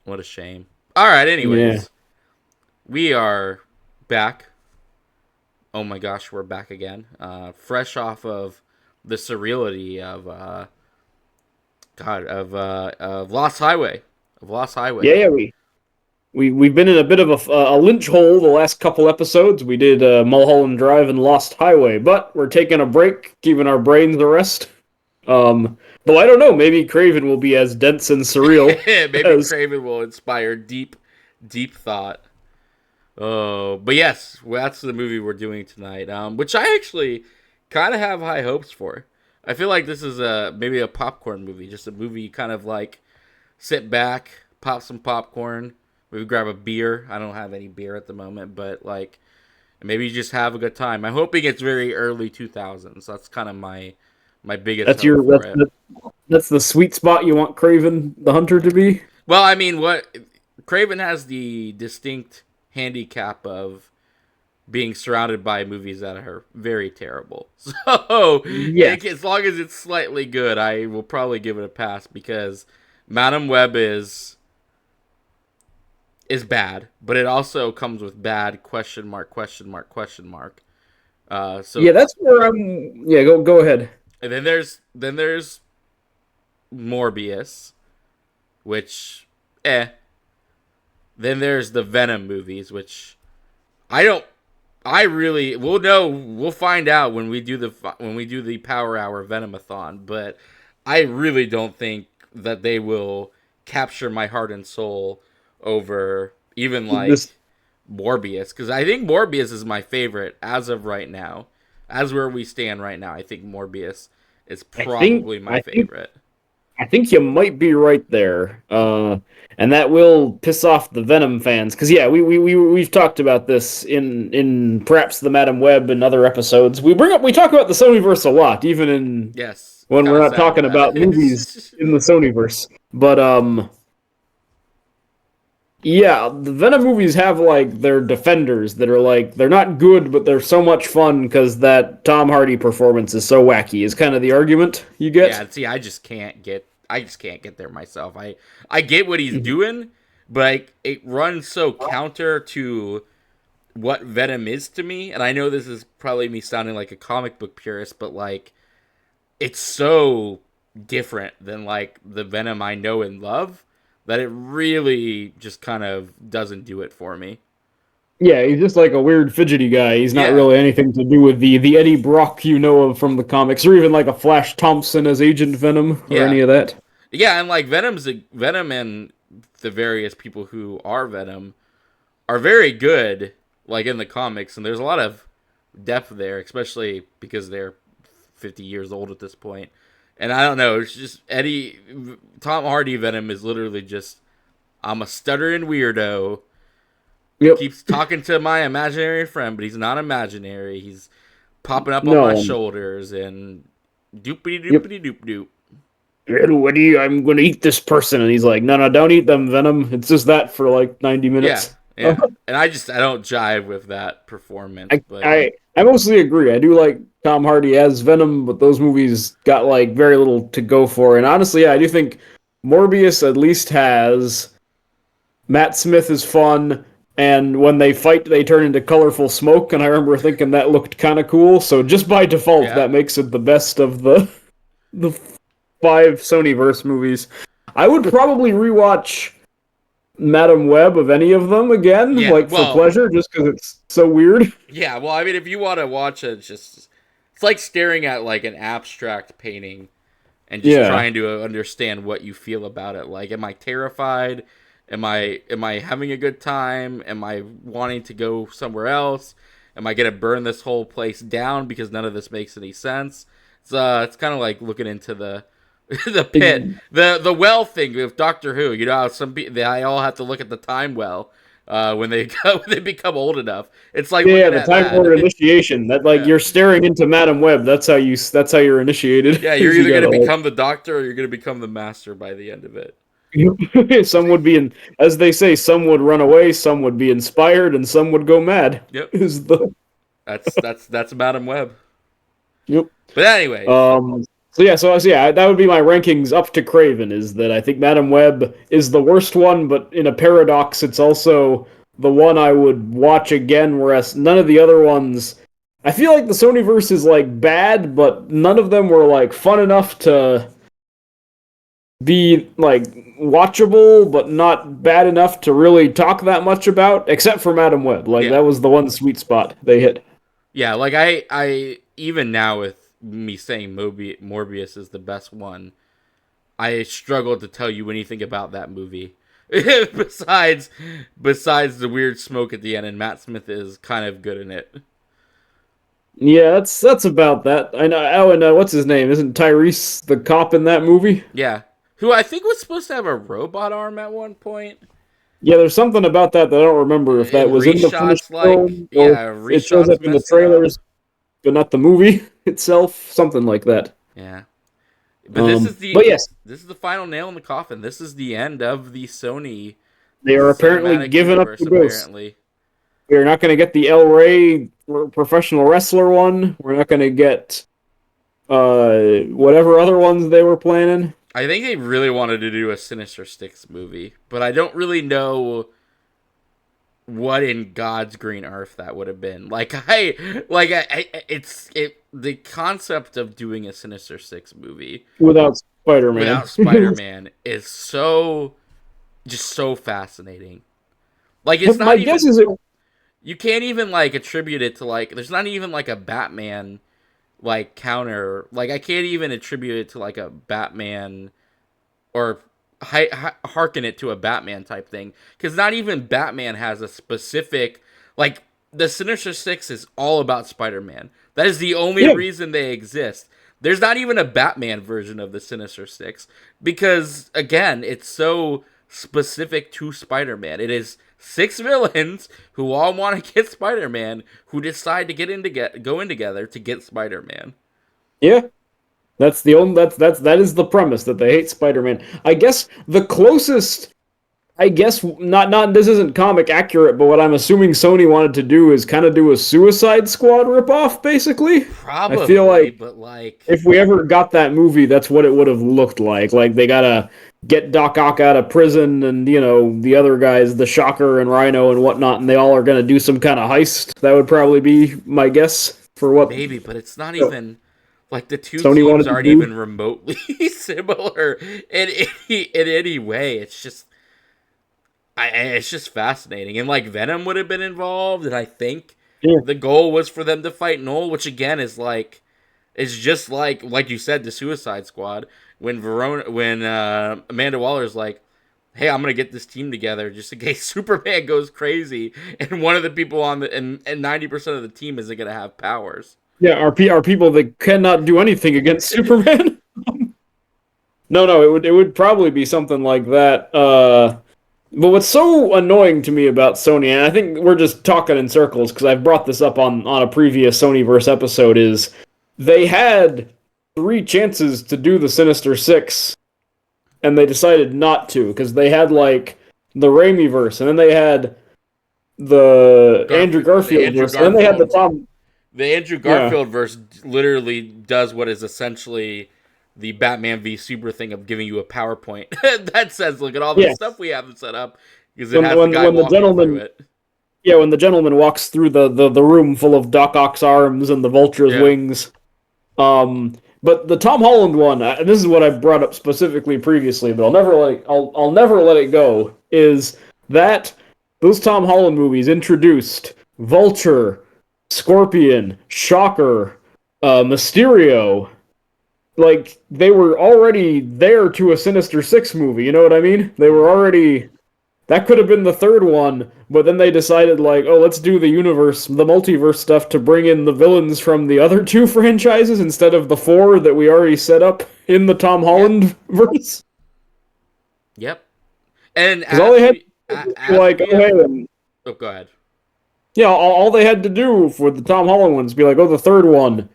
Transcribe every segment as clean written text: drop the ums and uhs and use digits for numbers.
What a shame. All right. Yeah. Anyways, we are back. Oh my gosh, we're back again. Fresh off of the surreality of of Lost Highway. Of Lost Yeah, Highway. yeah, we've been in a bit of a lynch hole the last couple episodes. We did Mulholland Drive and Lost Highway, but we're taking a break, giving our brains a rest. Though I don't know, maybe Kraven will be as dense and surreal Maybe as Kraven will inspire deep thought. Oh, but yes, well, that's the movie we're doing tonight. Which I actually kind of have high hopes for. I feel like this is maybe a popcorn movie, just a movie kind of like sit back, pop some popcorn, maybe grab a beer. I don't have any beer at the moment, but like maybe just have a good time. I'm hoping it's very early 2000s. That's kind of my biggest that's hope your for it. that's the sweet spot you want Kraven the Hunter to be. Well, I mean, what Craven has the distinct handicap of being surrounded by movies that are very terrible. So, Yes. as long as it's slightly good, I will probably give it a pass because Madam Web is bad, but it also comes with bad question mark question mark question mark. So Yeah, that's where I'm. Yeah, go ahead. and then there's Morbius, which eh. Then there's the Venom movies, which I don't. I really we'll know we'll find out when we do the Power Hour Venomathon, but I really don't think that they will capture my heart and soul over even This like Morbius, because I think Morbius is my favorite as of right now. As where we stand right now, I think Morbius is I think probably my I think favorite. I think you might be right there. And that will piss off the Venom fans because yeah, we've talked about this in perhaps the Madam Web and other episodes. We talk about the Sonyverse a lot, even in Yes, when kind we're of not sad talking about about movies it. in the Sonyverse. But yeah, the Venom movies have like their defenders that are like they're not good, but they're so much fun because that Tom Hardy performance is so wacky. Is kind of the argument you get. Yeah, see, I just can't get there myself. I get what he's doing, but it runs so counter to what Venom is to me, and I know this is probably me sounding like a comic book purist, but like it's so different than like the Venom I know and love that it really just kind of doesn't do it for me. Yeah, he's just like a weird fidgety guy. He's not Yeah. really anything to do with the Eddie Brock you know of from the comics, or even like a Flash Thompson as Agent Venom or Yeah. any of that. Yeah, and like Venom and the various people who are Venom are very good, like in the comics, and there's a lot of depth there, especially because they're 50 years old at this point. And I don't know, it's just Tom Hardy Venom is literally just I'm a stuttering weirdo who Yep. keeps talking to my imaginary friend, but he's not imaginary. He's popping up on my No. shoulders and doopity Yep. doopity doop doop. What do you? I'm going to eat this person, and he's like, no, no, don't eat them, Venom. It's just that for like 90 Yeah, minutes. yeah. And I don't jive with that performance, I, but I I mostly agree. I do like Tom Hardy as Venom, but those movies got like very little to go for. And honestly, yeah, I do think Morbius at least has Matt Smith is fun, and when they fight, they turn into colorful smoke. And I remember thinking that looked kind of cool. So just by default, yeah. that makes it the best of the five Sonyverse movies. I would probably rewatch Madam Web of any of them again, Yeah, like for well, pleasure, just because it's so weird. yeah, well, I mean, if you want to watch it, it's like staring at like an abstract painting and just Yeah. trying to understand what you feel about it. Like, am I terrified? Am I having a good time? Am I wanting to go somewhere else? Am I gonna burn this whole place down because none of this makes any sense? It's kind of like looking into the the pit, the well thing of Doctor Who. You know how they all have to look at the time well when they when they become old enough. It's like Yeah, looking the at Time that. Lord initiation. That like Yeah. you're staring into Madam Web. That's how you're initiated. Yeah, you're Is you either going to gotta like become the doctor or you're going to become the master by the end of it. some would be in, as they say, some would run away, some would be inspired, and some would go mad. Yep. Is the That's Madam Web. yep. But anyways, Um. So that would be my rankings up to Kraven. Is that I think Madam Web is the worst one, but in a paradox, it's also the one I would watch again. Whereas none of the other ones, I feel like the Sonyverse is like bad, but none of them were like fun enough to be like watchable, but not bad enough to really talk that much about. Except for Madam Web, like Yeah. that was the one sweet spot they hit. Yeah, like I even now with me saying Morbius is the best one, I struggle to tell you anything about that movie. besides besides the weird smoke at the end, and Matt Smith is kind of good in it. Yeah, that's about that. I know. Oh, and what's his name? Isn't Tyrese the cop in that movie? Yeah. Who I think was supposed to have a robot arm at one point. Yeah, there's something about that that I don't remember if that In was in the finished reshots, like, film or if yeah, it shows reshots up in the messed it up. trailers, but not the movie itself. Something like that. Yeah. But this is But yes, this is the final nail in the coffin. This is the end of the Sony they are apparently cinematic giving up universe the ghost. apparently. We're not going to get the El Rey professional wrestler one. We're not going to get whatever other ones they were planning. I think they really wanted to do a Sinister Six movie, but I don't really know what in God's green earth that would have been. The concept of doing a Sinister Six movie Without Spider-Man. without Spider-Man is so fascinating. Like it's My not guess even is it. you can't even like attribute it to like there's not even like a Batman like counter. Like I can't even attribute it to like a Batman or harken it to a Batman type thing because not even Batman has a specific like the Sinister Six is all about Spider-Man. That is the only Yeah, reason they exist. There's not even a Batman version of the Sinister Six because again, it's so specific to Spider-Man. It is six villains who all want to get Spider-Man who decide to go in together to get Spider-Man. yeah. That's the only that is the premise that they hate Spider-Man. I guess the closest I guess not this isn't comic accurate, but what I'm assuming Sony wanted to do is kind of do a Suicide Squad ripoff basically. I feel Probably, like but like if we ever got that movie, that's what it would have looked like. Like they gotta get Doc Ock out of prison, and the other guys, the Shocker and Rhino and whatnot, and they all are gonna do some kind of heist. That would probably be my guess for what maybe, but it's not even like the two Sony teams wanted to aren't do. even remotely similar in any way. It's just fascinating, and like Venom would have been involved, and I think Yeah, the goal was for them to fight Null, which again is like it's just like you said, the Suicide Squad when Amanda Waller's like, hey, I'm gonna get this team together just in case Superman goes crazy, and one of the people on the and 90% of the team isn't gonna have powers. yeah. Are people that cannot do anything against Superman? No. It would probably be something like that. But what's so annoying to me about Sony, and I think we're just talking in circles because I've brought this up on a previous Sonyverse episode, is they had three chances to do the Sinister Six, and they decided not to because they had like the Raimi verse, and then they had the Andrew The Garfield Andrew verse, and then they had the Garfield Tom. the Andrew Yeah, Garfield verse literally does what is essentially the Batman v Super thing of giving you a PowerPoint that says, "Look at all the yeah. stuff we have set up," because it When has the when guy when the walking through gentleman it. yeah when the gentleman walks through the room full of Doc Ock's arms and the Vulture's Yeah, wings. But the Tom Holland one, and this is what I brought up specifically previously, but I'll never let it go. Is that those Tom Holland movies introduced Vulture, Scorpion, Shocker, Mysterio? Like they were already there to a Sinister Six movie. You know what I mean? They were already that could have been the third one, but then they decided, like, oh, let's do the multiverse stuff to bring in the villains from the other two franchises instead of the four that we already set up in the Tom yep, Holland verse. yep. And Because all they had to do was be as like, we oh, have, hey, and, oh, go ahead. yeah, all they had to do for the Tom Holland ones be like, oh, the third one,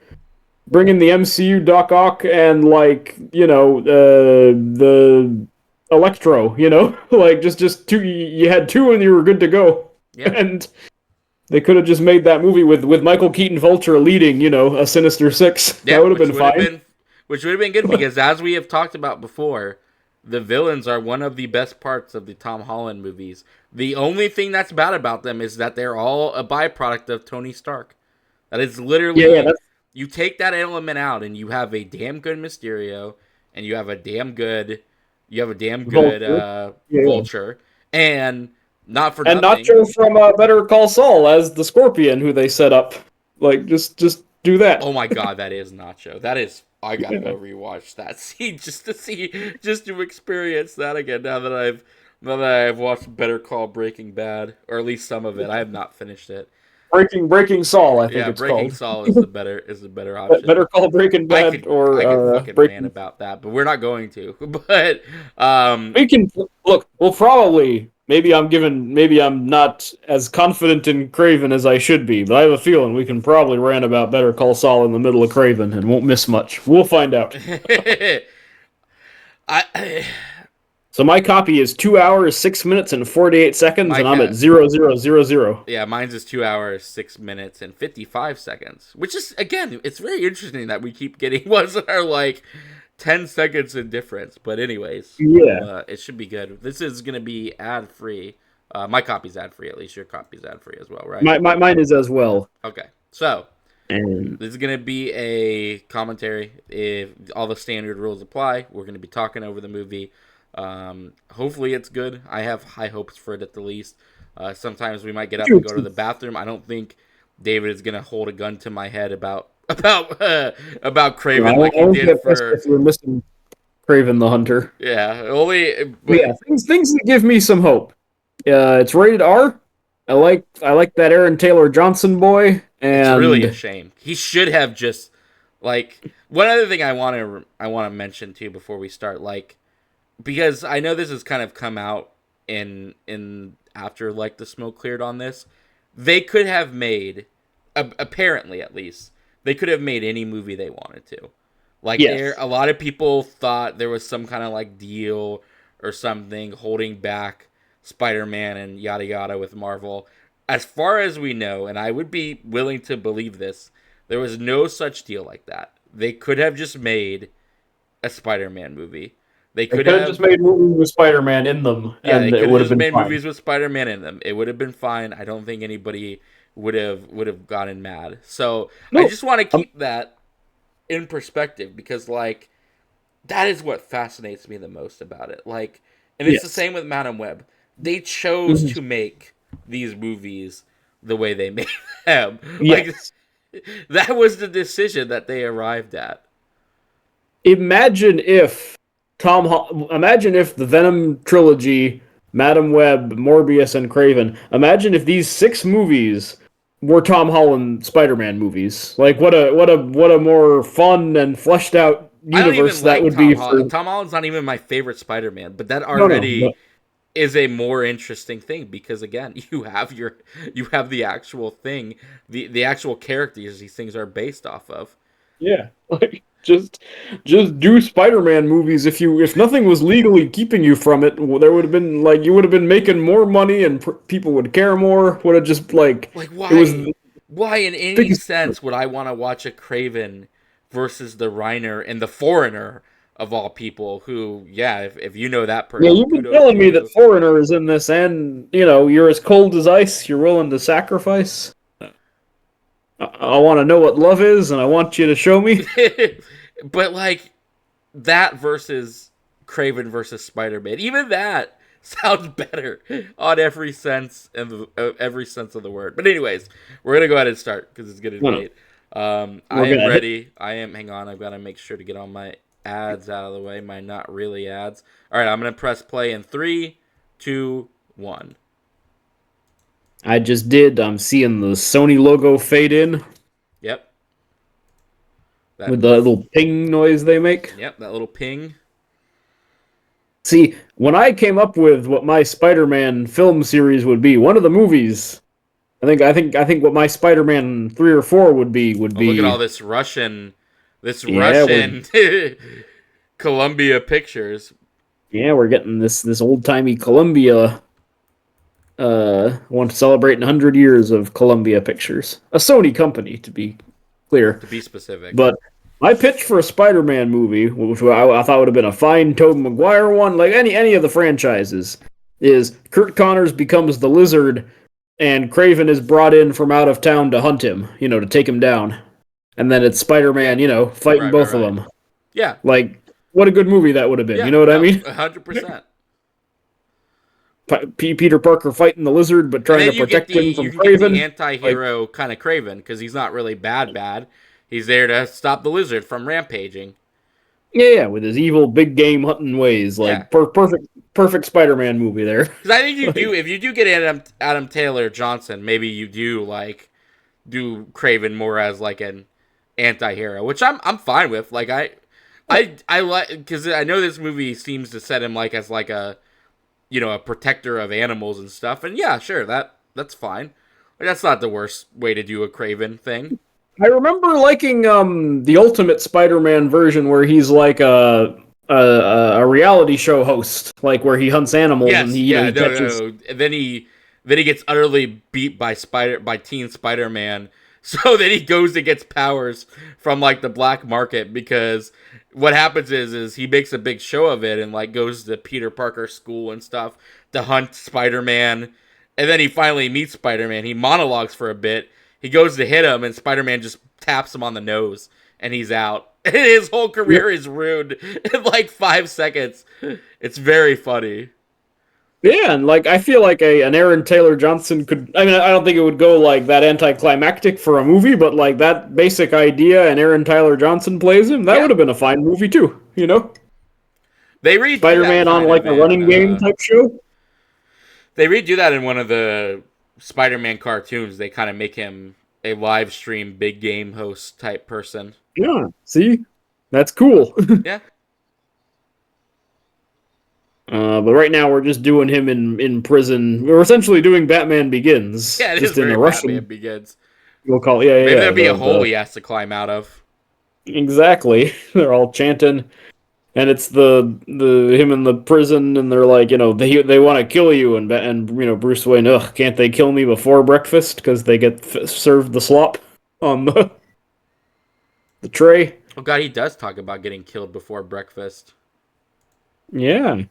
bring in the MCU Doc Ock and, like, the Electro, like just two. You had two and you were good to go. Yeah, And they could have just made that movie with Michael Keaton Vulture leading, a Sinister Six. That yeah, would have been fine. which would have been good because, as we have talked about before, the villains are one of the best parts of the Tom Holland movies. The only thing that's bad about them is that they're all a byproduct of Tony Stark. That is Yeah, yeah, literally, that's you take that element out and you have a damn good Mysterio, and you have a damn good Vulture. Yeah, yeah. Vulture, and not for And nothing. Nacho from Better Call Saul as the Scorpion, who they set up. Like, just do that. Oh my god, that is Nacho. That is. I gotta Yeah. go rewatch that scene just to experience that again. Now that I've watched Better Call Breaking Bad, or at least some of it. I have not finished it. Breaking Saul, I think Yeah, it's Breaking called. Saul is the better option. Better Call Breaking I Bad could I or could fucking rant Breaking. about that, but we're not going to. But We can look. Well, probably. Maybe I'm not as confident in Kraven as I should be, but I have a feeling we can probably rant about Better Call Saul in the middle of Kraven and won't miss much. We'll find out. I So my copy is 2 hours, 6 minutes, and 48 seconds, my and I'm at cat. 0000. Yeah, mine's is 2 hours, 6 minutes, and 55 seconds. Which is, again, it's very interesting that we keep getting ones that are like 10 seconds in difference. But anyways, Yeah, it should be good. This is gonna be ad free. My copy's ad free. At least your copy's ad free as well, right? mine is as well. Okay. So And this is gonna be a commentary. If all the standard rules apply, we're gonna be talking over the movie. Hopefully it's good. I have high hopes for it at the least. Sometimes we might get up and go to the bathroom. I don't think David is gonna hold a gun to my head about Craven like I he won't did get pissed for if you're missing Kraven the Hunter. yeah. Only But but yeah, things that give me some hope. It's rated R. I like that Aaron Taylor Johnson boy, it's really a and shame. He should have just like one other thing I want to mention too before we start, like, because I know this has kind of come out in after like the smoke cleared on this. They could have made, apparently at least, they could have made any movie they wanted to. Like, yes, a lot of people thought there was some kind of like deal or something holding back Spider-Man and yada yada with Marvel. As far as we know, and I would be willing to believe this, there was no such deal like that. They could have just made a Spider-Man movie. They they could could have just have, made movies with Spider-Man in them, yeah, they and it could have would have just been made fine. movies with Spider-Man in them. It would have been fine. I don't think anybody would have gotten mad. So I No, just want to um, keep that in perspective because, like, that is what fascinates me the most about it. Like, and it's the yes, same with Madam Web. They chose Mhm. to make these movies the way they made them. Like, Yes. that was the decision that they arrived at. Imagine if imagine if the Venom trilogy, Madam Web, Morbius, and Craven. Imagine if these six movies were Tom Holland Spider-Man movies. Like what a more fun and fleshed out I don't universe even that like would Tom be Holland. for. Tom Holland's not even my favorite Spider-Man, but that No, no, already no. is a more interesting thing because, again, you have the actual thing, the actual characters these things are based off of. Yeah, like just do Spider-Man movies. If nothing was legally keeping you from it, there would have been like you would have been making more money and people would care more. Would have just like Like, it was why in any biggest. sense would I want to watch a Craven versus the Reiner and the Foreigner of all people? Who, yeah, if you know that Yeah, person, you've been kudos to telling me that you. Foreigner is in this, and you're as cold as ice. You're willing to sacrifice. I want to know what love is, and I want you to show me. But like that versus Craven versus Spider-Man, even that sounds better on every sense of the word. But anyways, we're gonna go ahead and start because it's getting No, no, late. I we're am gonna hit. ready. I am. Hang on, I've got to make sure to get all my ads out of the way. My not really ads. All right, I'm gonna press play in 3, 2, 1. I just did. I'm seeing the Sony logo fade in Yep. with That the this. little ping noise they make. Yep. That little ping. See, when I came up with what my Spider-Man film series would be, one of the movies, I think what my Spider-Man 3 or 4 would Oh, look at all be. this Yeah, Russian Columbia Pictures. we're getting this old-timey Columbia. Want to celebrate 100 years of Columbia Pictures, a Sony company to be clear, To be specific. but My pitch for a Spider-Man movie, which I thought would have been a fine Tobey Maguire one, like any of the franchises, is Kurt Connors becomes the Lizard, and Kraven is brought in from out of town to hunt him, to take him down, and then it's Yeah. Spider-Man, fighting Right, right, both of right. them. Yeah. Like, what a good movie that would have been. You Yeah. know what I No, mean? 100%. Peter Parker fighting the Lizard, but And trying to then you get protect the him you from can get the Kraven. Like, anti-hero kind of Kraven because he's not really bad. He's there to stop the lizard from rampaging. yeah, with his evil big game hunting ways, Yeah. like perfect Spider-Man movie there. Because I think you do Like, if you do get Adam Taylor Johnson, maybe you do like do Kraven more as like an anti-hero, which I'm fine with. Like I like because I know this movie seems to set him like as like a a protector of animals and stuff, and yeah, sure that's fine. Like, that's not the worst way to do a Kraven thing. I remember liking the Ultimate Spider-Man version where he's like a reality show host, like where he hunts animals and Yes, he yeah, he no, catches. no. And then he gets utterly beat by Teen Spider Man. So then he goes and gets powers from like the black market because what happens is he makes a big show of it and like goes to Peter Parker school and stuff to hunt Spider Man. And then he finally meets Spider Man. He monologues for a bit. He goes to hit him and Spider Man just taps him on the nose and he's out. And his whole career is ruined in like 5 seconds. It's very funny. Yeah, and like I feel like an Aaron Taylor Johnson could. I mean, I don't think it would go like that anticlimactic for a movie, but like that basic idea, and Aaron Tyler Johnson plays him. That Yeah, would have been a fine movie too. they redo that Spider-Man on kind like of a in. running game type show. They redo that in one of the Spider-Man cartoons. They kind of make him a live stream big game host type person. Yeah, see, that's cool. Yeah, But right now we're just doing him in prison. We're essentially doing Batman Begins, yeah, it is just in very a Batman Russian. Begins. We'll call it. Yeah, Maybe yeah, there'll yeah. be a hole The he has to climb out of. exactly. They're all chanting, and it's the him in the prison, and they're like, they want to kill you, and Bruce Wayne, ugh, can't they kill me before breakfast because they get served the slop on the tray. Oh God, he does talk about getting killed before breakfast. Yeah.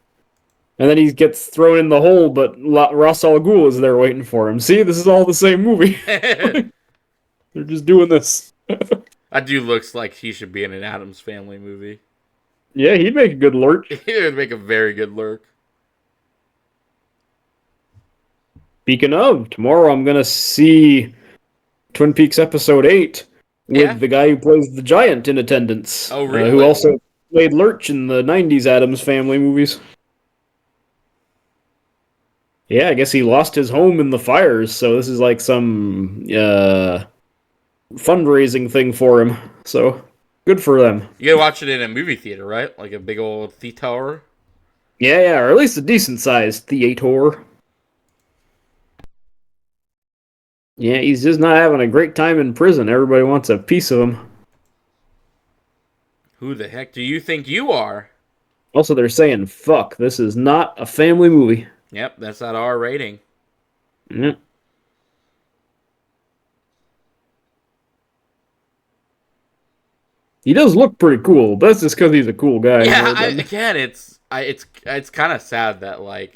And then he gets thrown in the hole, but Ra's al Ghul is there waiting for him. See, this is all the same movie. That They're just doing this. dude looks like he should be in an Adams Family movie. Yeah, he'd make a good lurch. He would make a very good lurk. Speaking of, tomorrow I'm gonna see Twin Peaks episode 8 Yeah. with the guy who plays the giant in attendance, Oh who really? also played Lurch in the '90s Adams Family movies. Yeah, I guess he lost his home in the fires, so this is like some fundraising thing for him. So good for them. You gotta watch it in a movie theater, right? Like a big old theater. Yeah, yeah, or at least a decent sized theater. Yeah, he's just not having a great time in prison. Everybody wants a piece of him. Who the heck do you think you are? Also, they're saying, fuck, this is not a family movie. Yep, that's that R rating. Yeah. He does look pretty cool. But that's just because he's a cool guy Yeah, more than. again, it's kind of sad that like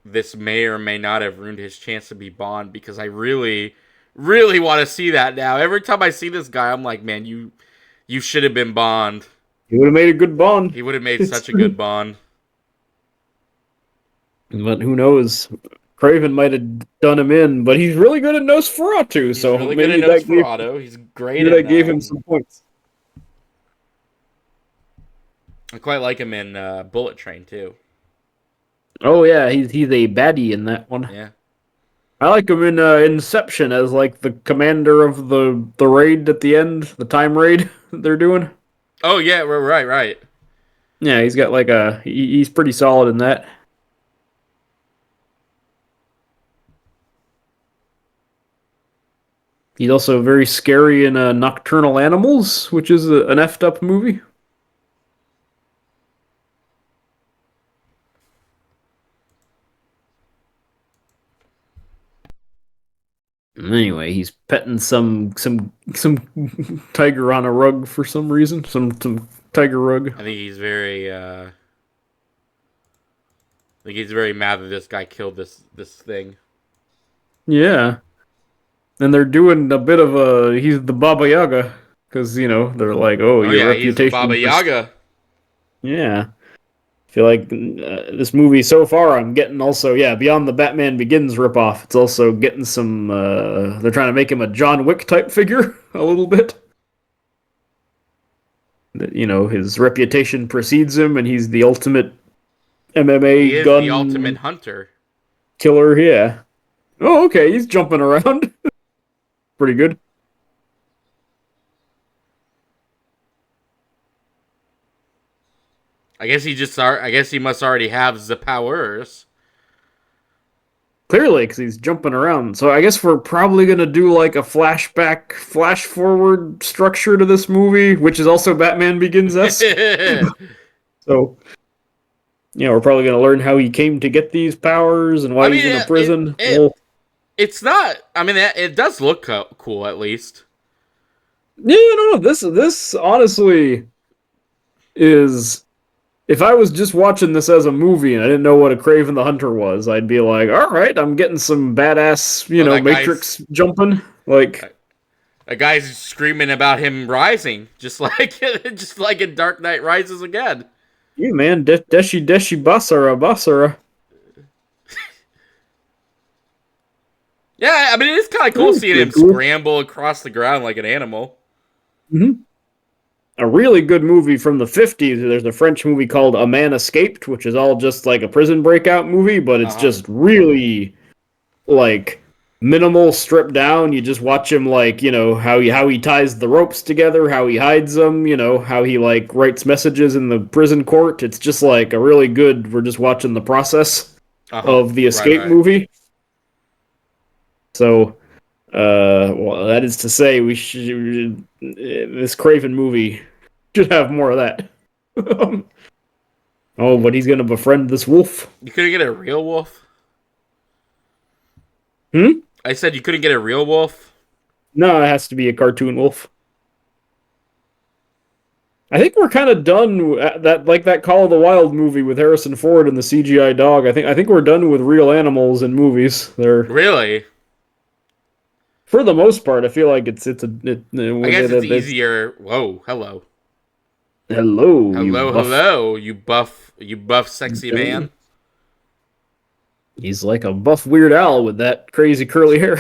this may or may not have ruined his chance to be Bond because I really want to see that now. Every time I see this guy, I'm like, man, you should have been Bond. He would have made a good Bond. He would have made such a good Bond. But who knows? Kraven might have done him in, but he's really good at Nosferatu, He's so really good at maybe Nosferatu. He's great that in. gave him some points. I quite like him in Bullet Train too. Oh yeah, he's a baddie in that one. Yeah. I like him in Inception as like the commander of the raid at the end, the time raid that they're doing. Oh yeah, right. Yeah, he's got like he's pretty solid in that. He's also very scary in Nocturnal Animals, which is an effed up movie. Anyway, he's petting some tiger on a rug for some reason. Some tiger rug. I think he's very mad that this guy killed this thing. Yeah, and they're doing a bit of a he's the Baba Yaga because they're like, oh, Oh your yeah, he's Baba reputation for Yaga. yeah. I feel like this movie so far, I'm getting also beyond the Batman Begins ripoff. It's also getting some. They're trying to make him a John Wick type figure a little bit. That his reputation precedes him, and he's the ultimate MMA He is the gun ultimate hunter. killer. Yeah. Oh, okay. He's jumping around. Pretty good. I guess he must already have the powers. Clearly, because he's jumping around. So I guess we're probably gonna do like a flashback, flash forward structure to this movie, which is also Batman Begins esque. So we're probably gonna learn how he came to get these powers and I why he's mean, in a prison. it's not. I mean, it does look cool at least. Yeah, no. This honestly is. If I was just watching this as a movie and I didn't know what a Kraven the Hunter was, I'd be like, all right, I'm getting some badass, Oh, that Matrix jumping. Like, a guy's screaming about him rising, just like just like in Dark Knight Rises again. you man, Deshi Deshi Basara Basara. Yeah, I mean it's kind of cool seeing him Cool. scramble across the ground like an animal. Mm-hmm. A really good movie from the 50s. There's a French movie called A Man Escaped, which is all just like a prison breakout movie, but it's just really like minimal, stripped down. You just watch him like, how he ties the ropes together, how he hides them, how he like writes messages in the prison court. It's just like a really good, we're just watching the process of the escape Right. movie. So well, that is to say, we should this Kraven movie should have more of that. Oh, but he's gonna befriend this wolf. You couldn't get a real wolf? Hmm? I said you couldn't get a real wolf? No, it has to be a cartoon wolf. I think we're kind of done at that Call of the Wild movie with Harrison Ford and the CGI dog. I think we're done with real animals in movies. They're Really? for the most part. I feel like it's I guess it's easier. Whoa, hello. Hello, Hello, you buff sexy man. He's like a buff Weird Al with that crazy curly hair.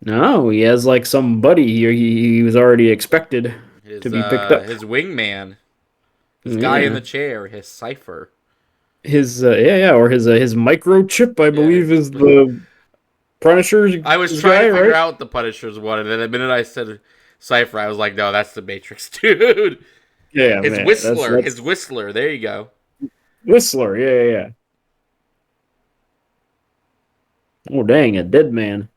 No, he has like some buddy here. He was already expected to be picked up. His wingman. This guy in the chair, his cipher. His or his microchip, I believe, is Yeah. the Punisher's. I was trying to figure out the Punisher's one, and then the minute I said cipher, I was like, no, that's the Matrix, dude. Yeah, His man, Whistler. that's His Whistler. There you go. Whistler. Yeah. Oh dang, a dead man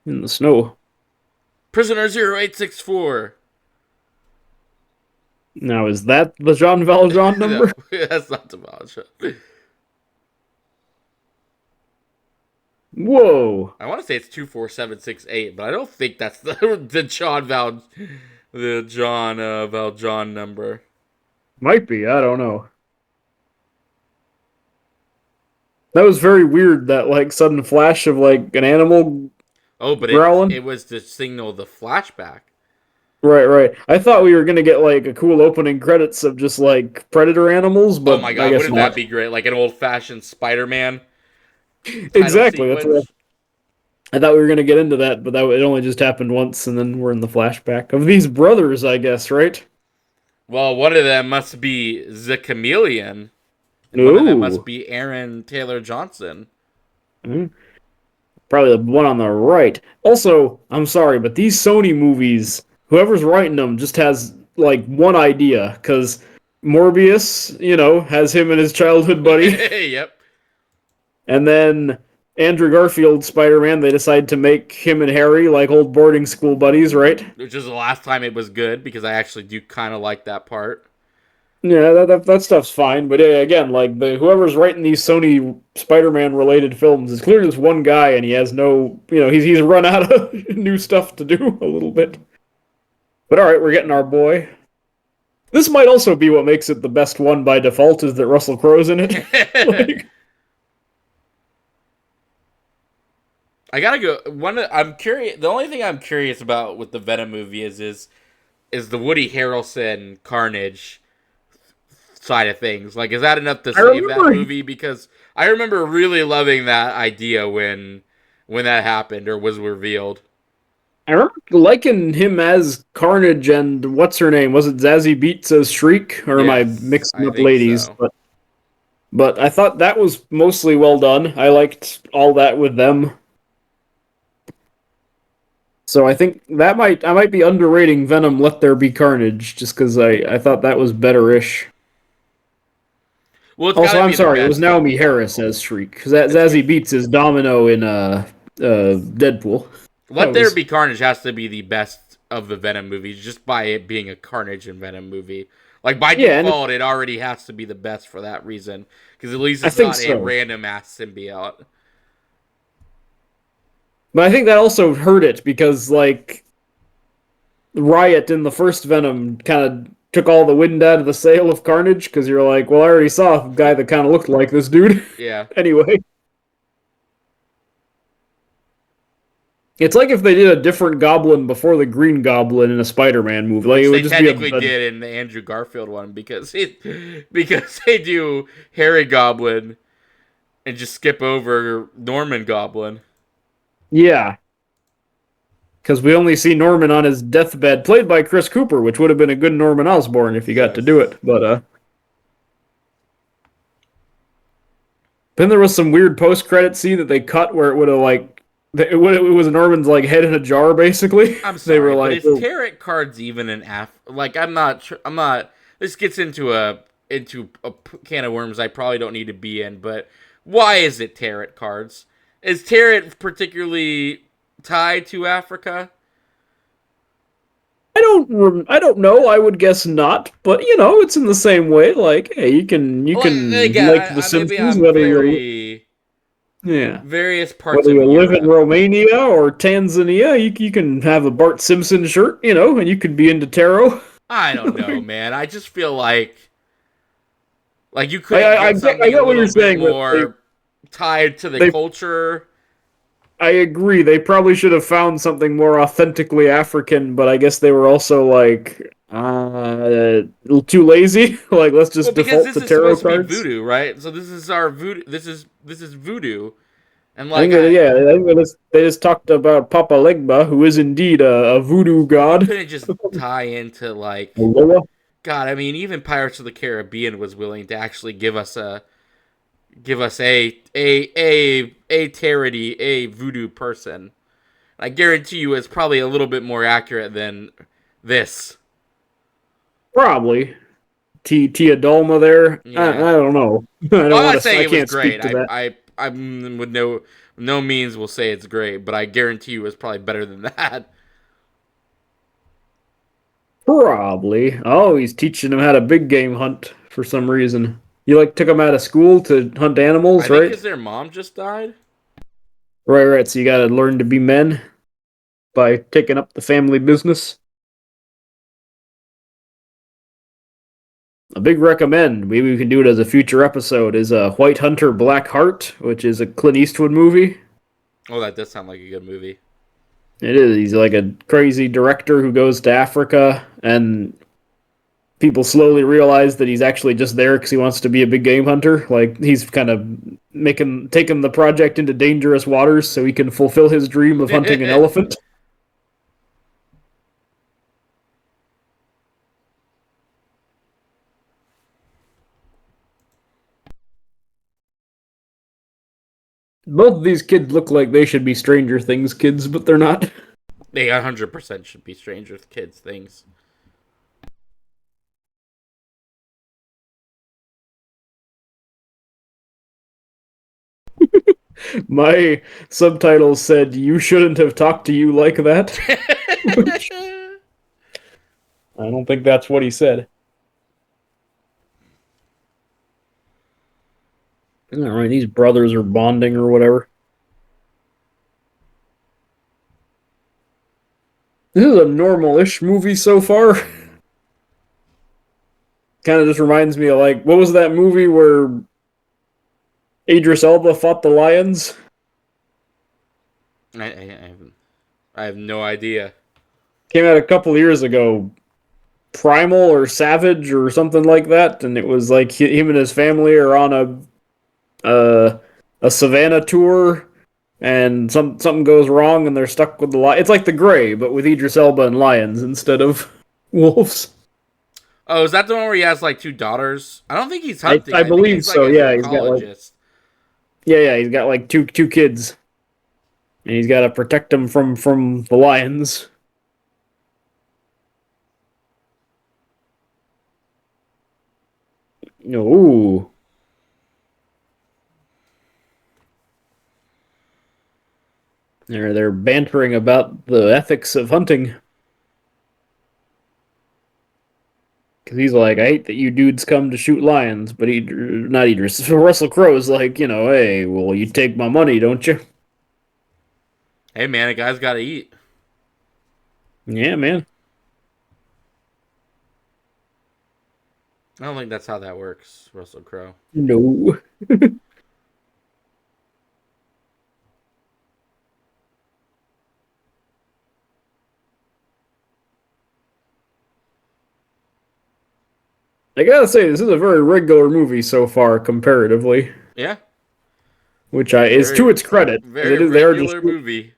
in the snow. Prisoner 0864. Now is that the Jean Valjean number? No, that's not the Valjean. Whoa. I want to say it's 24768, but I don't think that's the John Valjean number. Might be, I don't know. That was very weird, that like sudden flash of like an animal Oh, but growling. it was to signal the flashback. Right. I thought we were gonna get like a cool opening credits of just like predator animals, but Oh my I god, guess wouldn't not. that be great? Like an old-fashioned Spider-Man Exactly. That's sequence. what I thought we were gonna get into that, but it only just happened once, and then we're in the flashback of these brothers, I guess, right? Well, one of them must be the Chameleon, and one of them Ooh. must be Aaron Taylor Johnson. Mhm. Probably the one on the right. Also, I'm sorry, but these Sony movies, whoever's writing them just has like one idea, because Morbius, has him and his childhood buddy. Yep. And then Andrew Garfield Spider-Man, they decide to make him and Harry like old boarding school buddies, right? Which is the last time it was good, because I actually do kind of like that part. Yeah, that stuff's fine, but yeah, again, like the whoever's writing these Sony Spider-Man related films is clearly just one guy, and he has no, he's run out of new stuff to do a little bit. But all right, we're getting our boy. This might also be what makes it the best one by default is that Russell Crowe's in it. Like, I gotta go. I'm curious. The only thing I'm curious about with the Venom movie is the Woody Harrelson Carnage side of things. Like, is that enough to I save that remember movie? Because I remember really loving that idea when that happened or was revealed. I remember liking him as Carnage and what's her name? Was it Zazie Beetz as Shriek? Or am I Yes, mixing I up think ladies? so. But I thought that was mostly well done. I liked all that with them. So I think I might be underrating Venom Let There Be Carnage just because I thought that was better-ish. Well, it's got Also, to I'm be the sorry, it was best of Naomi them all. Harris as Shriek. It's Zazie Beetz is Domino in Deadpool. That Let There was Be Carnage has to be the best of the Venom movies just by it being a Carnage and Venom movie. Like by yeah, and default, it already has to be the best for that reason because at least I it's think not a so. random ass symbiote. But I think that also hurt it because like Riot in the first Venom kind of took all the wind out of the sail of Carnage because you're like, well, I already saw a guy that kind of looked like this dude. Yeah. Anyway, it's like if they did a different Goblin before the Green Goblin in a Spider-Man movie. Like it Which would they just be technically did in the Andrew Garfield one because they do Harry Goblin and just skip over Norman Goblin. yeah, because we only see Norman on his deathbed, played by Chris Cooper, which would have been a good Norman Osborn if he got to do Yes. it. But then there was some weird post-credit scene that they cut where it would have like it was Norman's like head in a jar basically. I'm They were sorry, but like, is tarot cards even an like I'm not sure. I'm not. This gets into a can of worms I probably don't need to be in. But why is it tarot cards? Is tarot particularly tied to Africa? I don't know. I would guess not, but it's in the same way. Like, hey, you Like can again, like The maybe Simpsons, I'm whether you're very yeah, various parts whether of you live in Europe. Romania or Tanzania, you can have a Bart Simpson shirt, and you could be into tarot. I don't know, man. I just feel like you I, couldn't I get get I something a get what you're little bit saying, but more tied to the they culture. I agree. They probably should have found something more authentically African, but I guess they were also like a little too lazy. Like, let's Well, just because default this to is tarot supposed to be cards. voodoo, right? So this is our voodoo. This is voodoo, and I think I think they just talked about Papa Legba, who is indeed a voodoo but you god. couldn't just tie into like Loa. God. I mean, even Pirates of the Caribbean was willing to actually give us a charity, a voodoo person. I guarantee you, it's probably a little bit more accurate than this. Probably Tia Dalma there. Yeah. I don't know. I Well, don't I'm not want to. saying I it was can't great. speak to that. I would no means will say it's great, but I guarantee you it's probably better than that. Probably. Oh, he's teaching him how to big game hunt for some reason. You like took him out of school to hunt I animals, think right? because their mom just died. Right, right. So you got to learn to be men by taking up the family business. A big recommend. Maybe we can do it as a future episode. Is White Hunter Black Heart, which is a Clint Eastwood movie. Oh, that does sound like a good movie. It is. He's like a crazy director who goes to Africa, and people slowly realize that he's actually just there because he wants to be a big game hunter. Like he's kind of taking the project into dangerous waters so he can fulfill his dream of hunting an elephant. Both of these kids look like they should be Stranger Things kids, but they're not. They 100% should be Stranger Kids things. My subtitles said, "You shouldn't have talked to you like that." Which I don't think that's what he said. All right, these brothers are bonding or whatever. This is a normal-ish movie so far. Kind of just reminds me of like what was that movie where Idris Elba fought the lions? I have no idea. Came out a couple years ago. Primal or Savage or something like that, and it was like him and his family are on a savannah tour, and something goes wrong, and they're stuck with the lion. It's like The Gray, but with Idris Elba and lions instead of wolves. Oh, is that the one where he has like two daughters? I don't think he's I, hunting. I I think believe he's like so. a Yeah, he's got like herpetologist. he's got like two kids, and he's got to protect them from the lions. Ooh, they're bantering about the ethics of hunting. Because he's like, I hate that you dudes come to shoot lions, but he, not Idris. So Russell Crowe's like, hey, well, you take my money, don't you? Hey man, a guy's got to eat. Yeah, man. I don't think that's how that works, Russell Crowe. No. I gotta say, this is a very regular movie so far, comparatively, Yeah, which is to very its credit, because very it is they are just regular movie.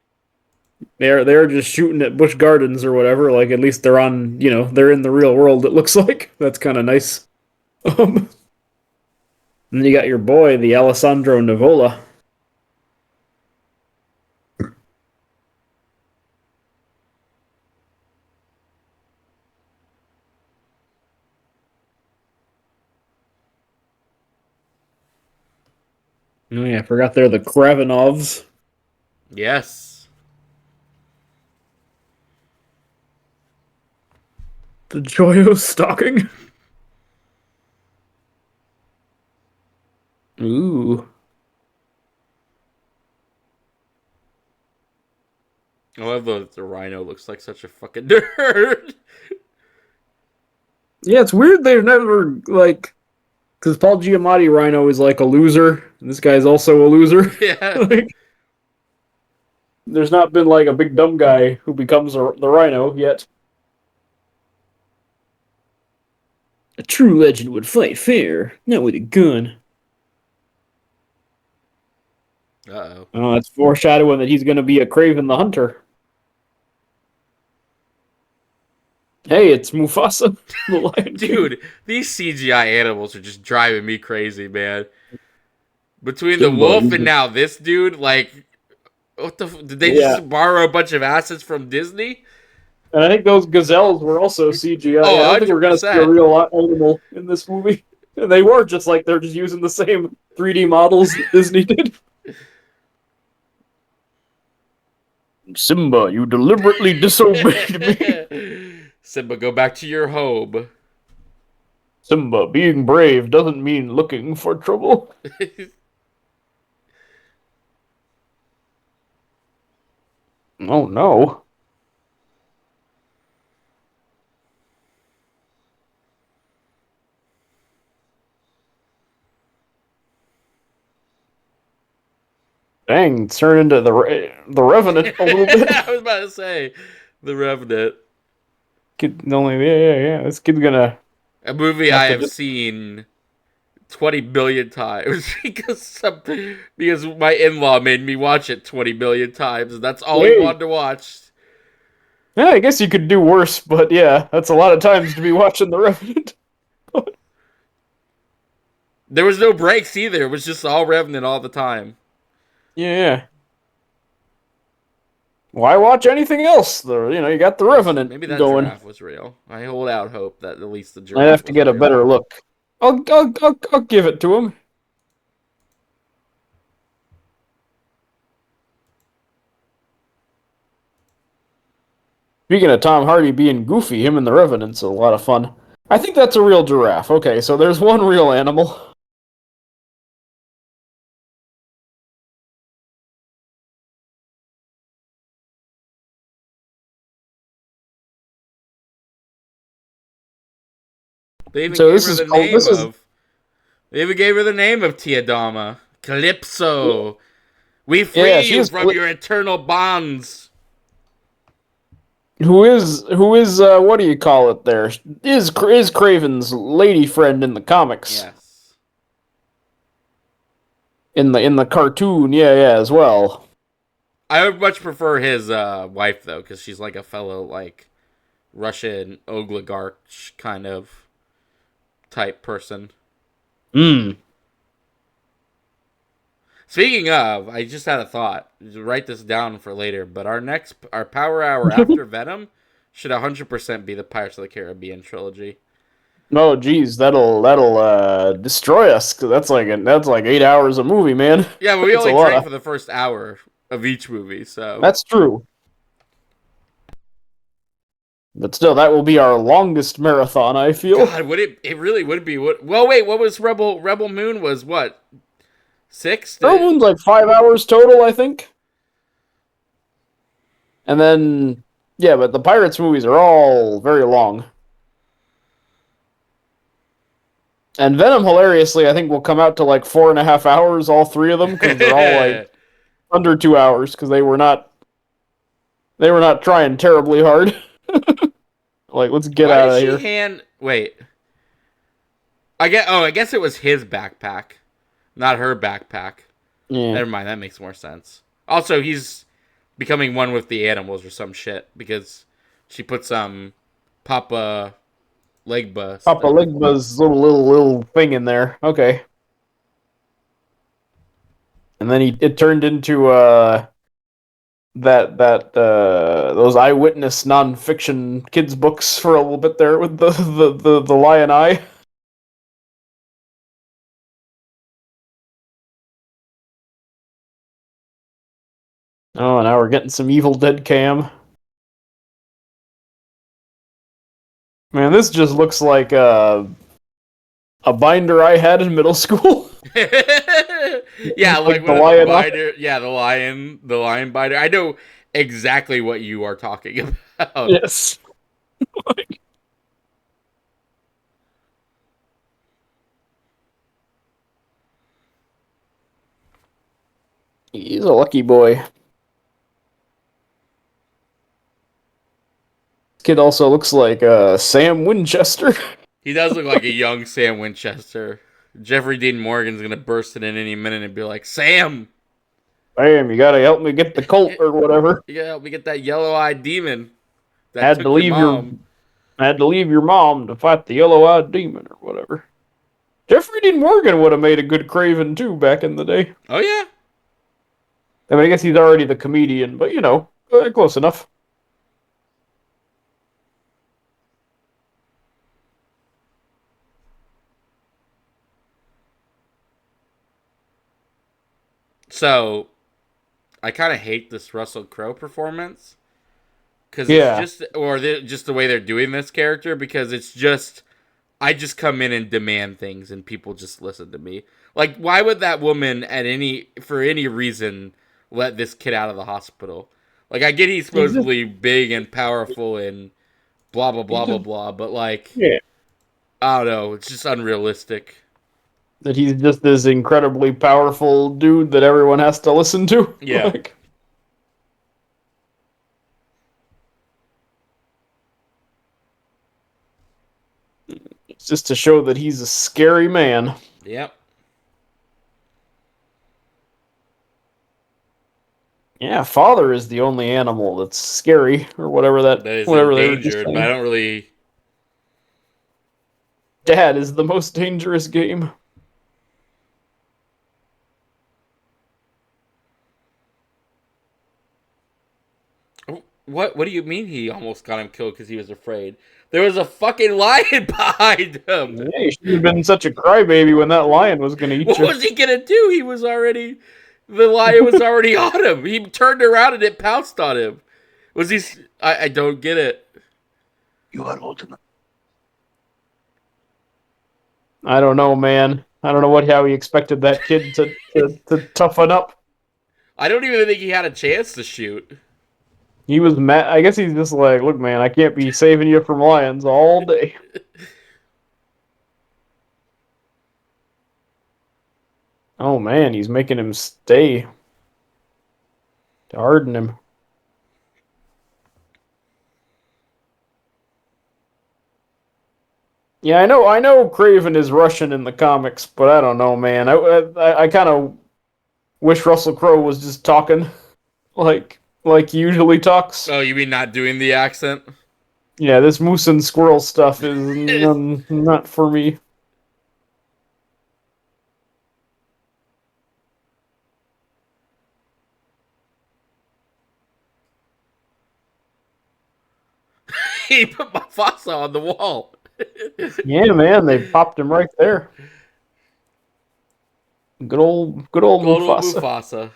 they're just shooting at Busch Gardens or whatever. Like at least they're on, they're in the real world. It looks like that's kind of nice. And then you got your boy, the Alessandro Nivola. Oh yeah, I forgot they're the Kravenovs. Yes. The joy of stalking. Ooh. I love the rhino looks like such a fucking nerd. Yeah, it's weird they've never, like, because Paul Giamatti Rhino is like a loser, and this guy's also a loser. Yeah. Like, there's not been like a big dumb guy who becomes the Rhino yet. A true legend would fight fair, not with a gun. Uh-oh. Oh, that's foreshadowing that he's going to be a Kraven the Hunter. Hey, it's Mufasa, the Lion King. Dude, these CGI animals are just driving me crazy, man. Between the Simba, wolf and now this dude, like, what the? Did they yeah, just borrow a bunch of assets from Disney? and I think those gazelles were also CGI. Oh, I don't think we're going to see a 100%. real animal in this movie. And they were just like they're just using the same 3D models that Disney did. Simba, you deliberately disobeyed me. Simba, go back to your home. Simba, being brave doesn't mean looking for trouble. Oh no. Dang, it's turned into the Revenant a little bit. I was about to say, The Revenant. Kid, only yeah. This kid's gonna A movie have I to have just seen 20 million times because my in-law made me watch it 20 million times, and that's all he hey. wanted to watch. Yeah, I guess you could do worse, but yeah, that's a lot of times to be watching the Revenant. There was no breaks either. It was just all Revenant all the time. Yeah. Why watch anything else? You got the Revenant Maybe that going. giraffe was real. I hold out hope that at least the I have giraffe to was get a real. better look. I'll give it to him. Speaking of Tom Hardy being goofy, him and the Revenant's a lot of fun. I think that's a real giraffe. Okay, so there's one real animal. They even So gave this her is the called. name This is of. They even gave her the name of Tiadama. Calypso. We yeah. free She you is. from your eternal bonds. Who is what do you call it? There is Kraven's lady friend in the comics. Yes. In the cartoon, yeah, as well. I would much prefer his wife though, because she's like a fellow like Russian oligarch kind of type person. Hmm. Speaking of, I just had a thought. Write this down for later. But our Power Hour after Venom should 100% be the Pirates of the Caribbean trilogy. Oh, geez, that'll destroy us. 'Cause that's like 8 hours a movie, man. Yeah, but we That's a only lot drank of. for the first hour of each movie, so That's true. But still, that will be our longest marathon. I feel. God, would it? It really would be. What? Well, wait. What was Rebel Moon? Was what 6? Turbo Moon's like 5 hours total, I think. And then, yeah, but the Pirates movies are all very long. And Venom, hilariously, I think will come out to like 4.5 hours, all three of them, because they're all like under 2 hours, because they were not trying terribly hard. Like, let's get Why out did of she here. hand? Wait. I guess. Oh, I guess it was his backpack, not her backpack. Yeah, Never mind. That makes more sense. Also, he's becoming one with the animals or some shit because she put some Papa Legba Papa stuff. Ligma's little thing in there. Okay, and then it turned into that those eyewitness nonfiction kids books for a little bit there with the lion eye. Oh, now we're getting some Evil Dead cam. Man, this just looks like a binder I had in middle school. Yeah, like Like the one of the lion eye. binder. Yeah, the lion binder. I know exactly what you are talking about. Yes. He's a lucky boy. Kid also looks like Sam Winchester. He does look like a young Sam Winchester. Jeffrey Dean Morgan's gonna burst in any minute and be like, "Sam, Bam, you gotta help me get the Colt or whatever. you gotta help me get that yellow-eyed demon that Had to took your leave your mom." had to leave your mom to fight the yellow-eyed demon or whatever. Jeffrey Dean Morgan would have made a good Kraven too back in the day. Oh yeah. I mean, I guess he's already the comedian, but close enough. So I kind of hate this Russell Crowe performance because it's Yeah, just, just the way they're doing this character. Because it's just, I just come in and demand things, and people just listen to me. Like, why would that woman for any reason let this kid out of the hospital? Like, I get he's he's just supposedly big and powerful and blah blah he's blah blah just blah, but like, yeah. I don't know, it's just unrealistic. That he's just this incredibly powerful dude that everyone has to listen to. Yeah. Like, it's just to show that he's a scary man. Yep. Yeah, father is the only animal that's scary, or whatever That is whatever they were just endangered, but I saying. don't really. Dad is the most dangerous game. What do you mean he almost got him killed because he was afraid? There was a fucking lion behind him. Yeah, you shouldn't have been such a crybaby when that lion was going to eat What you. was he gonna do? The lion was already on him. He turned around and it pounced on him. Was he? I don't get it. You are ultimate. I don't know, man. I don't know how he expected that kid to toughen up. I don't even think he had a chance to shoot. He was mad. I guess he's just like, look, man, I can't be saving you from lions all day. Oh man, he's making him stay to harden him. Yeah, I know. Kraven is Russian in the comics, but I don't know, man. I kind of wish Russell Crowe was just talking like he usually talks. Oh, you mean not doing the accent? Yeah, this moose and squirrel stuff is not for me. He put Mufasa on the wall. Yeah, man, they popped him right there. Good old Good old Mufasa. Mufasa.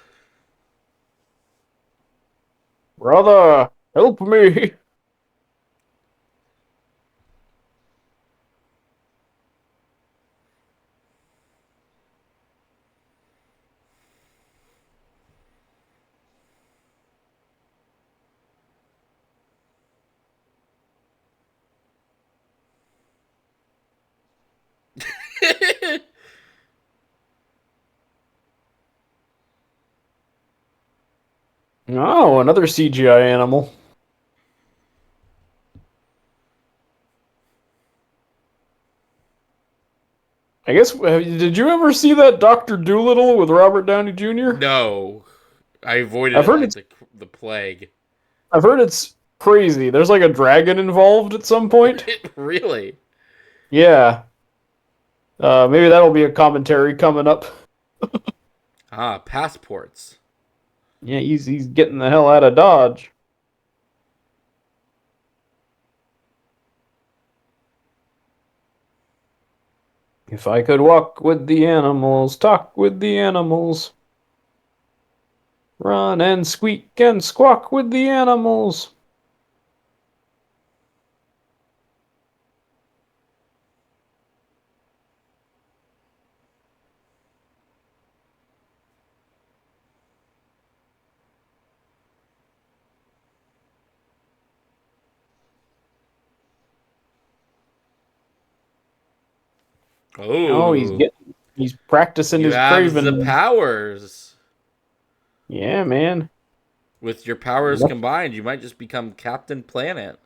Brother, help me. Oh, another CGI animal. I guess, did you ever see that Doctor Doolittle with Robert Downey Jr.? No, I avoided I've it heard like it's the plague. I've heard it's crazy. There's like a dragon involved at some point. Really? Yeah. Maybe that'll be a commentary coming up. Ah, passports. Yeah, he's getting the hell out of Dodge. If I could walk with the animals, talk with the animals, run and squeak and squawk with the animals. Oh, Oh, he's practicing you his have the Kraven. powers. Yeah, man. With your powers combined, you might just become Captain Planet.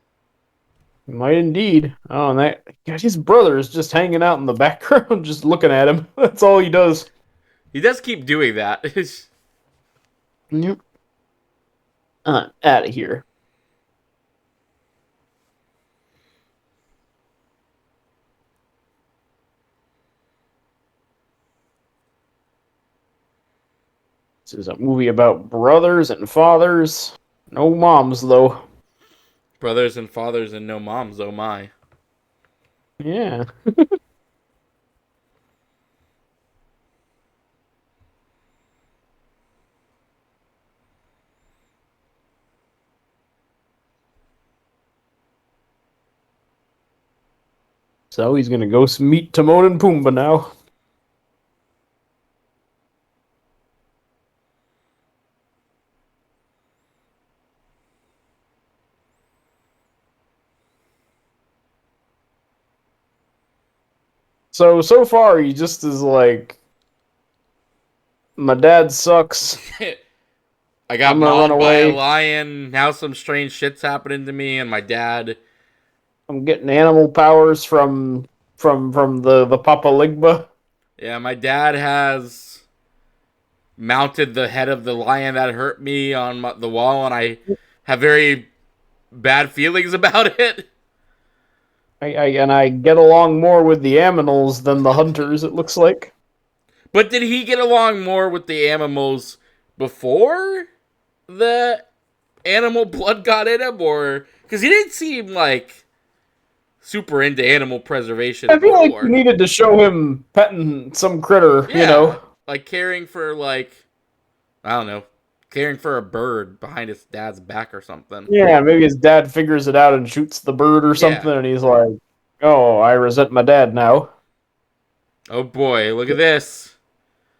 Might indeed. Oh, and that God, his brother is just hanging out in the background, just looking at him. That's all he does. He does keep doing that. Yep. Out of here. This is a movie about brothers and fathers. No moms, though. Brothers and fathers and no moms, oh my. Yeah. So he's gonna go meet Timon and Pumbaa now. So far he just is like, my dad sucks. I I'm got gonna run mauled by a away. lion. Now some strange shit's happening to me, and my dad. I'm getting animal powers from the Papa Ligba. Yeah, my dad has mounted the head of the lion that hurt me on the wall, and I have very bad feelings about it. I get along more with the aminals than the hunters. It looks like. But did he get along more with the animals before the animal blood got in him, or because he didn't seem like super into animal I preservation feel like you before? needed to show him petting some critter. You Yeah, know. like caring for I don't know, caring for a bird behind his dad's back or something. Yeah, maybe his dad figures it out and shoots the bird or Yeah. something, and he's like, "Oh, I resent my dad now." Oh boy, look at this.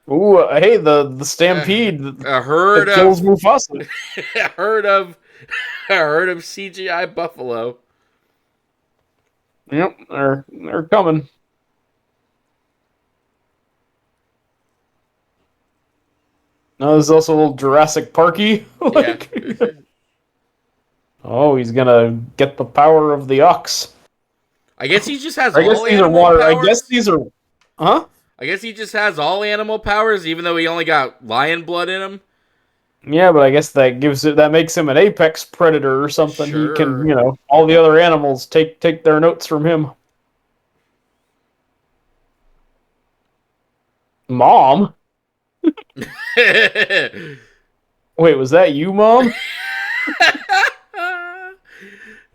Ooh, hey, the stampede A herd that kills of Mufasa. a herd of a herd of CGI buffalo. Yep, they're coming. There's also a little Jurassic Parky. Yeah. Like, oh, he's gonna get the power of the ox. I guess he just has I guess all these are animal water. I guess powers. these are. Huh? I guess he just has all animal powers, even though he only got lion blood in him. Yeah, but I guess that makes him an apex predator or something. He can, Sure. all the other animals take their notes from him. Mom? Wait, was that you, Mom?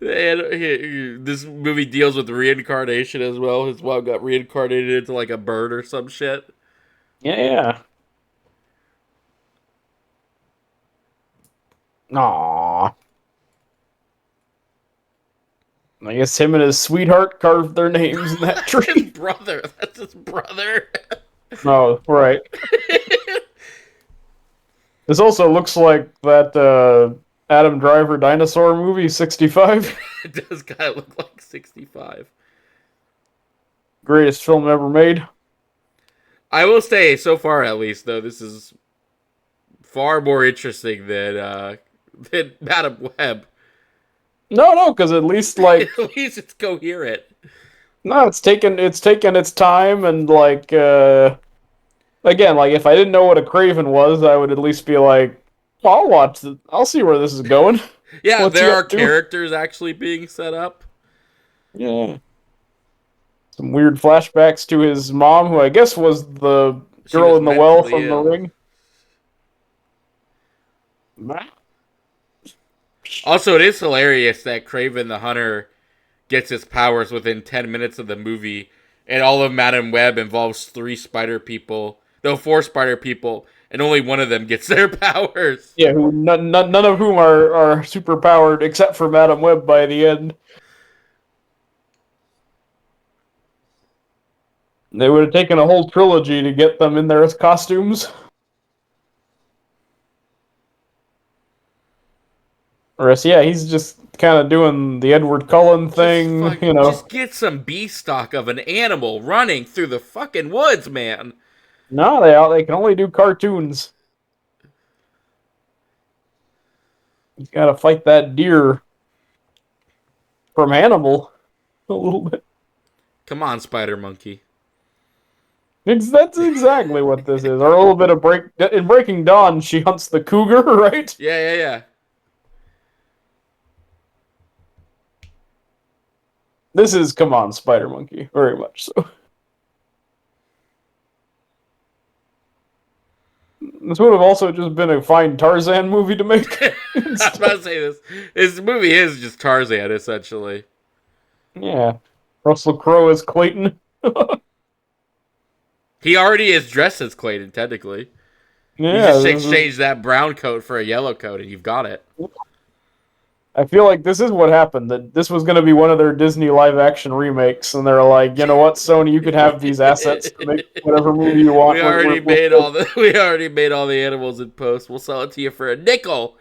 And this movie deals with reincarnation as well. His mom got reincarnated into like a bird or some shit. Yeah. Aww. I guess him and his sweetheart carved their names in that His tree. brother. That's his brother. Oh, right. This also looks like that Adam Driver dinosaur movie, 65. It does kind of look like 65. Greatest film ever made. I will say, so far at least, though, this is far more interesting than Madam Web. No, because at least like At least it's coherent. no, it's taken its time and like again, like if I didn't know what a Kraven was, I would at least be like, I'll watch it. I'll see where this is going. Yeah, What's he there are up to? characters actually being set up. Yeah. Some weird flashbacks to his mom, who I guess was the She girl was in the well mentally from The ill. Ring. Also, it is hilarious that Kraven the Hunter gets his powers within 10 minutes of the movie, and all of Madam Web involves three spider people, though four spider people, and only one of them gets their powers. Yeah, who none of whom are super powered except for Madam Web by the end. They would have taken a whole trilogy to get them in their costumes. Or else, yeah, he's just kind of doing the Edward Cullen thing, Just get some B stock of an animal running through the fucking woods, man. No, they can only do cartoons. He's got to fight that deer from Hannibal a little bit. Come on, Spider Monkey. That's exactly what this is. Or a little bit of in Breaking Dawn, she hunts the cougar, right? Yeah. This is come on, Spider Monkey, very much so. This would have also just been a fine Tarzan movie to make. I was about to say this. This movie is just Tarzan, essentially. Yeah, Russell Crowe as Clayton. He already is dressed as Clayton, technically. You Yeah, just exchange that brown coat for a yellow coat, and you've got it. I feel like this is what happened. That this was going to be one of their Disney live action remakes, and they're like, you know what, Sony, you can have these assets to make whatever movie you want. We already made all the animals in post. We'll sell it to you for a nickel.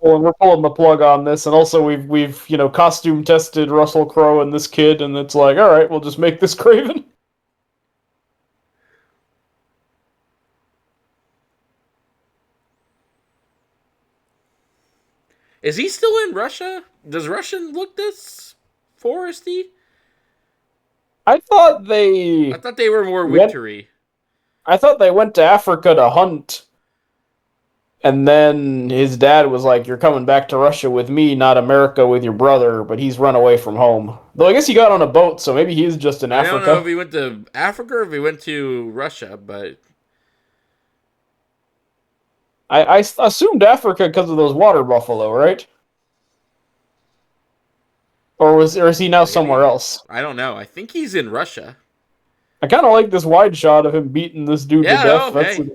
We're pulling the plug on this, and also we've costume tested Russell Crowe and this kid, and it's like, all right, we'll just make this Kraven. Is he still in Russia? Does Russian look this foresty? I thought they I thought they were more went. wintry. I thought they went to Africa to hunt, and then his dad was like, "You're coming back to Russia with me, not America with your brother." But he's run away from home. Though I guess he got on a boat, so maybe he is just in I don't know if Africa. he went to Africa or if he went to Russia, but I assumed Africa because of those water buffalo, right? Or is he now somewhere maybe. else? I don't know. I think he's in Russia. I kind of like this wide shot of him beating this dude to Yeah, death. no, hey.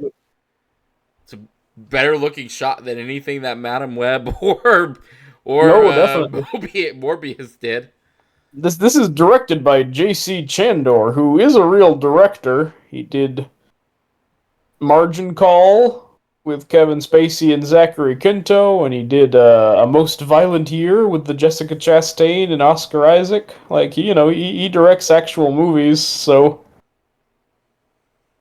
It's a better looking shot than anything that Madam Web or No, definitely. Morbius did. This is directed by J.C. Chandor, who is a real director. He did Margin Call with Kevin Spacey and Zachary Quinto, and he did A Most Violent Year with the Jessica Chastain and Oscar Isaac. Like he directs actual movies, so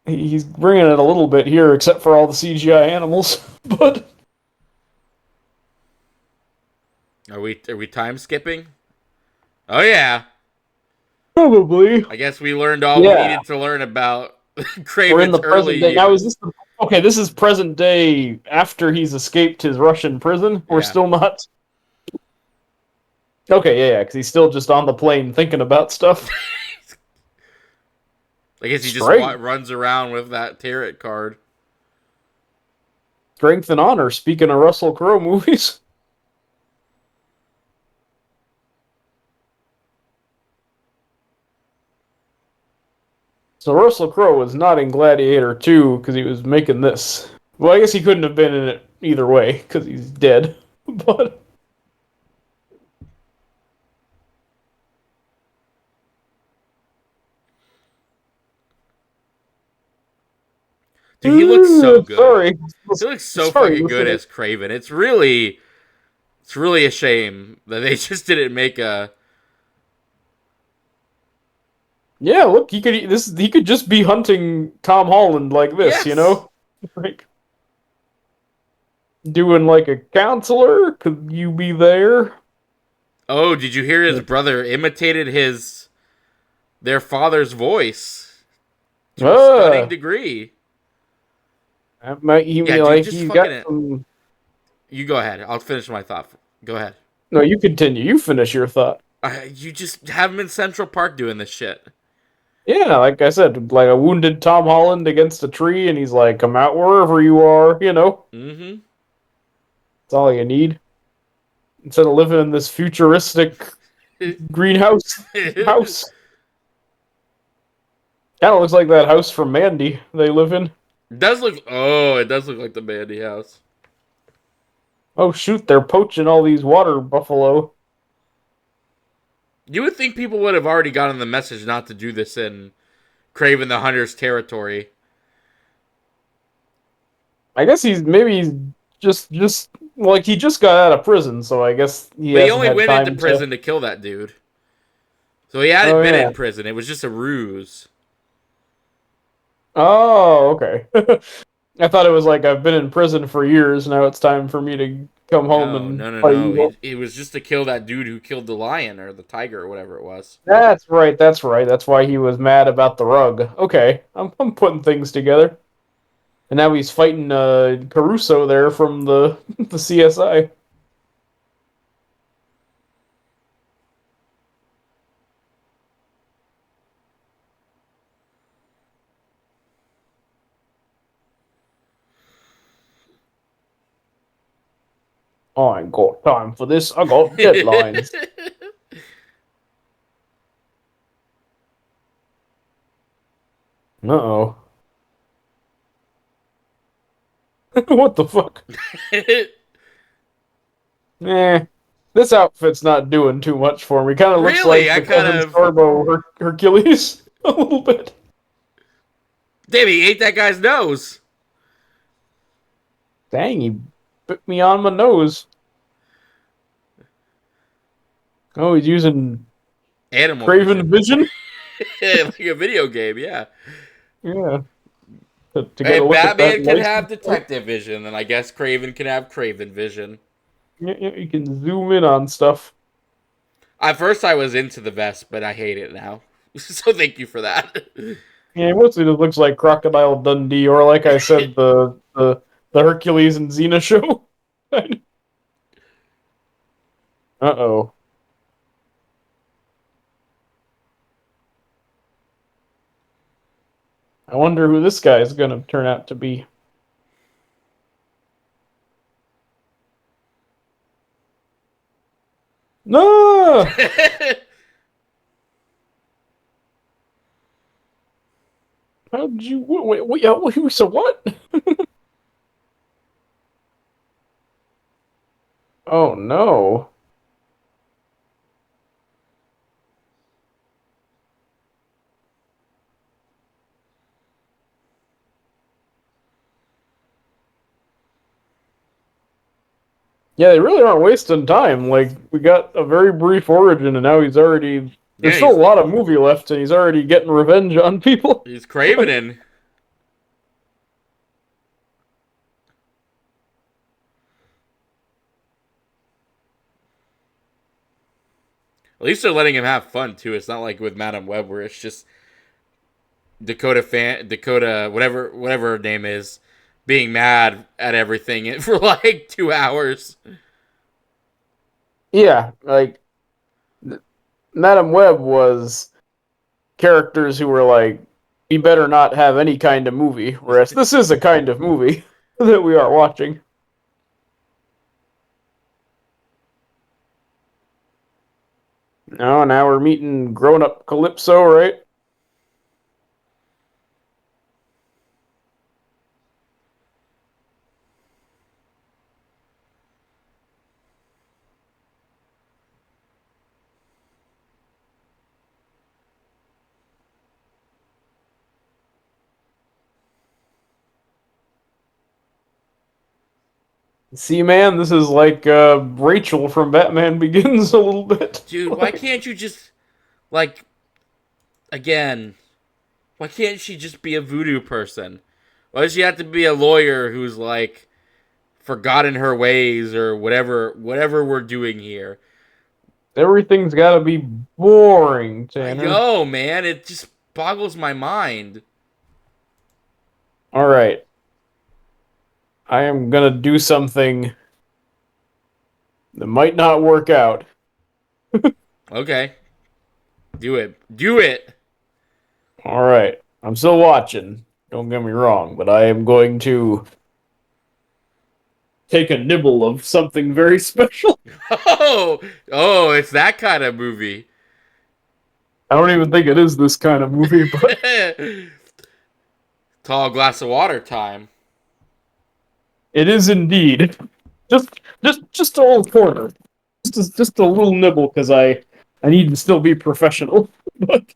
He's bringing it a little bit here, except for all the CGI animals. But Are we time skipping? Oh yeah. probably, I guess we learned all we yeah. needed to learn about We're in Kraven's the present early day now. Is years. this okay? This is present day after he's escaped his Russian prison. We're Yeah. still not. Okay, yeah, because he's still just on the plane thinking about stuff. I guess he just Strength, runs around with that tarot card. strength and honor. Speaking of Russell Crowe movies, so Russell Crowe was not in Gladiator 2 because he was making this. Well, I guess he couldn't have been in it either way because he's dead. But Dude, he looks so good. sorry, He looks so sorry, fucking good listener. as Kraven. It's really a shame that they just didn't make a. Yeah, look, he could just be hunting Tom Holland like this, Yes. like doing like a counselor. Could you be there? Oh, did you hear his brother imitated their father's voice to a stunning Uh, degree? he Yeah, dude, like just he got fucking it. some. You go ahead. I'll finish my thought. Go ahead. No, you continue. You finish your thought. You just have him in Central Park doing this shit. Yeah, like I said, like a wounded Tom Holland against a tree, and he's like, "Come out wherever you are." Mm-hmm. That's all you need. Instead of living in this futuristic greenhouse It house. Kind of looks like that house from Mandy they live in. does look. Oh, it does look like the Mandy house. Oh shoot, they're poaching all these water buffalo. You would think people would have already gotten the message not to do this in Kraven the Hunter's territory. I guess he's just like he just got out of prison, so I guess he But he hasn't only had went into time to. prison to kill that dude. So he hadn't Oh been yeah. in prison. It was just a ruse. Oh okay. I thought it was like I've been in prison for years. Now it's time for me to come home No, and no, no, fight no. evil. It was just to kill that dude who killed the lion or the tiger or whatever it was. That's right. That's right. That's why he was mad about the rug. Okay, I'm putting things together. And now he's fighting Caruso there from the the CSI. I ain't got time for this. I got deadlines. Uh-oh. What the fuck? Eh. This outfit's not doing too much for me. Kind of looks Really? like I the kind Kevin of. Sorbo Hercules a little bit. Damn, he ate that guy's nose. Dang, he bit me on my nose. Oh, he's using Animal Kraven vision. Vision? Like a video game, yeah. Yeah. To get a If look at that Batman can have license plate. detective vision, then I guess Kraven can have Kraven vision. Yeah, yeah, you can zoom in on stuff. At first, I was into the vest, but I hate it now. So thank you for that. Yeah, mostly just looks like Crocodile Dundee, or like I said, the Hercules and Xena show. Uh-oh. I wonder who this guy is going to turn out to be. No! How did you... Wait, so what? Oh, no. Yeah, they really aren't wasting time. Like, we got a very brief origin, and now he's already... There's Yeah, still a lot of movie left, and he's already getting revenge on people. he's Kravening. At least they're letting him have fun too. It's not like with Madam Web where it's just Dakota whatever her name is being mad at everything for like 2 hours. Yeah, like Madam Web was characters who were like, "We better not have any kind of movie," whereas this is a kind of movie that we are watching. Now we're meeting grown-up Calypso, right? See, man, this is like Rachel from Batman Begins a little bit. Dude, why can't you just like again? Why can't she just be a voodoo person? Why does she have to be a lawyer who's like forgotten her ways or whatever we're doing here? Everything's got to be boring, I Tanner. know, man. It just boggles my mind. All right, I am gonna do something that might not work out. Okay, do it. Do it. All right, I'm still watching. Don't get me wrong, but I am going to take a nibble of something very special. Oh, it's that kind of movie. I don't even think it is this kind of movie, but Tall glass of water time. it is indeed. Just a little corner, just a little nibble because I need to still be professional. But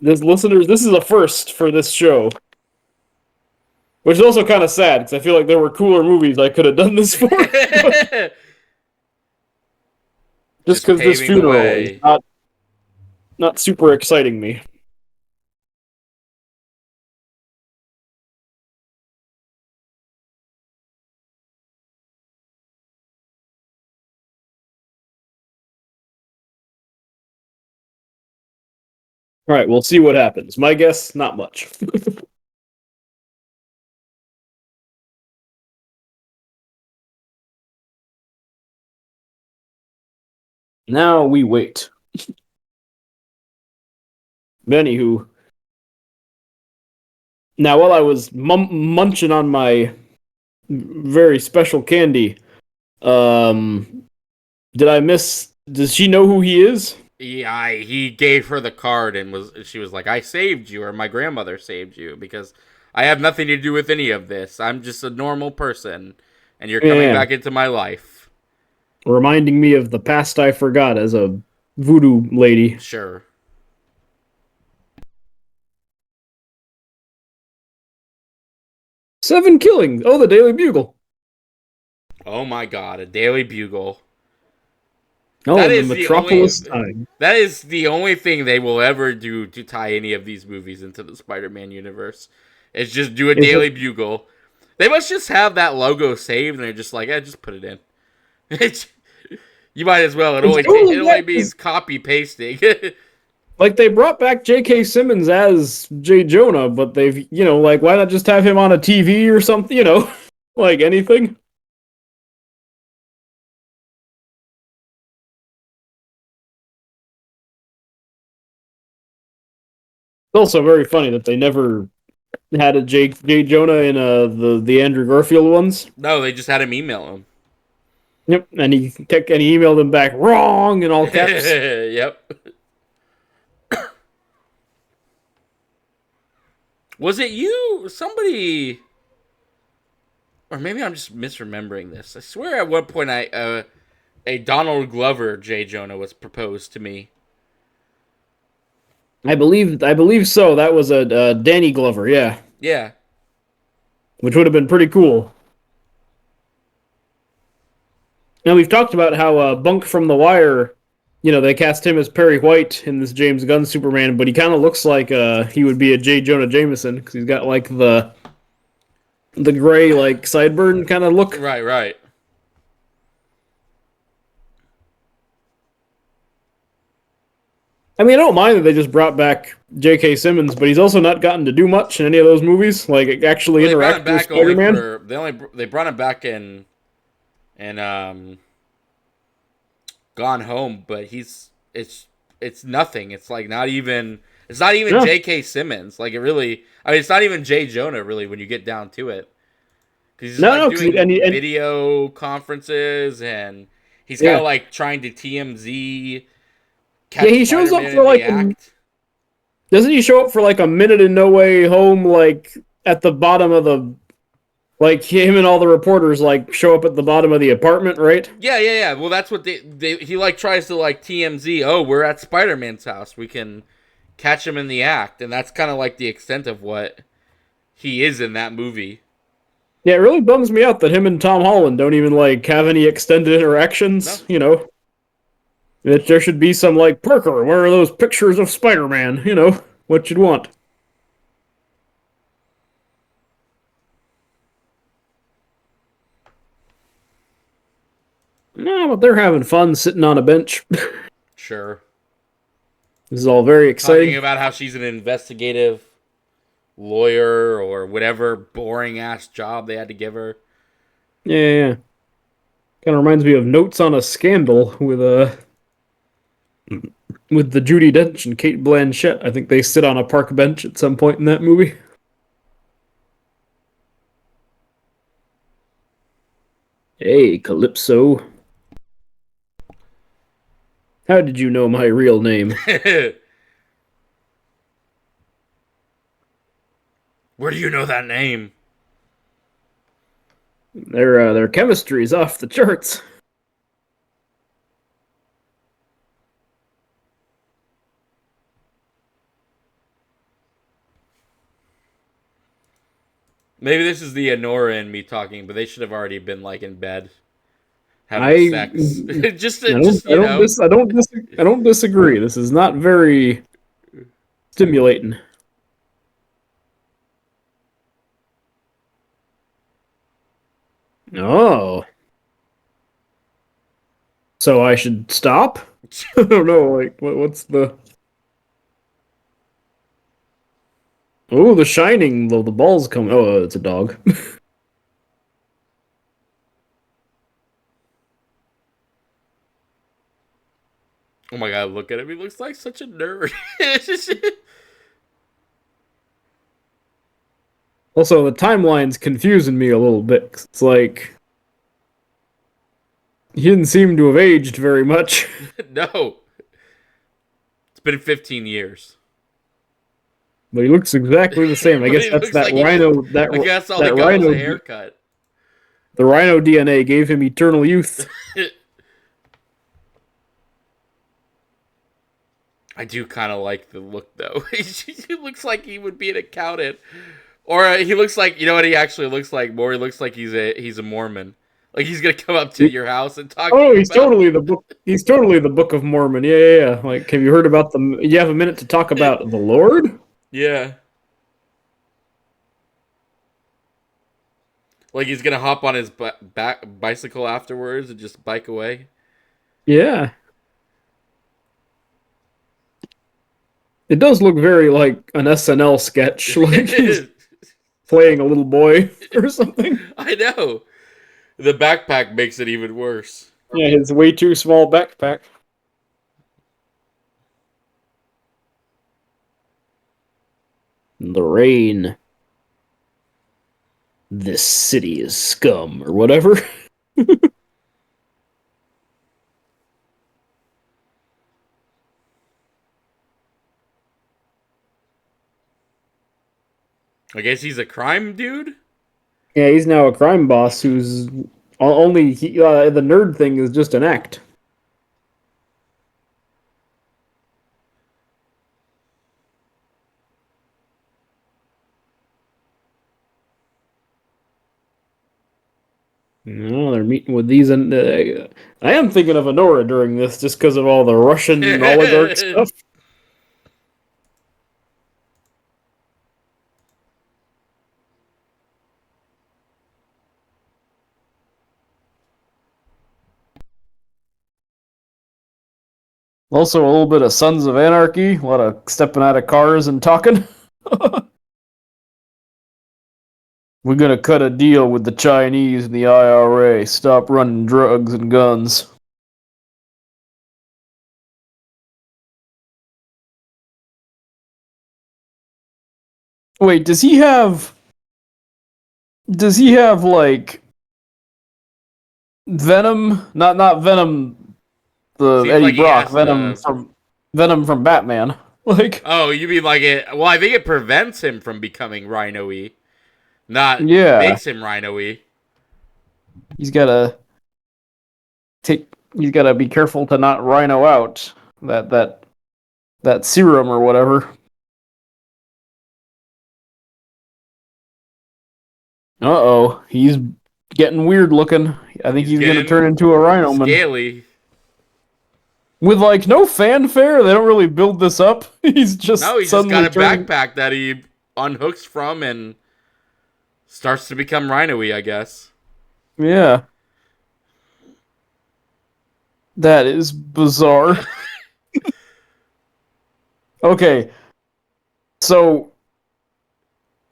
this listeners, this is a first for this show, which is also kind of sad because I feel like there were cooler movies I could have done this for. But just Just because this paving the funeral is way. not super exciting me. All right, we'll see what happens. My guess, not much. Now we wait. Anywho, now while I was munching on my very special candy, um, did I miss? Does she know who he is? He gave her the card and she was like, "I saved you, or my grandmother saved you, because I have nothing to do with any of this. I'm just a normal person, and you're coming Yeah, back into my life." reminding me of the past I forgot as a voodoo lady. Sure. 7 killings. Oh, the Daily Bugle. Oh my God, a Daily Bugle. Oh, That and the is the only. Metropolis Time. That is the only thing they will ever do to tie any of these movies into the Spider-Man universe. Is just do a Is it? Daily Bugle. They must just have that logo saved, and they're just like, just put it in. You might as well. It's totally It only that. means copy pasting. Like they brought back J.K. Simmons as J. Jonah, but they've like why not just have him on a TV or something? Like anything. It's also very funny that they never had a J. Jonah in the Andrew Garfield ones. No, they just had him email him. Yep, and he emailed him back wrong in all caps. Yep. Was it you? Somebody, or maybe I'm just misremembering this. I swear, at one point, a Donald Glover J. Jonah was proposed to me. I believe so. That was a Danny Glover, yeah, Yeah. which would have been pretty cool. Now we've talked about how Bunk from The Wire, they cast him as Perry White in this James Gunn Superman, but he kind of looks like he would be a J. Jonah Jameson because he's got like the gray like sideburn kind of look. Right. I mean, I don't mind that they just brought back J.K. Simmons, but he's also not gotten to do much in any of those movies, like actually Well, they brought him interact with back only Spider-Man. for they brought him back in Gone Home, but it's nothing. It's like not even it's not even No, J.K. Simmons. Like it really, I mean, it's not even Jay Jonah really when you get down to it, because he's no, like no, doing and video conferences and he's kind of yeah, like trying to TMZ yeah, catch he shows up Spider-Man for in the like act. doesn't he show up for like a minute in No Way Home, like at the bottom of the like him and all the reporters like show up at the bottom of the apartment, right? Yeah, yeah, yeah. Well, that's what they he like tries to like TMZ. Oh, we're at Spider-Man's house. We can catch him in the act, and that's kind of like the extent of what he is in that movie. Yeah, it really bums me out that him and Tom Holland don't even like have any extended No, interactions. That there should be some like Parker. Where are those pictures of Spider-Man? What you'd want. No, but they're having fun sitting on a bench. sure. This is all very Talking exciting. about how she's an investigative lawyer or whatever boring ass job they had to give her. Yeah, yeah, yeah. Kind of reminds me of Notes on a Scandal with the Judi Dench and Kate Blanchett. I think they sit on a park bench at some point in that movie. Hey, Calypso. How did you know my real name? Where do you know that name? Their chemistry's off the charts. Maybe this is the Honora and me talking, but they should have already been like in bed having I sex. I don't just I don't dis I don't disagree. This is not very stimulating. Oh, so I should stop? I don't know. Like, what's the? Oh, The Shining. The balls come. Oh, it's a dog. Oh my god, look at him. He looks like such a nerd. Also, the timeline's confusing me a little bit. 'Cause it's like he didn't seem to have aged very much, no. It's been 15 years. but he looks exactly the same. I But guess he that's looks that like he just. rhino. I guess all he That got was a rhino. haircut. The rhino DNA gave him eternal youth. I do kind of like the look, though. He looks like he would be an accountant. Or he looks like, you know what he actually looks like more? He looks like he's a Mormon. Like he's going to come up to your house and talk to Oh, you he's about. totally the book. He's totally the Book of Mormon. Yeah, yeah, yeah. Like, have you heard about the? You have a minute to talk about the Lord? Yeah. Like he's going to hop on his bicycle afterwards and just bike away. Yeah, it does look very like an SNL sketch. Like he's playing a little boy or something. I know. The backpack makes it even worse. Yeah, his way too small backpack. The rain. This city is scum or whatever. I guess he's a crime dude? Yeah, he's now a crime boss who's the nerd thing is just an act. No, they're meeting with these, and I am thinking of Honora during this just because of all the Russian oligarch stuff. Also, a little bit of Sons of Anarchy, a lot of stepping out of cars and talking. We're gonna cut a deal with the Chinese and the IRA. Stop running drugs and guns. Wait, does he have? Does he have like Venom? Not Venom, the Seems Eddie like he Brock. has the. Venom from Batman. Like, Oh, you mean like it? Well, I think it prevents him from becoming Rhino-y, not yeah, makes him Rhino-y. he's gotta take. He's gotta be careful to not rhino out that serum or whatever. Uh-oh, he's getting weird looking. I think He's he's gonna turn getting into a rhino man. scaly. With like no fanfare, they don't really build this up. He's No, just he's just got suddenly a turning. backpack that he unhooks from and starts to become Rhino-y, I guess. Yeah, that is bizarre. Okay, so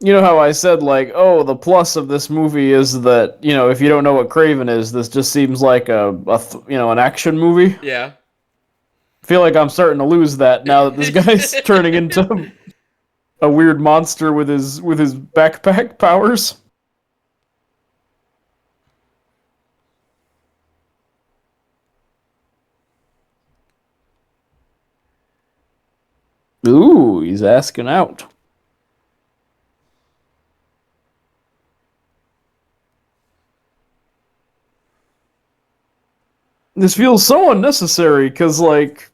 you know how I said like, oh, the plus of this movie is that if you don't know what Kraven is, this just seems like an action movie. Yeah. I feel like I'm starting to lose that now that this guy's turning into a weird monster with his backpack powers. Ooh, he's asking out. This feels so unnecessary because like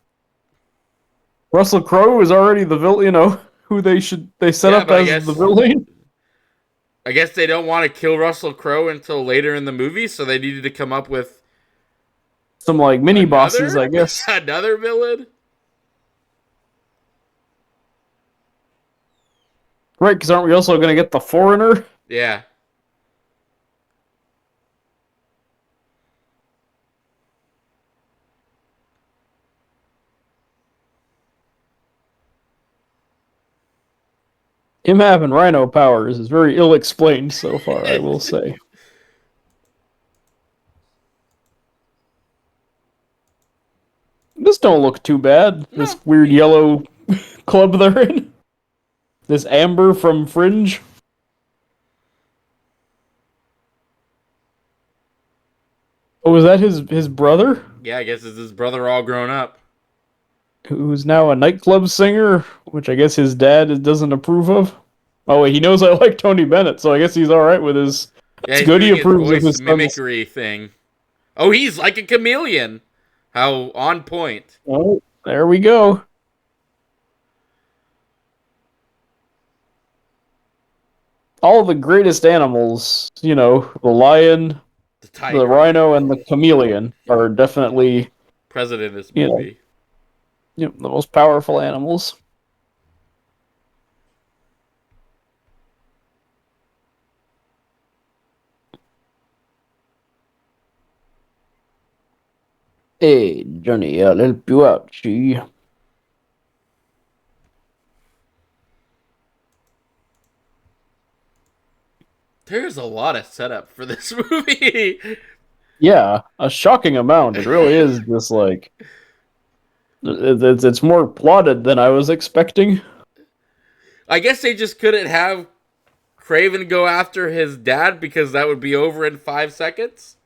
Russell Crowe is already the villain, who they set Yeah, up but I as the guess villain. I guess they don't want to kill Russell Crowe until later in the movie, so they needed to come up with Some like mini bosses, another I guess. another villain. Right, because aren't we also going to get the Foreigner? Yeah. Him having rhino powers is very ill explained so far, I will say. This don't look too bad. This No. weird yellow club they're in. This Amber from Fringe. Oh, is that his brother? Yeah, I guess it's his brother all grown up. Who's now a nightclub singer, which I guess his dad doesn't approve of. Oh wait, he knows I like Tony Bennett, so I guess he's all right with his. Yeah, That's he's good. He doing his approves of voice his son's. mimicry thing. Oh, he's like a chameleon. How on point. Oh, there we go. All the greatest animals, the lion, The the tiger. rhino, and the chameleon are definitely, President of this you know, movie. the most powerful animals. Hey, Johnny, I'll help you out, see? There's a lot of setup for this movie. Yeah, a shocking amount. It really is just like it's more plotted than I was expecting. I guess they just couldn't have Kraven go after his dad because that would be over in 5 seconds.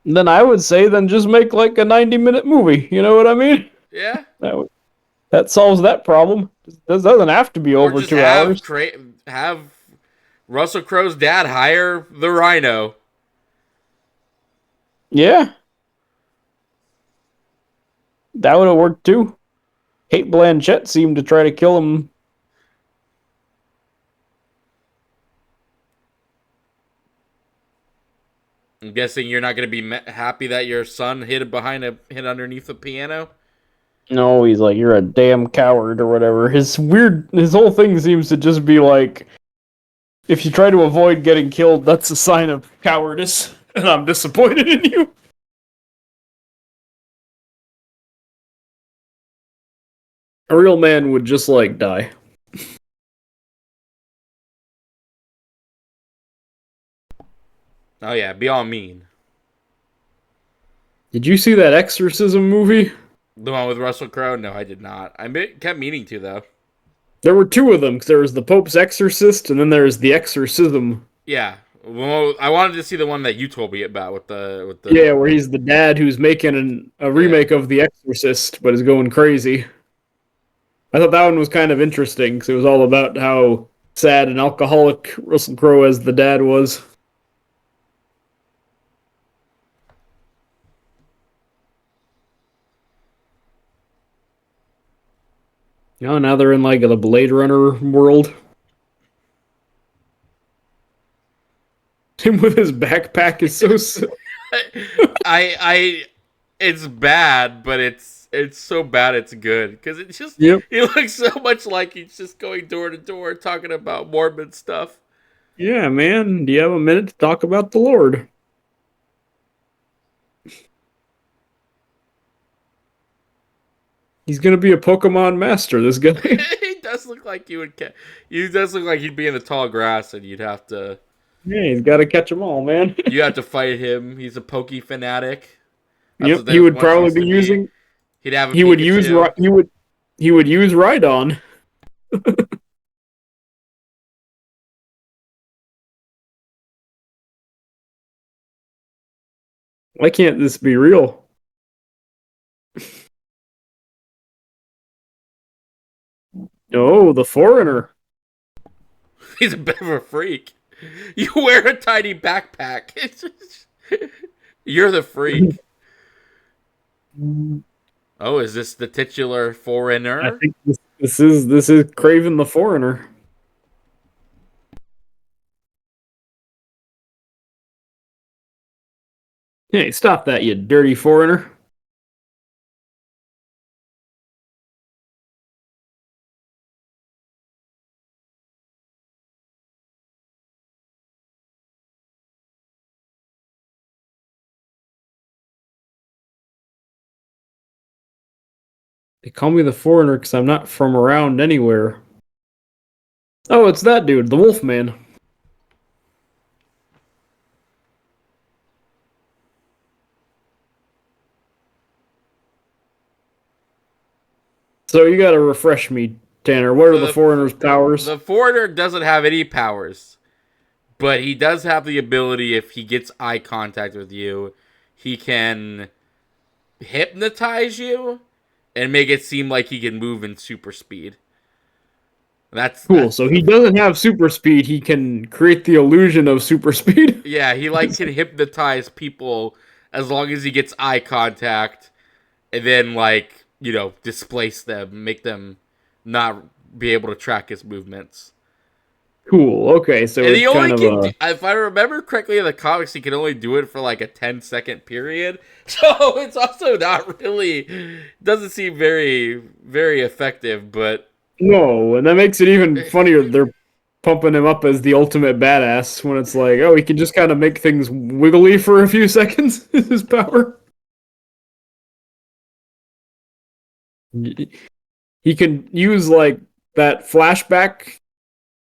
Then I would say then just make like a 90-minute movie. You know what I mean? Yeah. That solves that problem. This doesn't have to be Or over just 2 hours. have Russell Crowe's dad hire the Rhino. Yeah, that would have worked too. Kate Blanchett seemed to try to kill him. I'm guessing you're not going to be happy that your son hid underneath a piano. No, he's like, you're a damn coward or whatever. His whole thing seems to just be like, if you try to avoid getting killed, that's a sign of cowardice, and I'm disappointed in you. A real man would just like die. Oh yeah, be all mean. Did you see that exorcism movie? The one with Russell Crowe? No, I did not. Kept meaning to though. There were two of them, because there was the Pope's Exorcist, and then there's the Exorcism. Yeah. Well, I wanted to see the one that you told me about with the Yeah, where he's the dad who's making a yeah. remake of The Exorcist, but is going crazy. I thought that one was kind of interesting, because it was all about how sad and alcoholic Russell Crowe as the dad was. You know, now they're in like the Blade Runner world. Him with his backpack is so sick. I it's bad, but it's so bad it's good because it's just Yep. he looks so much like he's just going door to door talking about Mormon stuff. Yeah, man. Do you have a minute to talk about the Lord? He's gonna be a Pokemon master, this guy. He does look like you would. He does look like he'd be in the tall grass, and Yeah, he's got to catch them all, man. you have to fight him. He's a Poke fanatic. That's Yep, what he that would once probably used be to be. using. He'd have a He would use. Pikachu. He would use Rhydon. Why can't this be real? Oh, the foreigner. He's a bit of a freak. You wear a tiny backpack. You're the freak. Oh, is this the titular I foreigner? think this is Kraven the foreigner. Hey, stop that, you dirty foreigner. They call me the foreigner because I'm not from around anywhere. Oh, it's that dude, the Wolfman. So you gotta refresh me, Tanner. What are So the foreigner's powers? the foreigner doesn't have any powers, but he does have the ability if he gets eye contact with you, he can hypnotize you and make it seem like he can move in super speed. Cool. That's So the he doesn't have super speed. He can create the illusion of super speed. yeah, he like can hypnotize people as long as he gets eye contact and then like, displace them, make them not be able to track his movements. Cool. Okay, so And he it's kind only of can, a if I remember correctly in the comics, he can only do it for like a 10-second period. So it's also not really, doesn't seem very, very effective. But no, and that makes it even funnier. They're pumping him up as the ultimate badass when it's like, oh, he can just kind of make things wiggly for a few seconds. Is his power? He can use like that flashback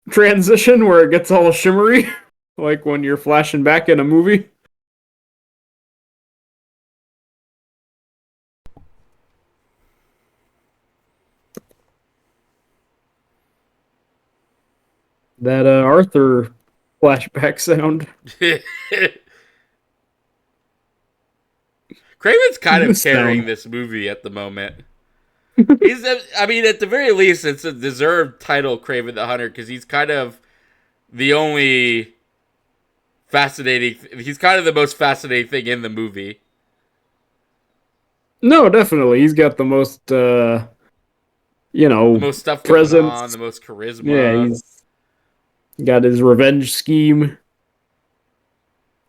transition where it gets all shimmery, like when you're flashing back in a movie. That Arthur flashback sound. Craven's kind of This carrying sound. this movie at the moment. I mean, at the very least, it's a deserved title, Craven the Hunter, because he's kind of the only fascinating. He's kind of the most fascinating thing in the movie. No, definitely. He's got the most, you The know, most stuff going on, presence. the most Yeah, charisma. he's got his revenge scheme.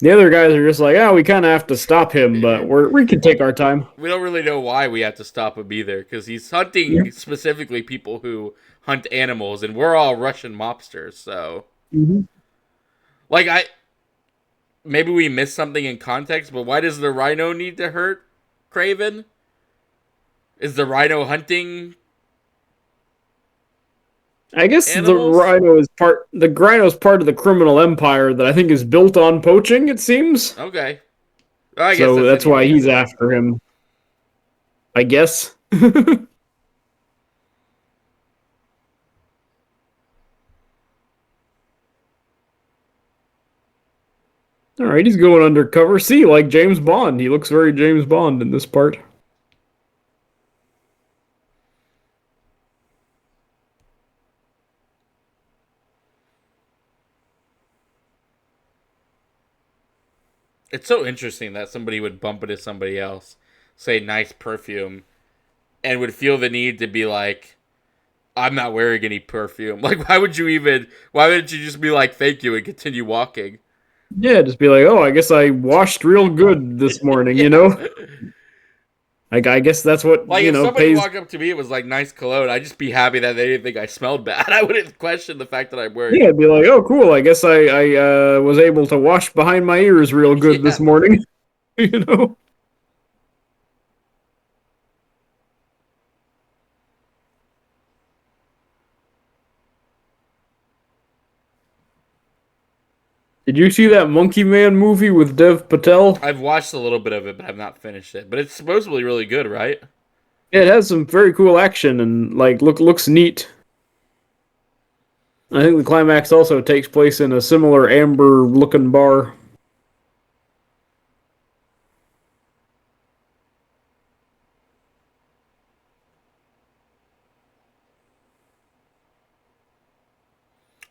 The other guys are just like, oh, we kind of have to stop him, but we can take our time. We don't really know why we have to stop him either, because he's Yeah. hunting specifically people who hunt animals, and we're all Russian mobsters. So, Mhm. like, maybe we missed something in context, but why does the rhino need to hurt Craven? Is the rhino hunting I guess animals. the rhino is part of the criminal empire that I think is built on poaching, it seems. Okay, well, I guess So that's that's any why he's reason. after him, I guess. All right, he's going undercover. See, like James Bond. He looks very James Bond in this part. It's so interesting that somebody would bump into somebody else, say nice perfume, and would feel the need to be like, I'm not wearing any perfume. Like, why would you even? Why wouldn't you just be like, thank you, and continue walking? Yeah, just be like, oh, I guess I washed real good this morning, you Yeah. know? Like, I guess that's what, Like if somebody pays. walked up to me, it was like nice cologne. I'd just be happy that they didn't think I smelled bad. I wouldn't question the fact that I'm wearing. Yeah, be like, oh, cool. I guess I was able to wash behind my ears real good this Yeah. morning, you know? Did you see that Monkey Man movie with Dev Patel? I've watched a little bit of it, but I've not finished it. But it's supposedly really good, right? Yeah, it has some very cool action and like looks neat. I think the climax also takes place in a similar amber looking bar.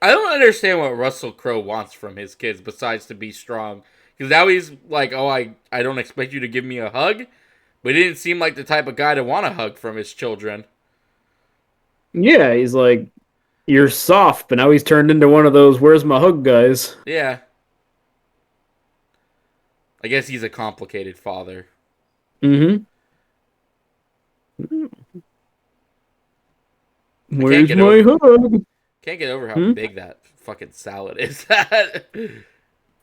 I don't understand what Russell Crowe wants from his kids besides to be strong. Because now he's like, oh, I don't expect you to give me a hug. But he didn't seem like the type of guy to want a hug from his children. Yeah, he's like, you're soft, but now he's turned into one of those "Where's my hug" guys. Yeah. I guess he's a complicated father. Mm-hmm. I can't Where's get my over hug? can't get over how Hmm? big that fucking salad is. That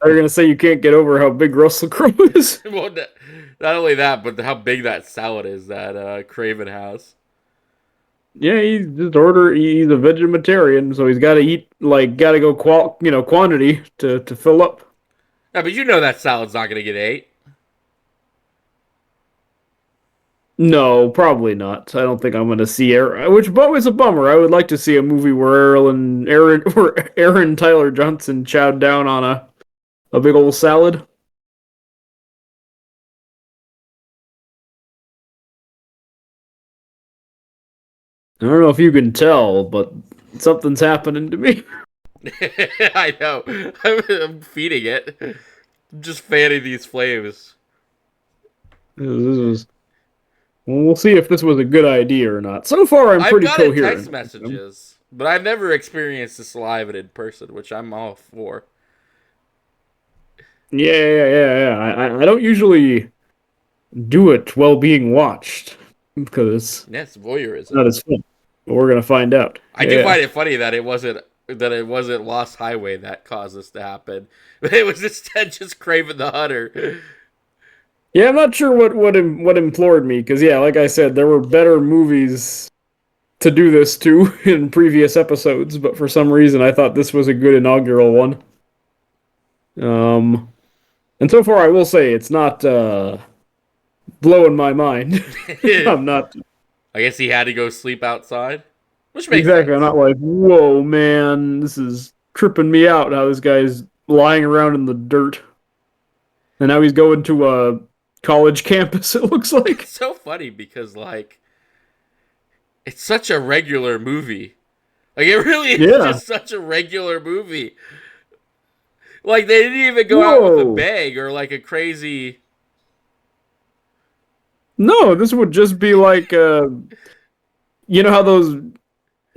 They're gonna say you can't get over how big Russell Crowe is. well, not only that, but how big that salad is that Kraven has. Yeah, he's a vegetarian, so he's got to eat like got to go quantity to fill up. Yeah, but you know that salad's not gonna get ate. No, probably not. I don't think I'm going to see Aaron, which but is a bummer. I would like to see a movie where Aaron Tyler Johnson chowed down on a big old salad. I don't know if you can tell, but something's happening to me. I know. I'm feeding it. I'm just fanning these flames. This was, we'll see if this was a good idea or not. So far, I'm I've pretty gotten text coherent. messages, but I've never experienced this live and in person, which I'm all for. Yeah. I don't usually do it while being watched because Yes, it's not voyeurism. as fun. But we're gonna find out. I do Yeah. find it funny that it wasn't Lost Highway that caused this to happen. It was instead just Craven the Hunter. Yeah, I'm not sure what implored me because yeah, like I said, there were better movies to do this to in previous episodes, but for some reason I thought this was a good inaugural one. Um, and so far I will say it's not blowing my mind. I I'm not guess he had to go sleep outside, which makes exactly. I'm sense. not like, whoa, man, this is tripping me out. How this guy's lying around in the dirt, and now he's going to a college campus. It looks It's like. so funny because like it's such a regular movie. Like it really is Yeah. just such a regular movie. Like they didn't even go out with a Whoa. bang or like a crazy. No, this would just be like you know how those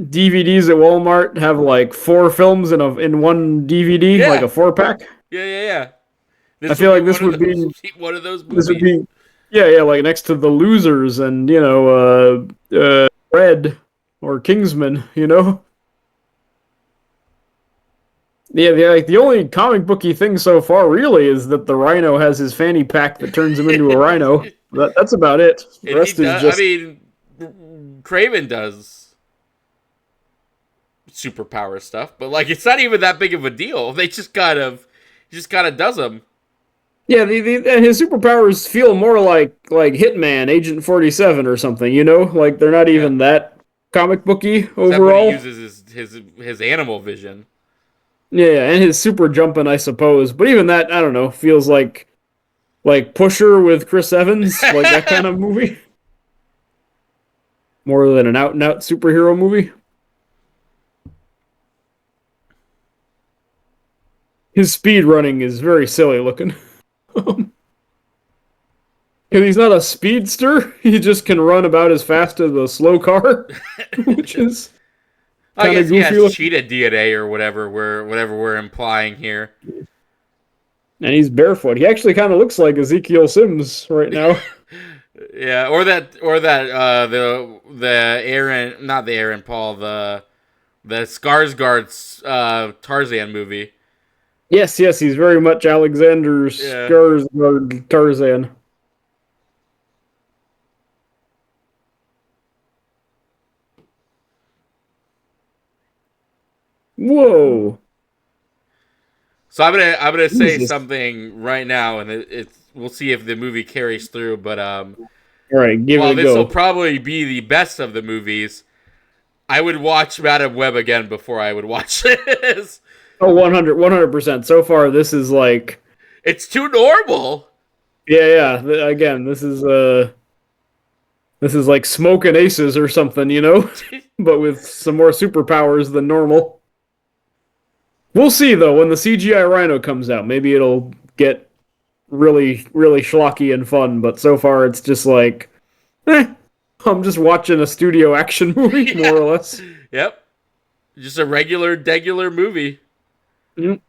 DVDs at Walmart have like four films in one DVD, like Yeah, a four pack. yeah. I This would feel be like one of those one of those this would movies. be yeah, like next to the losers and Red or Kingsman, you know. Yeah, the only comic booky thing so far really is that the Rhino has his fanny pack that turns him into a rhino. That's about it. The And he rest is does. I just mean, Craven does. superpower stuff, but like it's not even that big of a deal. They just kind of does them. Yeah, and his superpowers feel more like Hitman, Agent 47 or something, you know? Like they're not Yeah, even that comic booky except when he overall. uses his animal vision. Yeah, and his super jumping, I suppose. But even that, I don't know, feels like Pusher with Chris Evans, like that kind of movie, more than an out and out superhero movie. His speed running is very silly looking. Because he's not a speedster, he just can run about as fast as a slow car, which is I kind of guess he goofy has looking. cheetah DNA or whatever we're implying here. And he's barefoot. He actually kind of looks like Ezekiel Sims right now. Yeah, or that the Aaron, not the Aaron Paul, the Skarsgård Tarzan movie. Yes, yes, he's very much Alexander Yeah. Skarsgård Tarzan. Whoa, So I'm gonna say Jesus! something right now, and it's we'll see if the movie carries through. But All right, give it while a this will go. probably be the best of the movies, I would watch Madam Web again before I would watch this. Oh, 100%. So far, this is like, It's too normal. yeah, yeah. Again, this is like smoking aces or something, you know, but with some more superpowers than normal. We'll see though when the CGI Rhino comes out. Maybe it'll get really, really schlocky and fun. But so far, it's just like, eh, I'm just watching a studio action movie, more Yeah. or less. Yep. Just a regular movie. Mm.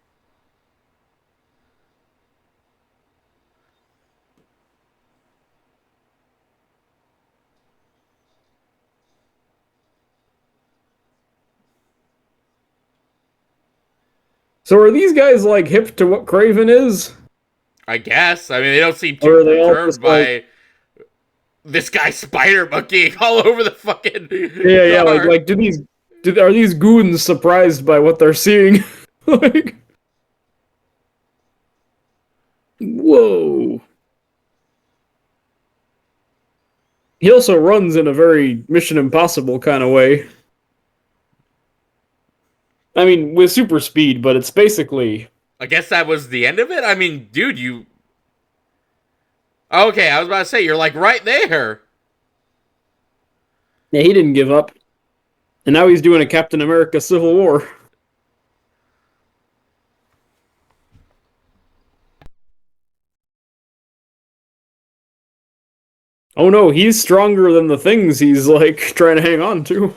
So are these guys like hip to what Kraven is, I guess. I mean, they don't seem too or are they all perturbed just like, by this guy spider monkeying all over the fucking yeah, yeah, car. like are these goons surprised by what they're seeing? Like, whoa. He also runs in a very Mission Impossible kind of way. I mean, with super speed, but it's basically. I guess that was the end of it. I mean, dude, you. Okay, I was about to say you're like right there. Yeah, he didn't give up. And now he's doing a Captain America Civil War. Oh no, he's stronger than the things he's like trying to hang on to.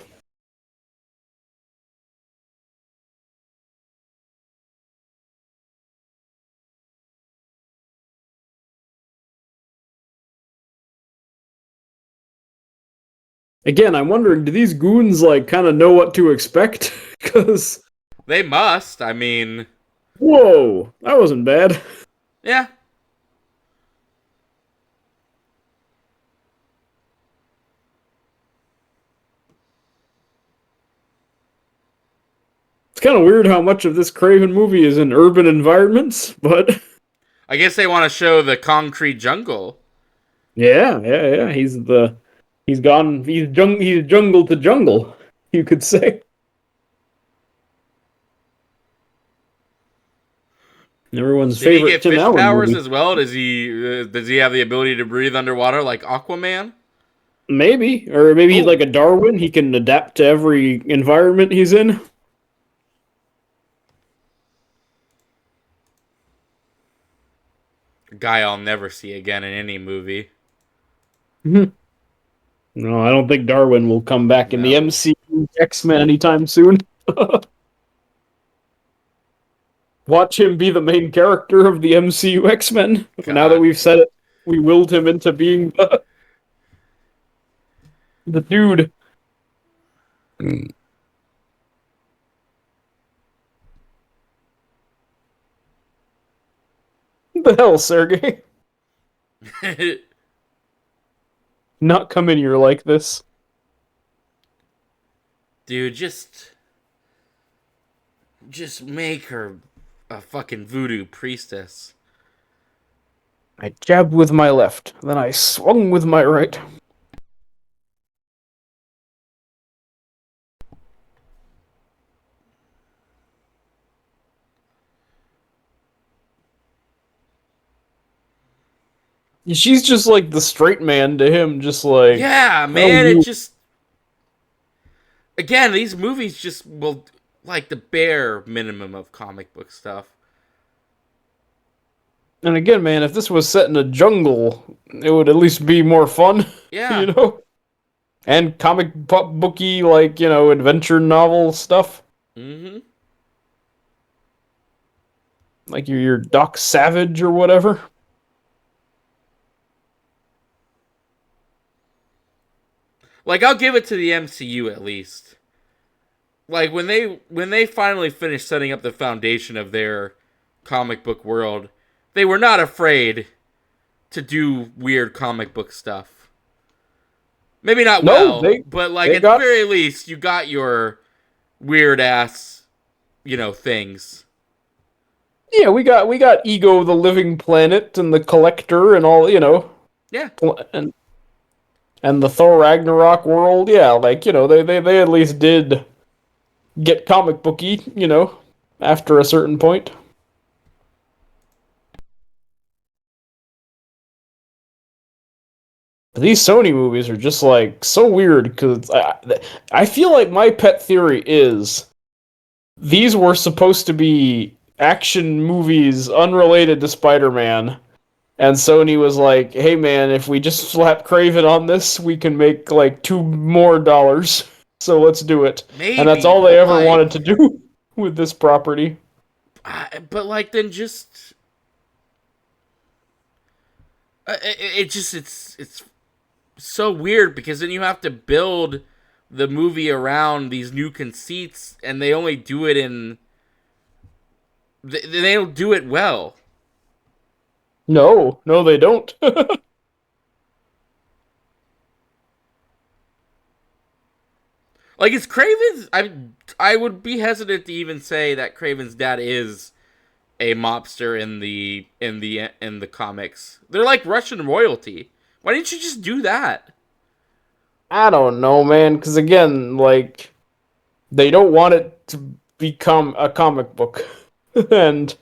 Again, I'm wondering, do these goons like kind of know what to expect? Because They must. I mean, whoa, that wasn't bad. yeah. It's kind of weird how much of this Kraven movie is in urban environments, but I guess they want to show the concrete jungle. yeah, yeah, yeah. He's jungle to jungle, you could say. Everyone's Did he favorite get Tim fish Allen powers movie. as well? Does he have the ability to breathe underwater like Aquaman? Maybe, or maybe he's Oh, like a Darwin. He can adapt to every environment he's in. a guy I'll never see again in any movie. No, I don't think Darwin will come back in the No. MCU X-Men anytime soon. Watch him be the main character of the MCU X-Men. Now that God. we've said it, we willed him into being the dude. The hell, Sergey? Not come in here like this. Dude, just Just make her a fucking voodoo priestess. I jabbed with my left, then I swung with my right. She's just like the straight man to him, just like, Yeah, oh, man, it you. just again, these movies just will like the bare minimum of comic book stuff. And again, man, if this was set in a jungle, it would at least be more fun, you Yeah. know? And comic booky, like, adventure novel stuff. Mm-hmm. Like your Doc Savage or whatever. Like I'll give it to the MCU at least. Like when they finally finished setting up the foundation of their comic book world, they were not afraid to do weird comic book stuff. Maybe not No, well, they but like they at the got very least, you got your weird ass, things. yeah, we got Ego the Living Planet and the Collector and all, Yeah, and the Thor Ragnarok world. Yeah, like, they at least did get comic booky, after a certain point. These Sony movies are just like so weird because I feel like my pet theory is these were supposed to be action movies unrelated to Spider-Man, and Sony was like, "Hey man, if we just slap Kraven on this, we can make like $2 more. So let's do it." And that's maybe, all they but ever wanted to like, do with this property. then just it's so weird because then you have to build the movie around these new conceits, and they only do it in they don't do it well. No, no, they don't. Like it's Craven's. I would be hesitant to even say that Craven's dad is a mobster in the comics. They're like Russian royalty. Why didn't you just do that? I don't know, man. Because again, like they don't want it to become a comic book, and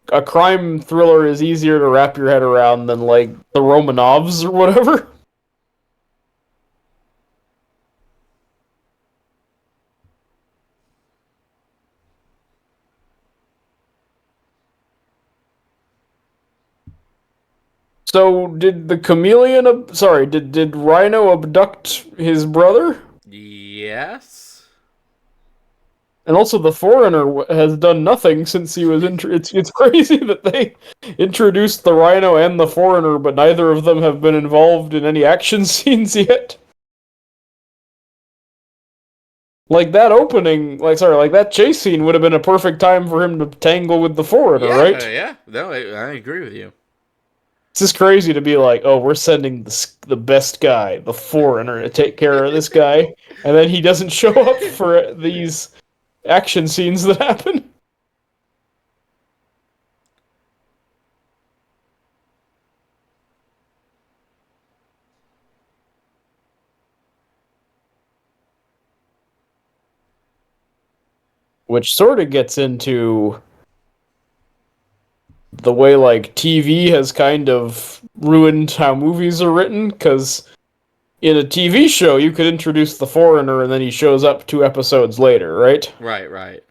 a crime thriller is easier to wrap your head around than like the Romanovs or whatever. So did the chameleon? Sorry, did Rhino abduct his brother? Yes. And also, the Foreigner has done nothing since he was. It's crazy that they introduced the Rhino and the Foreigner, but neither of them have been involved in any action scenes yet. Like that opening, like that chase scene would have been a perfect time for him to tangle with the Foreigner, Yeah, right? yeah. No, I agree with you. It's just crazy to be like, oh, we're sending the best guy, the Foreigner, to take care of this guy, and then he doesn't show up for these action scenes that happen. Which sort of gets into the way like TV has kind of ruined how movies are written, because in a TV show you could introduce the Foreigner and then he shows up 2 episodes later, right? Right, right.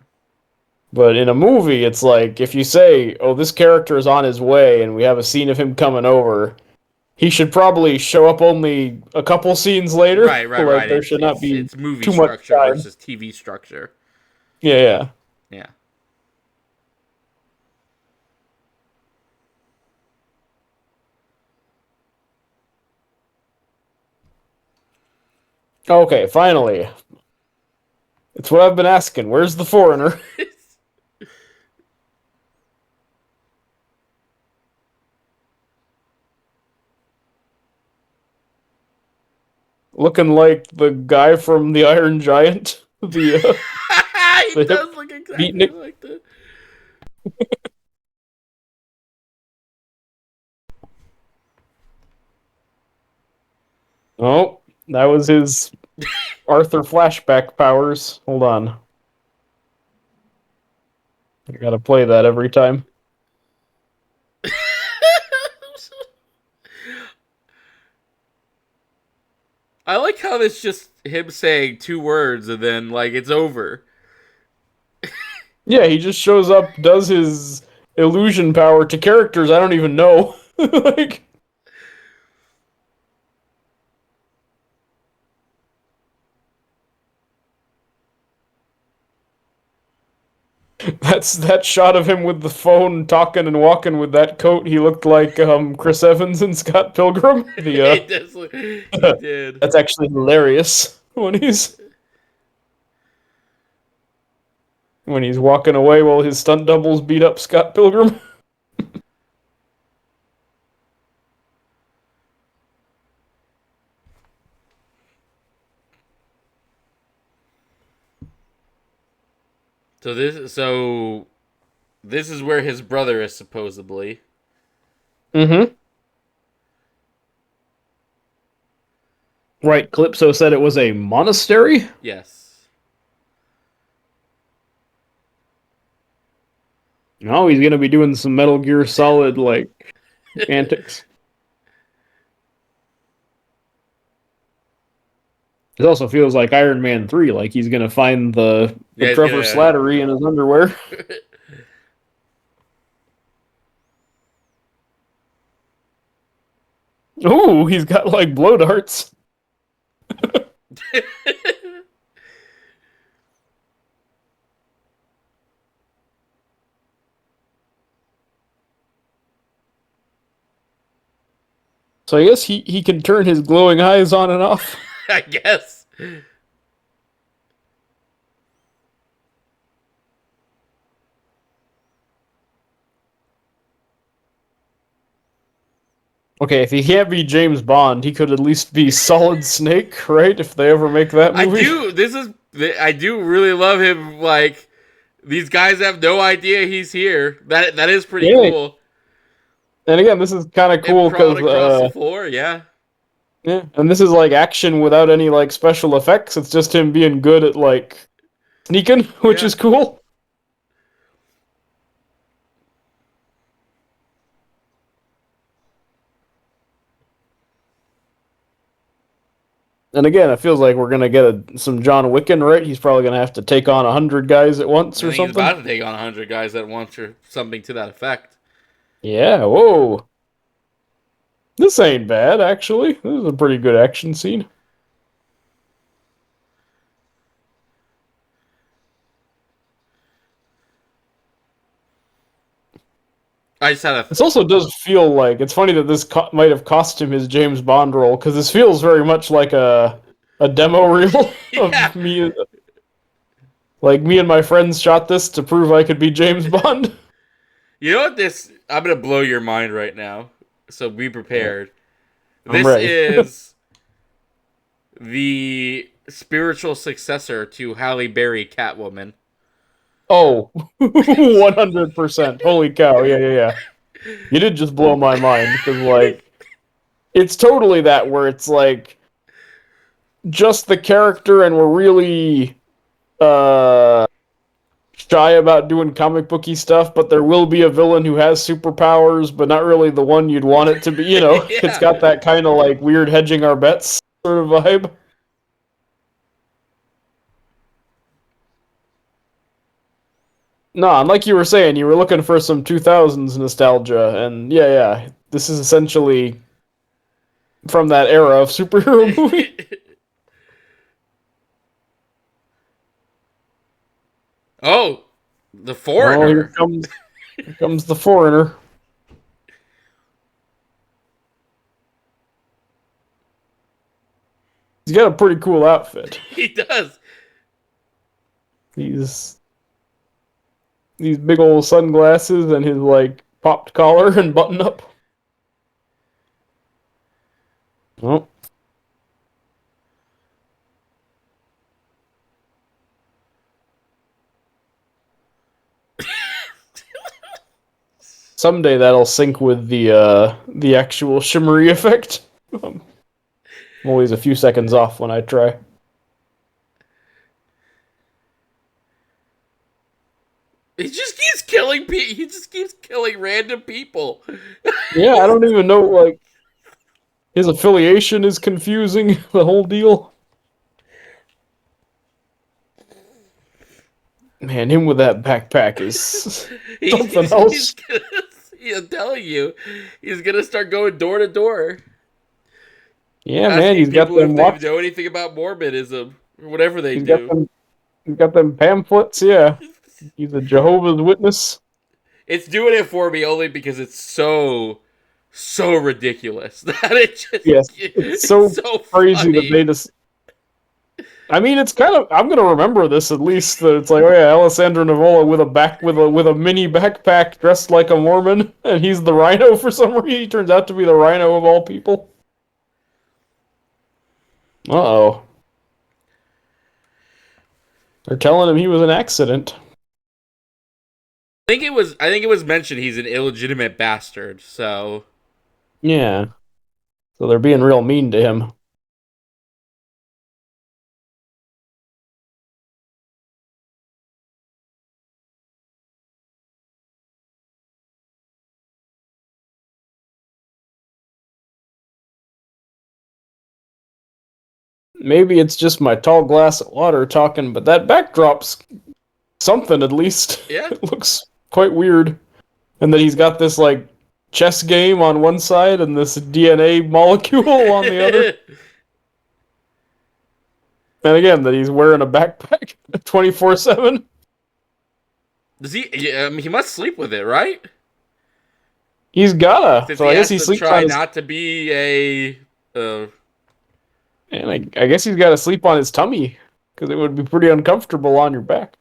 But in a movie, it's like if you say, "Oh, this character is on his way," and we have a scene of him coming over, he should probably show up only a couple scenes later. Right, right, Like right. there It's should not it's be it's movie too much structure time. versus TV structure. Yeah, yeah. Yeah. Okay, finally, it's what I've been asking. Where's the Foreigner? Looking like the guy from the Iron Giant. The He The hip does look exactly beatnik. like that. Oh, that was his Arthur flashback powers. Hold on. I gotta play that every time. I like how it's just him saying two words and then like it's over. Yeah, he just shows up, does his illusion power to characters I don't even know. Like that's that shot of him with the phone talking and walking with that coat. He looked like Chris Evans and Scott Pilgrim. He does. He did. That's actually hilarious when he's walking away while his stunt doubles beat up Scott Pilgrim. So this is where his brother is supposedly. Mm-hmm. Right, Calypso said it was a monastery. Yes. No, he's gonna be doing some Metal Gear Solid like antics. It also feels like Iron Man 3, like he's gonna find the Yeah, he's Trevor gonna. Slattery in his underwear. Ooh, he's got like blow darts. So I guess he can turn his glowing eyes on and off. I guess. Okay, if he can't be James Bond, he could at least be Solid Snake, right? If they ever make that I movie. do. This is. I do really love him. Like these guys have no idea he's here. That is pretty Yeah. cool. And again, this is kind of Him cool crawling because across the floor. Yeah. yeah, and this is like action without any like special effects. It's just him being good at like sneaking, which Yeah. is cool. And again, it feels like we're gonna get some John Wicken, right? He's probably gonna have to take on 100 guys at once I or think he's something. about to take on 100 guys at once or something to that effect. Yeah. Whoa. This ain't bad, actually. This is a pretty good action scene. I just had a. This also does feel like it's funny that this might have cost him his James Bond role because this feels very much like a demo reel Yeah. of me. Like me and my friends shot this to prove I could be James Bond. You know what this? I'm gonna blow your mind right now. So be Right. prepared. I'm This ready. is the spiritual successor to Halle Berry Catwoman. Oh, 100%. Holy cow. Yeah, yeah, yeah. You did just blow my mind because, like, it's totally that where it's like just the character and we're really uh shy about doing comic booky stuff, but there will be a villain who has superpowers, but not really the one you'd want it to be. You know, it's Yeah. got that kind of like weird hedging our bets sort of vibe. No, and like you were saying, you were looking for some 2000s nostalgia, and yeah, yeah, this is essentially from that era of superhero movie. Oh, the Oh, foreigner. here comes the foreigner. He's got a pretty cool outfit. He does. These these big old sunglasses and his like popped collar and button up. Oh, someday that'll sync with the actual shimmery effect. I'm always a few seconds off when I try. He just keeps killing people. He just keeps killing random people. Yeah, I don't even know, like, his affiliation is confusing, the whole deal. Man, him with that backpack is something He's else. gonna, I'm telling you, he's gonna start going door to door, Yeah, man, asking he's got people if them they watch. know anything about Mormonism or whatever they He's got do. them. He's got them pamphlets. Yeah, he's a Jehovah's Witness. It's doing it for me only because it's so ridiculous that Yes, it's it's so so crazy that funny. they just. I mean, it's kind of. I'm gonna remember this at least. That it's like, oh yeah, Alessandro Nivola with a mini backpack, dressed like a Mormon, and he's the Rhino for some reason. He turns out to be the Rhino of all people. Uh oh, they're telling him he was an accident. I think it was mentioned he's an illegitimate bastard. So Yeah, so they're being real mean to him. Maybe it's just my tall glass of water talking, but that backdrop's something at least. yeah. It looks quite weird. And then he's got this like chess game on one side and this DNA molecule on the other. And again, that he's wearing a backpack 24/7. Does he? Yeah, I mean, he must sleep with it, right? He's gotta. Since So he I guess has he to sleeps try on his. not to be a. And I guess he's got to sleep on his tummy because it would be pretty uncomfortable on your back.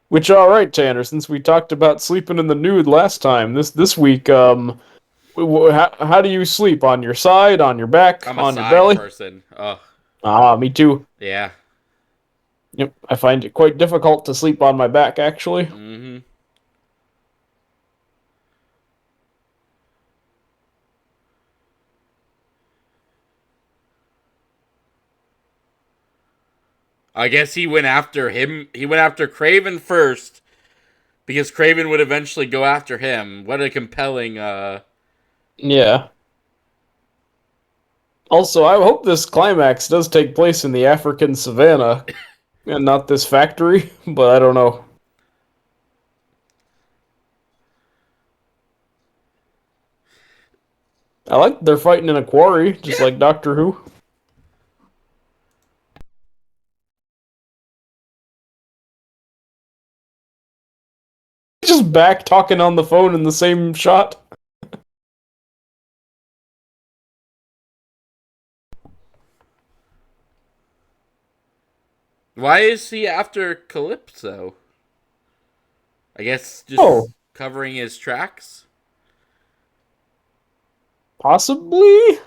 Which, all right, Tanner. Since we talked about sleeping in the nude last time, this week, how do you sleep? On your side, on your back, I'm a on your side belly? person. Oh, Ah, me too. yeah. Yep, I find it quite difficult to sleep on my back, actually. Mm-hmm. I guess he went after him. He went after Kraven first because Kraven would eventually go after him. What a compelling. Yeah. Also, I hope this climax does take place in the African savannah and not this factory, but I don't know. I like they're fighting in a quarry, just Yeah. like Doctor Who. Just back talking on the phone in the same shot. Why is he after Calypso? I guess Oh, just covering his tracks. possibly?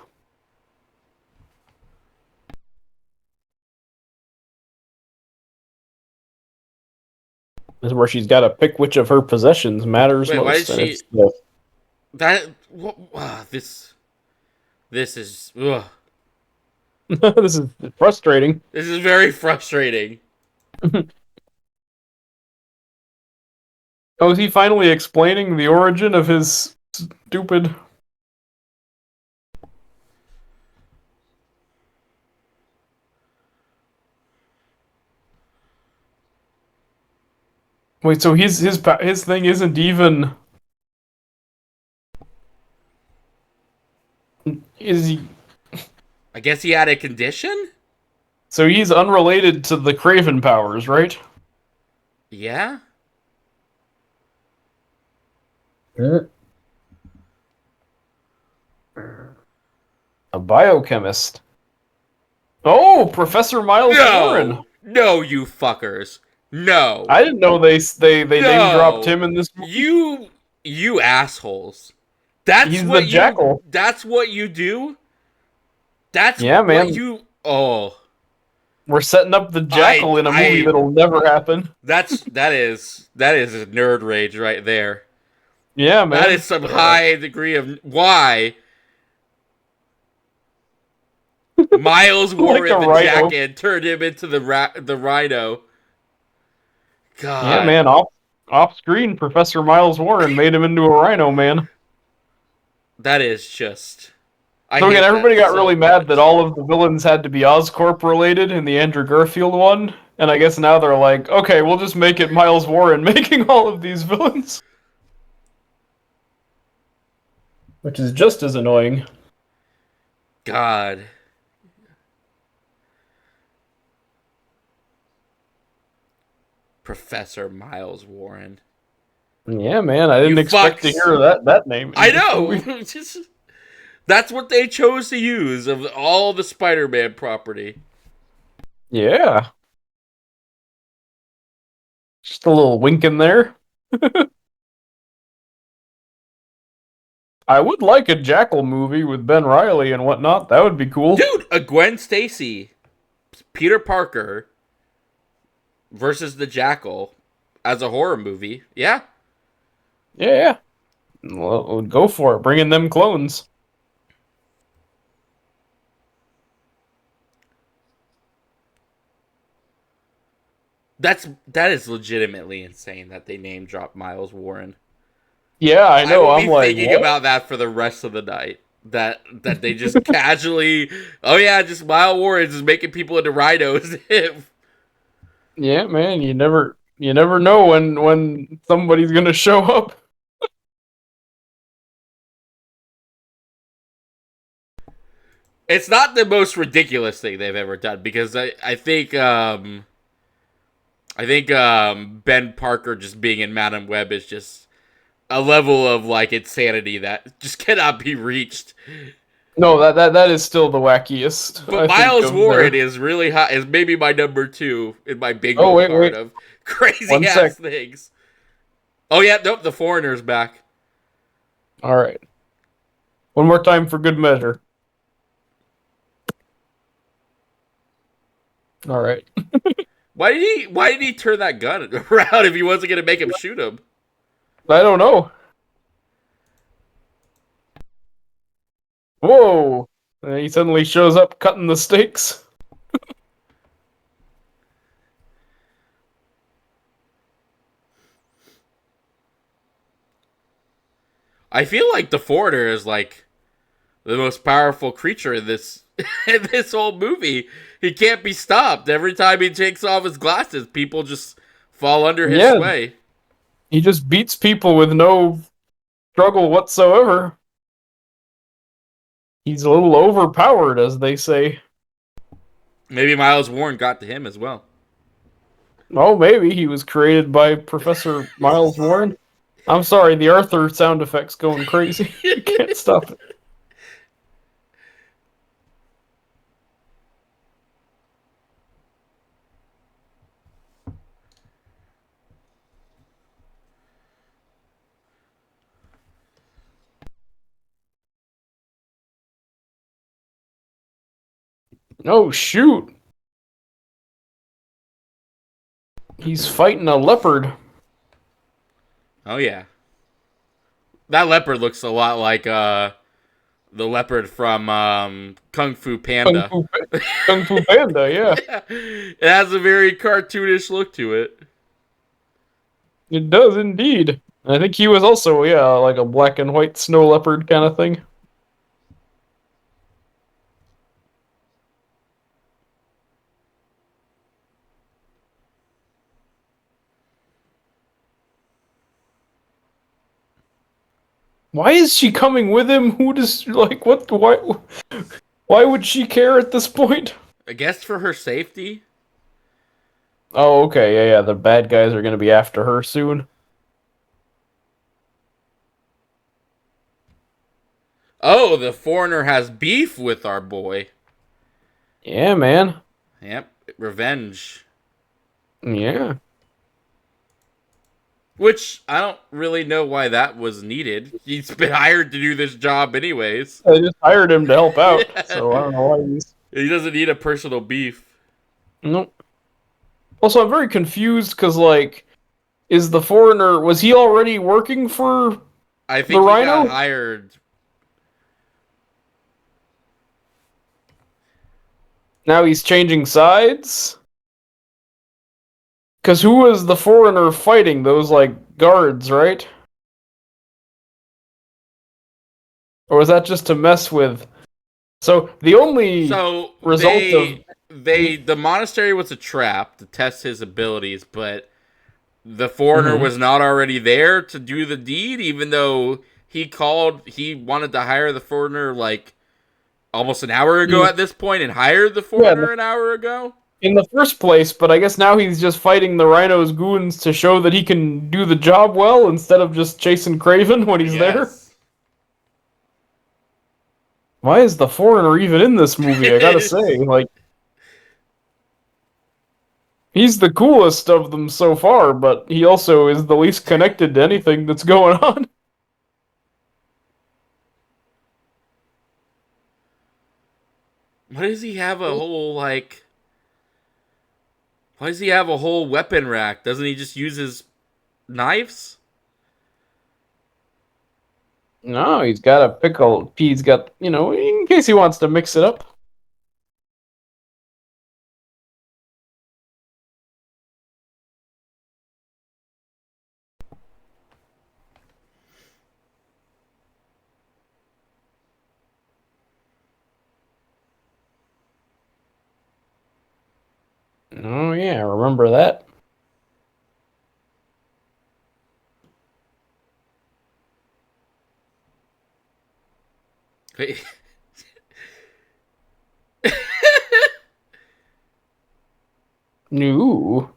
This is where she's got to pick which of her possessions matters Wait, why did most, and she? it's the That this is this is frustrating. this is very frustrating. Oh, is he finally explaining the origin of his stupid? Wait, so his thing isn't even is he? I guess he had a condition. So he's unrelated to the Kraven powers, right? Yeah. A biochemist. Oh, Professor Miles Warren. No, no, you fuckers. No, I didn't know they name dropped no. him in this movie. You assholes. He's the Jackal. That's what you do. That's Yeah, what man. you. Oh, We're setting up the Jackal in a movie I. that'll never happen. That is a nerd rage right there. Yeah, That is man. some high degree of why Miles Like a Warren the rhino. jacket turned him into the Rhino. Yeah, God, man. Off screen, Professor Miles Warren made him into a rhino, man. that is just. I So again, hate that everybody got so really mad that much. all of the villains had to be Oscorp related in the Andrew Garfield one, and I guess now they're like, okay, we'll just make it Miles Warren making all of these villains, which is just as annoying. God, Professor Miles Warren. Yeah, man, I You didn't expect to fucks. hear that name in I this know. movie. That's what they chose to use of all the Spider-Man property. Yeah, just a little wink in there. I would like a Jackal movie with Ben Riley and whatnot. That would be cool. Dude, a Gwen Stacy, Peter Parker versus the Jackal as a horror movie. Yeah. Yeah, well, go for it. Bring in them clones. That is legitimately insane that they name dropped Miles Warren. Yeah, I I know. will I'm be like, thinking what? about that for the rest of the night. That they just casually, oh yeah, just Miles Warren is making people into rhinos. Yeah, man. You never know when somebody's gonna show up. It's not the most ridiculous thing they've ever done because I think Ben Parker just being in Madam Web is just a level of like insanity that just cannot be reached. No, that is still the wackiest. But I think Miles of Warren there. is really high. Is maybe my number two in my Oh bingo wait, card wait, of crazy one sec. ass things. Oh yeah, nope. The Foreigner's back. All right, one more time for good measure. All right. Why did he turn that gun around if he wasn't gonna make him shoot him? I don't know. Whoa! He suddenly shows up cutting the steaks. I feel like the Foreigner is like the most powerful creature in this in this whole movie. He can't be stopped. Every time he takes off his glasses, people just fall under his Yeah, sway. he just beats people with no struggle whatsoever. He's a little overpowered, as they say. Maybe Miles Warren got to him as well. Oh, maybe he was created by Professor Miles Warren. I'm sorry, the Arthur sound effect's going crazy. I can't stop it. Oh, shoot. He's fighting a leopard. Oh yeah, that leopard looks a lot like the leopard from Kung Fu Kung Panda. Fu, Kung Fu Panda, yeah. Yeah. It has a very cartoonish look to it. It does indeed. I think he was also, yeah, like a black and white snow leopard kind of thing. Why is she coming with him? Who does, like, what, why would she care at this point? I guess for her safety. Oh, okay, yeah, yeah, the bad guys are gonna be after her soon. Oh, the Foreigner has beef with our boy. Yeah, man. Yep, revenge. Yeah. Which I don't really know why that was needed. He's been hired to do this job anyways. I just hired him to help out, Yeah. so I don't know why he's... He doesn't need a personal beef. Nope. Also, I'm very confused, because, like, is the Foreigner... Was he already working for I the think he got Rhino? hired. Now he's changing sides? Because who was the foreigner fighting? Those, like, guards, right? Or was that just to mess with? So the only So result of the monastery was a trap to test his abilities, but the foreigner Mhm. was not already there to do the deed, even though he wanted to hire the foreigner like almost an hour ago at this point and hired the Yeah, foreigner an hour ago. in the first place, but I guess now he's just fighting the Rhino's goons to show that he can do the job well instead of just chasing Kraven when I he's there. guess. Why is the foreigner even in this movie? I gotta say, like, he's the coolest of them so far, but he also is the least connected to anything that's going on. Why does he have a whole like? Why does he have a whole weapon rack? Doesn't he just use his knives? No, he's got a pickle. He's got, in case he wants to mix it up. Oh yeah, remember that. No.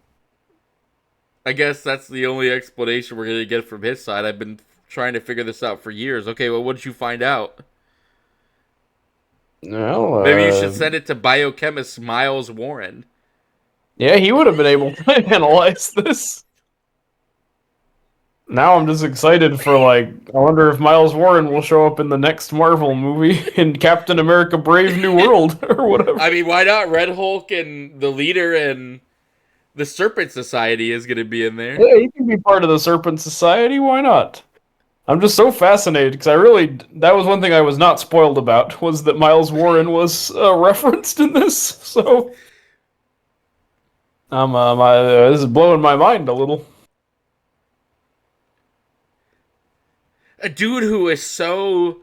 I guess that's the only explanation we're gonna get from his side. I've been trying to figure this out for years. Okay, well, what did you find out? Well, Maybe you should send it to biochemist Miles Warren. yeah, he would have been able to analyze this. Now I'm just excited for, like, I wonder if Miles Warren will show up in the next Marvel movie in Captain America Brave New World or whatever. I mean, why not? Red Hulk and the leader and the Serpent Society is gonna be in there. Yeah, he can be part of the Serpent Society. Why not? I'm just so fascinated because that was one thing I was not spoiled about, was that Miles Warren was referenced in this. So this is blowing my mind a little. A dude who is so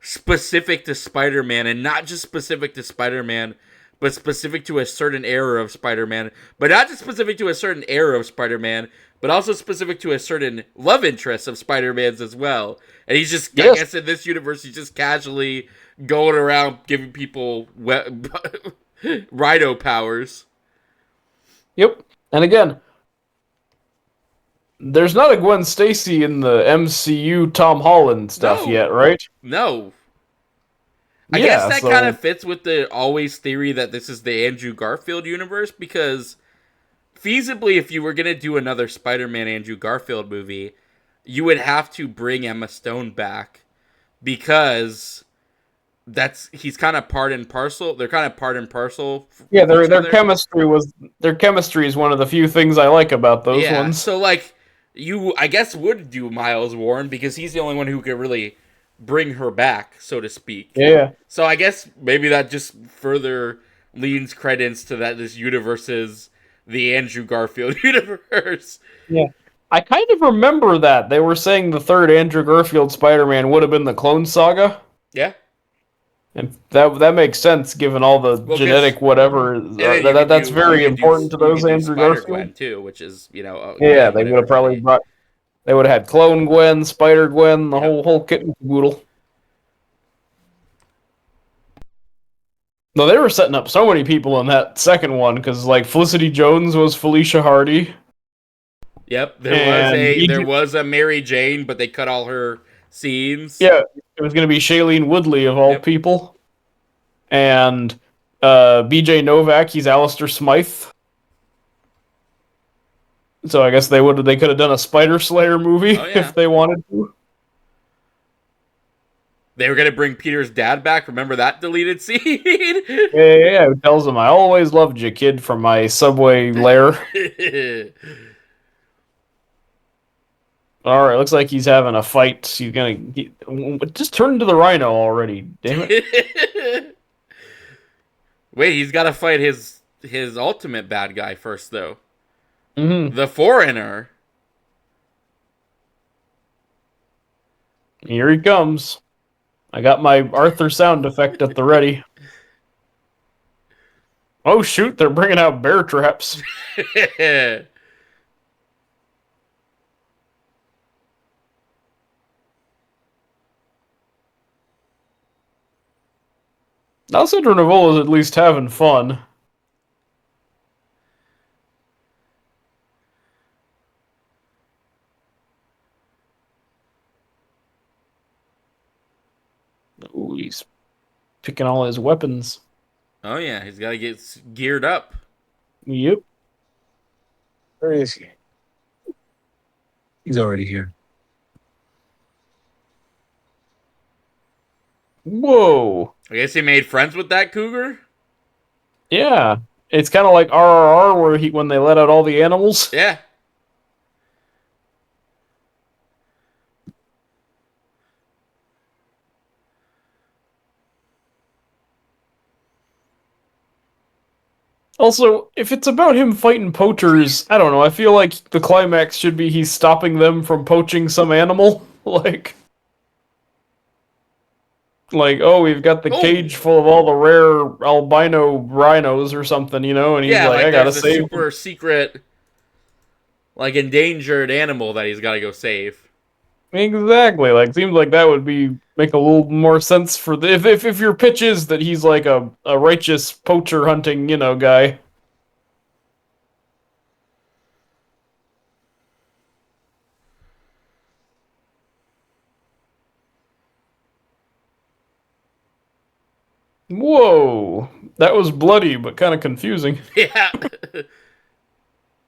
specific to Spider-Man, and not just specific to Spider-Man, but specific to a certain era of Spider-Man, but not just specific to a certain era of Spider-Man, but also specific to a certain love interest of Spider-Man's as well. And he's just, I Yes. guess in this universe, he's just casually going around giving people Rhino powers. Yep. And again, there's not a Gwen Stacy in the MCU Tom Holland stuff No. yet, right? No. I Yeah, guess that so kind of fits with the always theory that this is the Andrew Garfield universe, because feasibly, if you were going to do another Spider-Man Andrew Garfield movie, you would have to bring Emma Stone back, because he's kind of part and parcel. They're kind of part and parcel. yeah, With each their other. chemistry is one of the few things I like about those Yeah, ones. so like you, I guess, would do Miles Warren because he's the only one who could really bring her back, so to speak. Yeah. So I guess maybe that just further leans credence to that this universe is the Andrew Garfield universe. Yeah. I kind of remember that. They were saying the third Andrew Garfield Spider-Man would have been the Clone Saga. Yeah. And that makes sense given all the genetic whatever. That's very important to those Andrew Garfield. Gwen too, which is yeah, they would have probably brought. They would have had Clone Gwen, Spider Gwen, the whole kit and caboodle. No, they were setting up so many people in that second one because like Felicity Jones was Felicia Hardy. Yep, there was a Mary Jane, but they cut all her scenes. Yeah, it was going to be Shailene Woodley of all people, and B.J. Novak. He's Alistair Smythe. So I guess they could have done a Spider Slayer movie if they wanted to. They were gonna bring Peter's dad back. Remember that deleted scene? Yeah. Who tells him, "I always loved you, kid," from my subway lair. All right, looks like he's having a fight. He's gonna just turn into the rhino already. Damn it! Wait, he's got to fight his ultimate bad guy first, though. Mm-hmm. The Foreigner. Here he comes. I got my Arthur sound effect at the ready. Oh shoot! They're bringing out bear traps. Now Sandra Navola's at least having fun. Ooh, he's picking all his weapons. Oh yeah, he's got to get geared up. Yep. Where is he? He's already here. Whoa. I guess he made friends with that cougar. Yeah. It's kind of like RRR where when they let out all the animals. Yeah. Also, if it's about him fighting poachers, I don't know. I feel like the climax should be he's stopping them from poaching some animal. Oh, we've got the cage full of all the rare albino rhinos or something, and he's like, I gotta there's a save super secret, endangered animal that he's got to go save. Exactly. Seems like that would make a little more sense for the if your pitch is that he's like a righteous poacher hunting, guy. Whoa, that was bloody but kind of confusing. Yeah.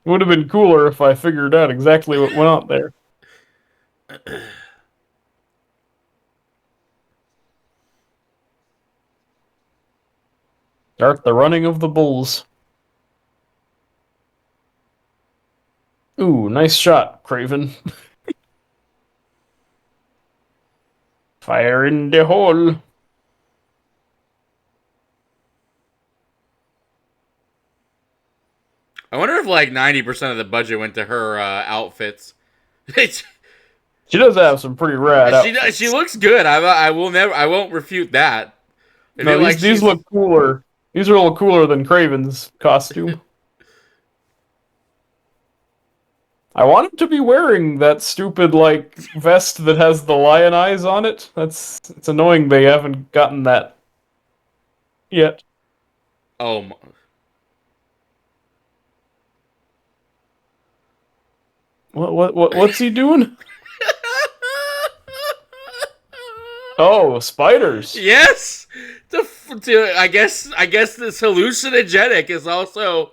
Would have been cooler if I figured out exactly what went on there. Start the running of the bulls. Ooh, nice shot, Kraven. Fire in the hole. I wonder if 90% of the budget went to her outfits. She does have some pretty rad outfits. She looks good. I won't refute that. No, these look cooler. These are a little cooler than Kraven's costume. I want him to be wearing that stupid vest that has the lion eyes on it. It's annoying they haven't gotten that yet. Oh my. What's he doing? Oh, spiders. Yes. I guess this hallucinogenic is also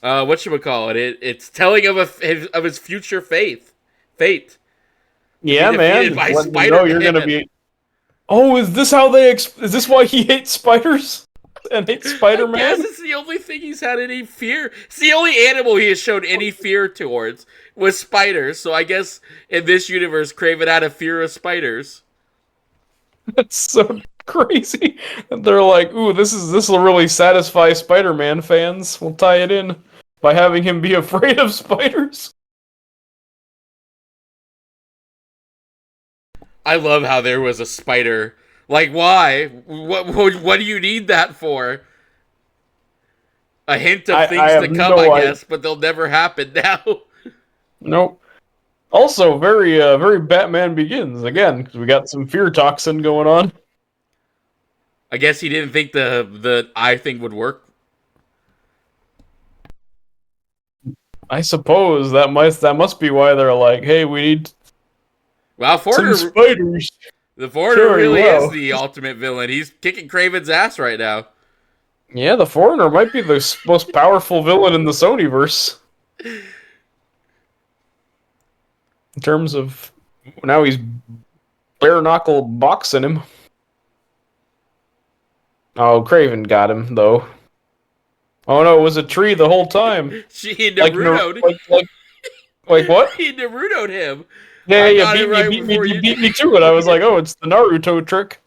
whatchamacallit? It's telling of his future fate. Yeah, man. By You're gonna be. Oh, is this how is this why he hates spiders and hates Spider-Man? I guess it's the only thing he's had any fear. It's the only animal he has shown any fear towards was spiders. So I guess in this universe, Kraven had a fear of spiders. That's so crazy. They're like, ooh, this will really satisfy Spider-Man fans. We'll tie it in by having him be afraid of spiders. I love how there was a spider. Why? What do you need that for? A hint of things to come, I guess, but they'll never happen now. Nope. Also, very Batman Begins again because we got some fear toxin going on. I guess he didn't think the eye thing would work. I suppose that must be why they're like, hey, we need Foreigner, some spiders. The Foreigner really is the ultimate villain. He's kicking Kraven's ass right now. Yeah, the Foreigner might be the most powerful villain in the Sonyverse. In terms of now he's bare knuckle boxing him. Oh, Kraven got him though. Oh no, it was a tree the whole time. He Like Naruto'd. like what? He Naruto'd him. Yeah, I yeah, got it you right beat me, before you you beat did. me to it. I was like, oh, it's the Naruto trick.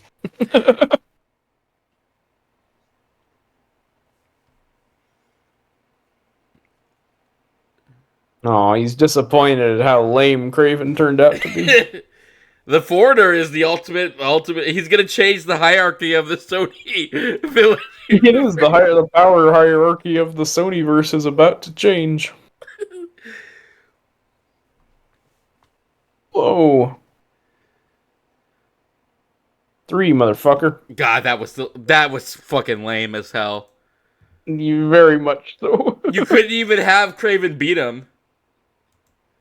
Oh, he's disappointed at how lame Kraven turned out to be. The foreigner is the ultimate. He's gonna change the hierarchy of the Sony villain It is universe. the power hierarchy of the Sonyverse is about to change. Whoa. 3, motherfucker. God, that was fucking lame as hell. You very much so. You couldn't even have Craven beat him.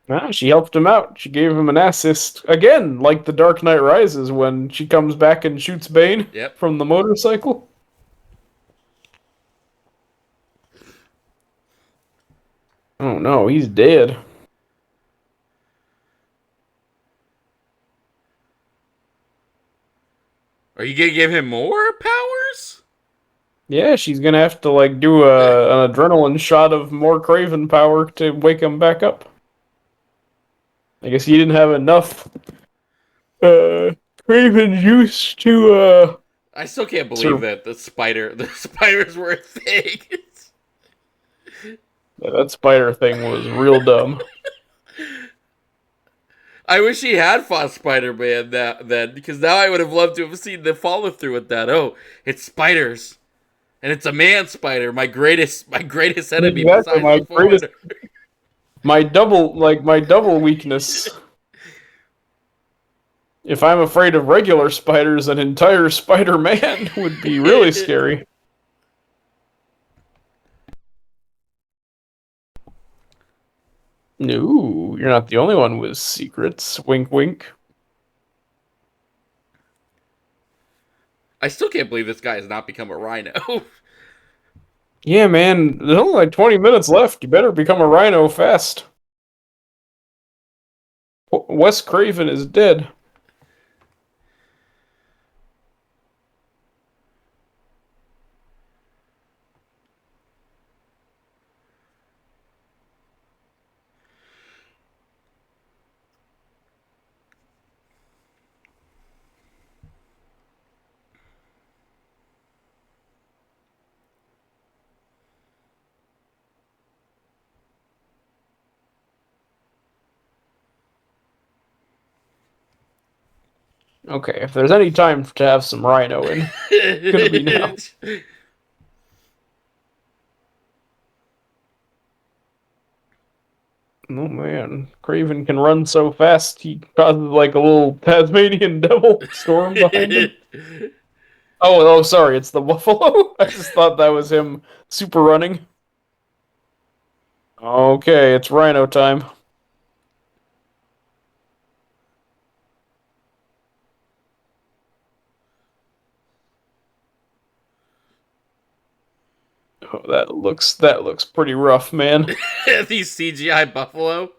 Ah, she helped him out. She gave him an assist. Again, like the Dark Knight Rises when she comes back and shoots Bane Yep. from the motorcycle. Oh no, he's dead. Are you gonna give him more powers? Yeah, she's gonna have to like do an adrenaline shot of more Kraven power to wake him back up. I guess he didn't have enough Kraven juice to I still can't believe sur- that the spiders were a thing. Yeah, that spider thing was real dumb. I wish he had fought Spider-Man then, because now I would have loved to have seen the follow through with that. Oh, it's spiders, and it's a man spider, my greatest enemy Exactly, besides the foreigner. my double weakness. If I'm afraid of regular spiders, an entire Spider-Man would be really scary. No, you're not the only one with secrets. Wink, wink. I still can't believe this guy has not become a rhino. Yeah, man, there's only like 20 minutes left. You better become a rhino fast. Wes Craven is dead. Okay, if there's any time to have some rhino in, it's gonna be now. Oh man, Craven can run so fast he causes like a little Tasmanian devil storm behind him. Oh, sorry, it's the buffalo. I just thought that was him super running. Okay, it's rhino time. Oh, that looks pretty rough, man. These CGI buffalo.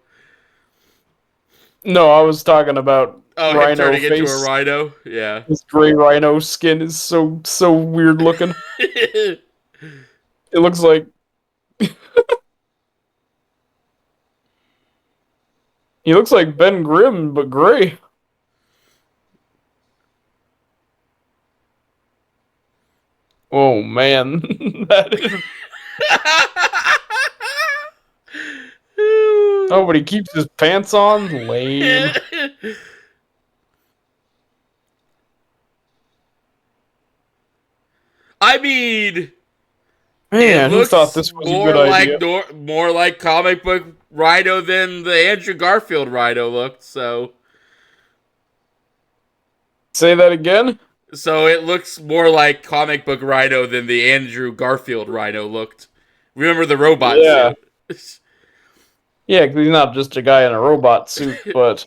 No, I was talking about Oh, him rhino turning into a face. rhino. Yeah. His gray rhino skin is so weird looking. It looks like he looks like Ben Grimm but gray. Oh man, that is. Oh, but he keeps his pants on. Lame. I mean, it Man, who thought looks this was a good idea? more like comic book Rhino than the Andrew Garfield Rhino looked. So Say that again? it looks more like comic book Rhino than the Andrew Garfield Rhino looked. Remember the robot Yeah. suit? Yeah, 'cause he's not just a guy in a robot suit, but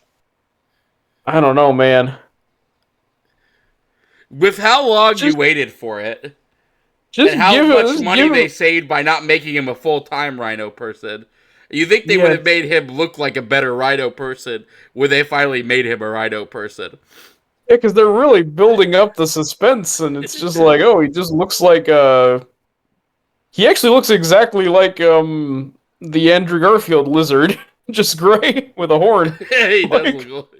I don't know, man. With how long you Just- waited for it, Just and how give much it. money they saved by not making him a full-time Rhino person, you think they Yeah. would have made him look like a better Rhino person when they finally made him a Rhino person? Yeah, because they're really building up the suspense, and it's just like, oh, he just looks like He actually looks exactly like the Andrew Garfield lizard, just gray with a horn. He does Like, look.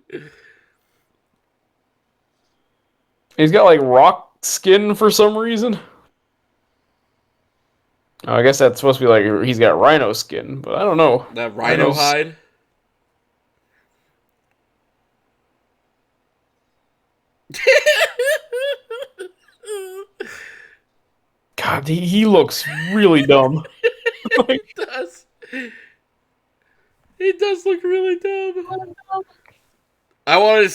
he's got like rock skin for some reason. Oh, I guess that's supposed to be like he's got rhino skin, but I don't know. That rhino Rhinos. hide. God, he looks really dumb. He does. He does look really dumb. I want to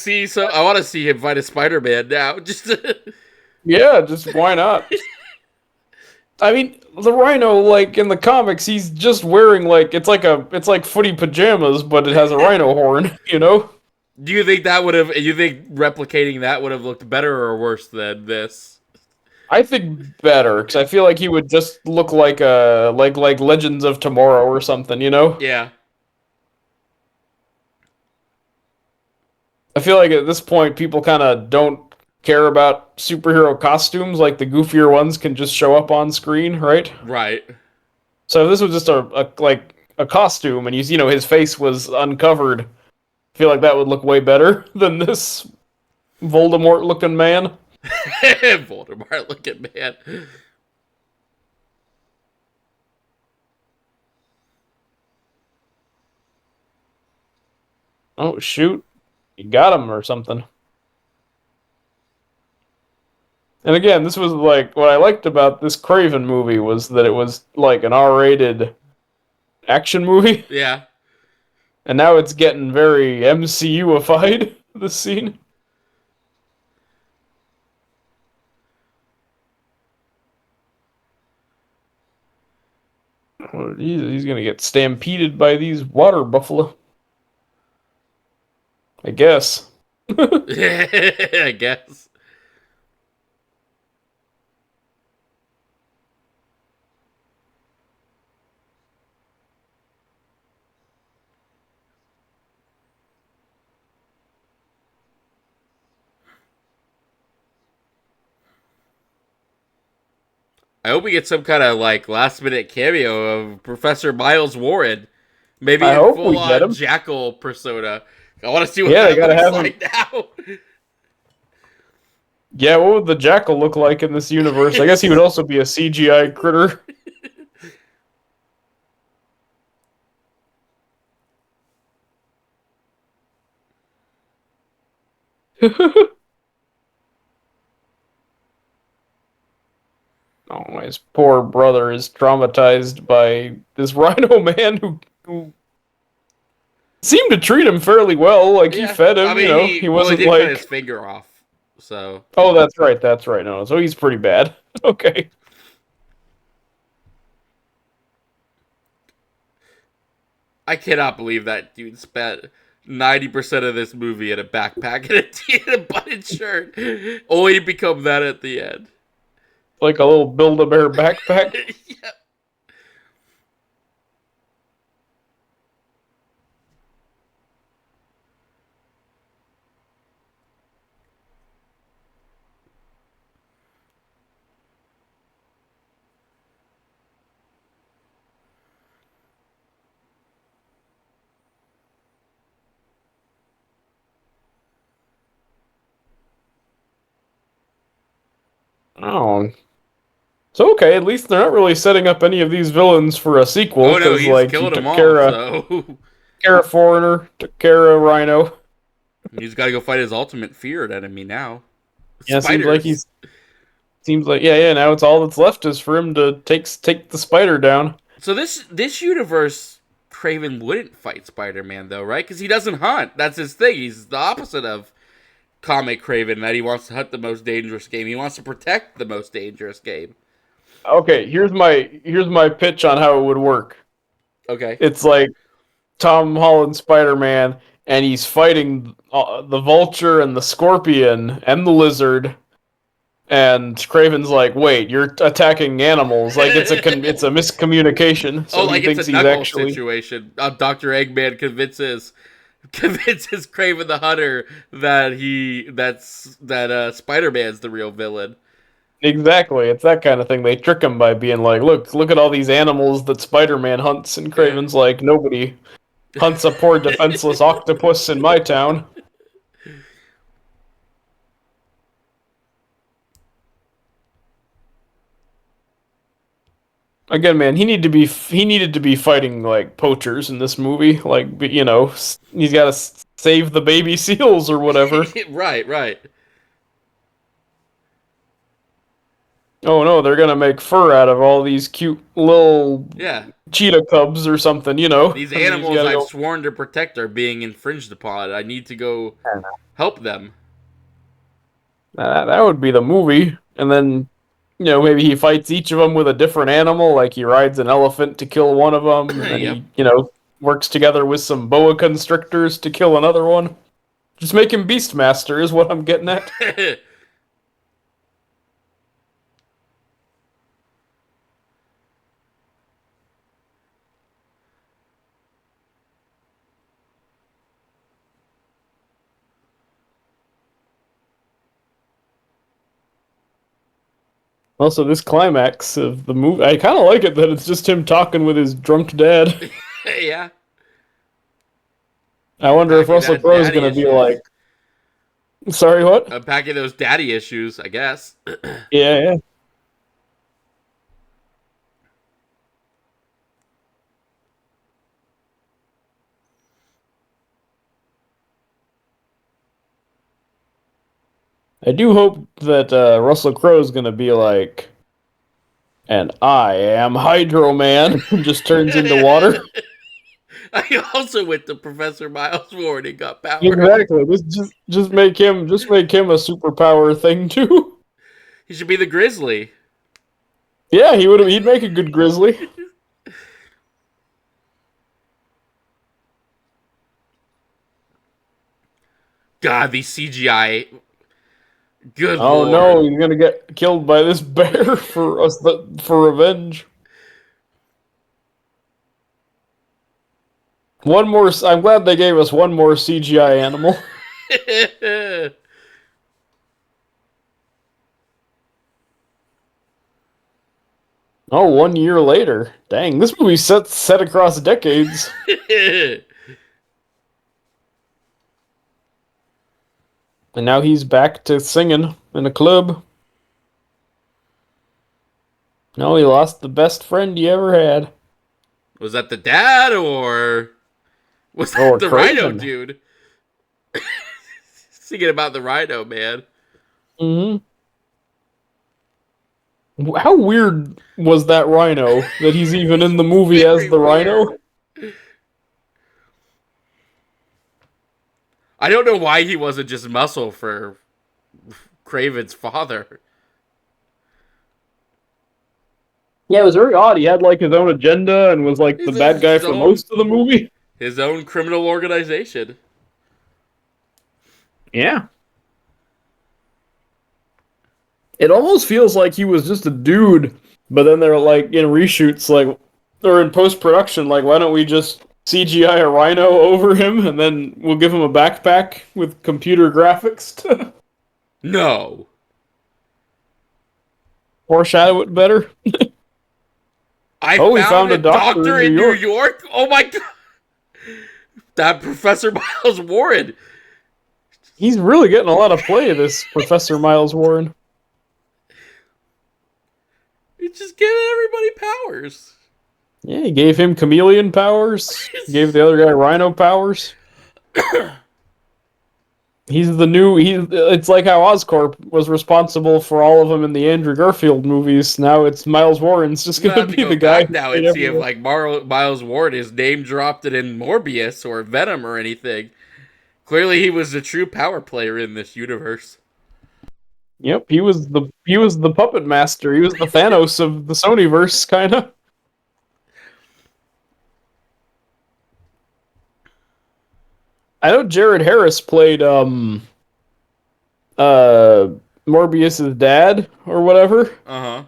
see him fight a Spider-Man now. Just Yeah, just why not? I mean, the rhino, like in the comics, he's just wearing like it's like footy pajamas, but it has a rhino horn. You know? do you think that would have? You think replicating that would have looked better or worse than this? I think better because I feel like he would just look like like Legends of Tomorrow or something. You know? Yeah. I feel like at this point, people kind of don't care about superhero costumes. Like the goofier ones can just show up on screen, right? Right. So if this was just a costume, and you know his face was uncovered, I feel like that would look way better than this Voldemort looking man. Voldemort looking man. Oh shoot, you got him or something. And again, this was like what I liked about this Kraven movie was that it was like an R-rated action movie, Yeah. and now it's getting very MCU-ified. This scene. Well, he's gonna get stampeded by these water buffalo. I guess. I guess. I hope we get some kind of like last minute cameo of Professor Miles Warren. Maybe I in hope full we get on him. Jackal persona. I want to see what Yeah, they that gotta looks have him. like now. Yeah, what would the jackal look like in this universe? I guess he would also be a CGI critter. Oh, his poor brother is traumatized by this rhino man who seemed to treat him fairly well. Like, he fed him, I mean, you know. he He wasn't did cut his like... finger off. So Oh, that's right, that's right. No, so he's pretty bad. Okay. I cannot believe that dude spent 90% of this movie in a backpack and a button shirt, only to become that at the end. Like a little Build-A-Bear backpack. Yeah. Oh. So okay, at least they're not really setting up any of these villains for a sequel. Oh no, Because he's like he killing took them all. care of So Foreigner, took care of Rhino. he's got to go fight his ultimate feared enemy now. Yeah, Spiders. seems like yeah. Now it's all that's left is for him to take the spider down. So this universe, Kraven wouldn't fight Spider-Man though, right? Because he doesn't hunt. That's his thing. He's the opposite of comic Kraven, that he wants to hunt the most dangerous game. He wants to protect the most dangerous game. Okay, here's my pitch on how it would work. Okay. It's like Tom Holland Spider-Man, and he's fighting the Vulture and the Scorpion and the Lizard. And Craven's like, "Wait, you're attacking animals! Like it's a miscommunication." So like he it's thinks a he's Knuckles actually situation. Dr. Eggman convinces Kraven the Hunter that Spider-Man's the real villain. Exactly, it's that kind of thing. They trick him by being like, look at all these animals that Spider-Man hunts, and Yeah. Kraven's like, nobody hunts a poor defenseless octopus in my town. Again, man, he needed to be fighting like poachers in this movie. Like, he's got to save the baby seals or whatever. Right, right. Oh no, they're gonna make fur out of all these cute little Yeah. cheetah cubs or something, you know. These And he's animals gotta I've go. sworn to protect are being infringed upon. I need to go help them. That would be the movie, and then maybe he fights each of them with a different animal. Like he rides an elephant to kill one of them, and then Yep. he works together with some boa constrictors to kill another one. Just make him Beastmaster is what I'm getting at. Also, this climax of the movie, I kind of like it that it's just him talking with his drunk dad. Yeah. I wonder if Packing Russell that Crowe's daddy gonna be issues. like, sorry, what? Unpacking those daddy issues, I guess. Yeah. I do hope that Russell Crowe's gonna be like, and I am Hydro Man, and just turns into water. I also went to Professor Miles Ward and got power. Exactly. Just make him a superpower thing too. He should be the Grizzly. Yeah, he'd make a good grizzly. God, these CGI. Good Oh lord. no, he's gonna get killed by this bear for revenge. One more. I'm glad they gave us one more CGI animal. Oh, 1 year later. Dang, this movie set across decades. And now he's back to singing in a club. No, he lost the best friend he ever had. Was that the dad or was that Or the Rhino Kraven. dude? Thinking about the Rhino, man. Mm-hmm. How weird was that Rhino that he's even in the movie as the Rhino? I don't know why he wasn't just muscle for Kraven's father. Yeah, it was very odd. He had like his own agenda and was like the bad guy for most of the movie. His own criminal organization. Yeah. It almost feels like he was just a dude, but then they're like in reshoots, like, or in post production, like, why don't we just CGI a rhino over him and then we'll give him a backpack with computer graphics to No. foreshadow it better? We found a doctor in New York. Oh my god. That Professor Miles Warren. He's really getting a lot of play, this Professor Miles Warren. He's just giving everybody powers. Yeah, he gave him chameleon powers. Gave the other guy rhino powers. It's like how Oscorp was responsible for all of them in the Andrew Garfield movies. Now it's Miles Warren's just going to be the guy now and see if like Miles Warren is name dropped it in Morbius or Venom or anything. Clearly, he was the true power player in this universe. Yep, he was the puppet master. He was the Thanos of the Sonyverse, kind of. I know Jared Harris played Morbius's dad or whatever. Uh-huh.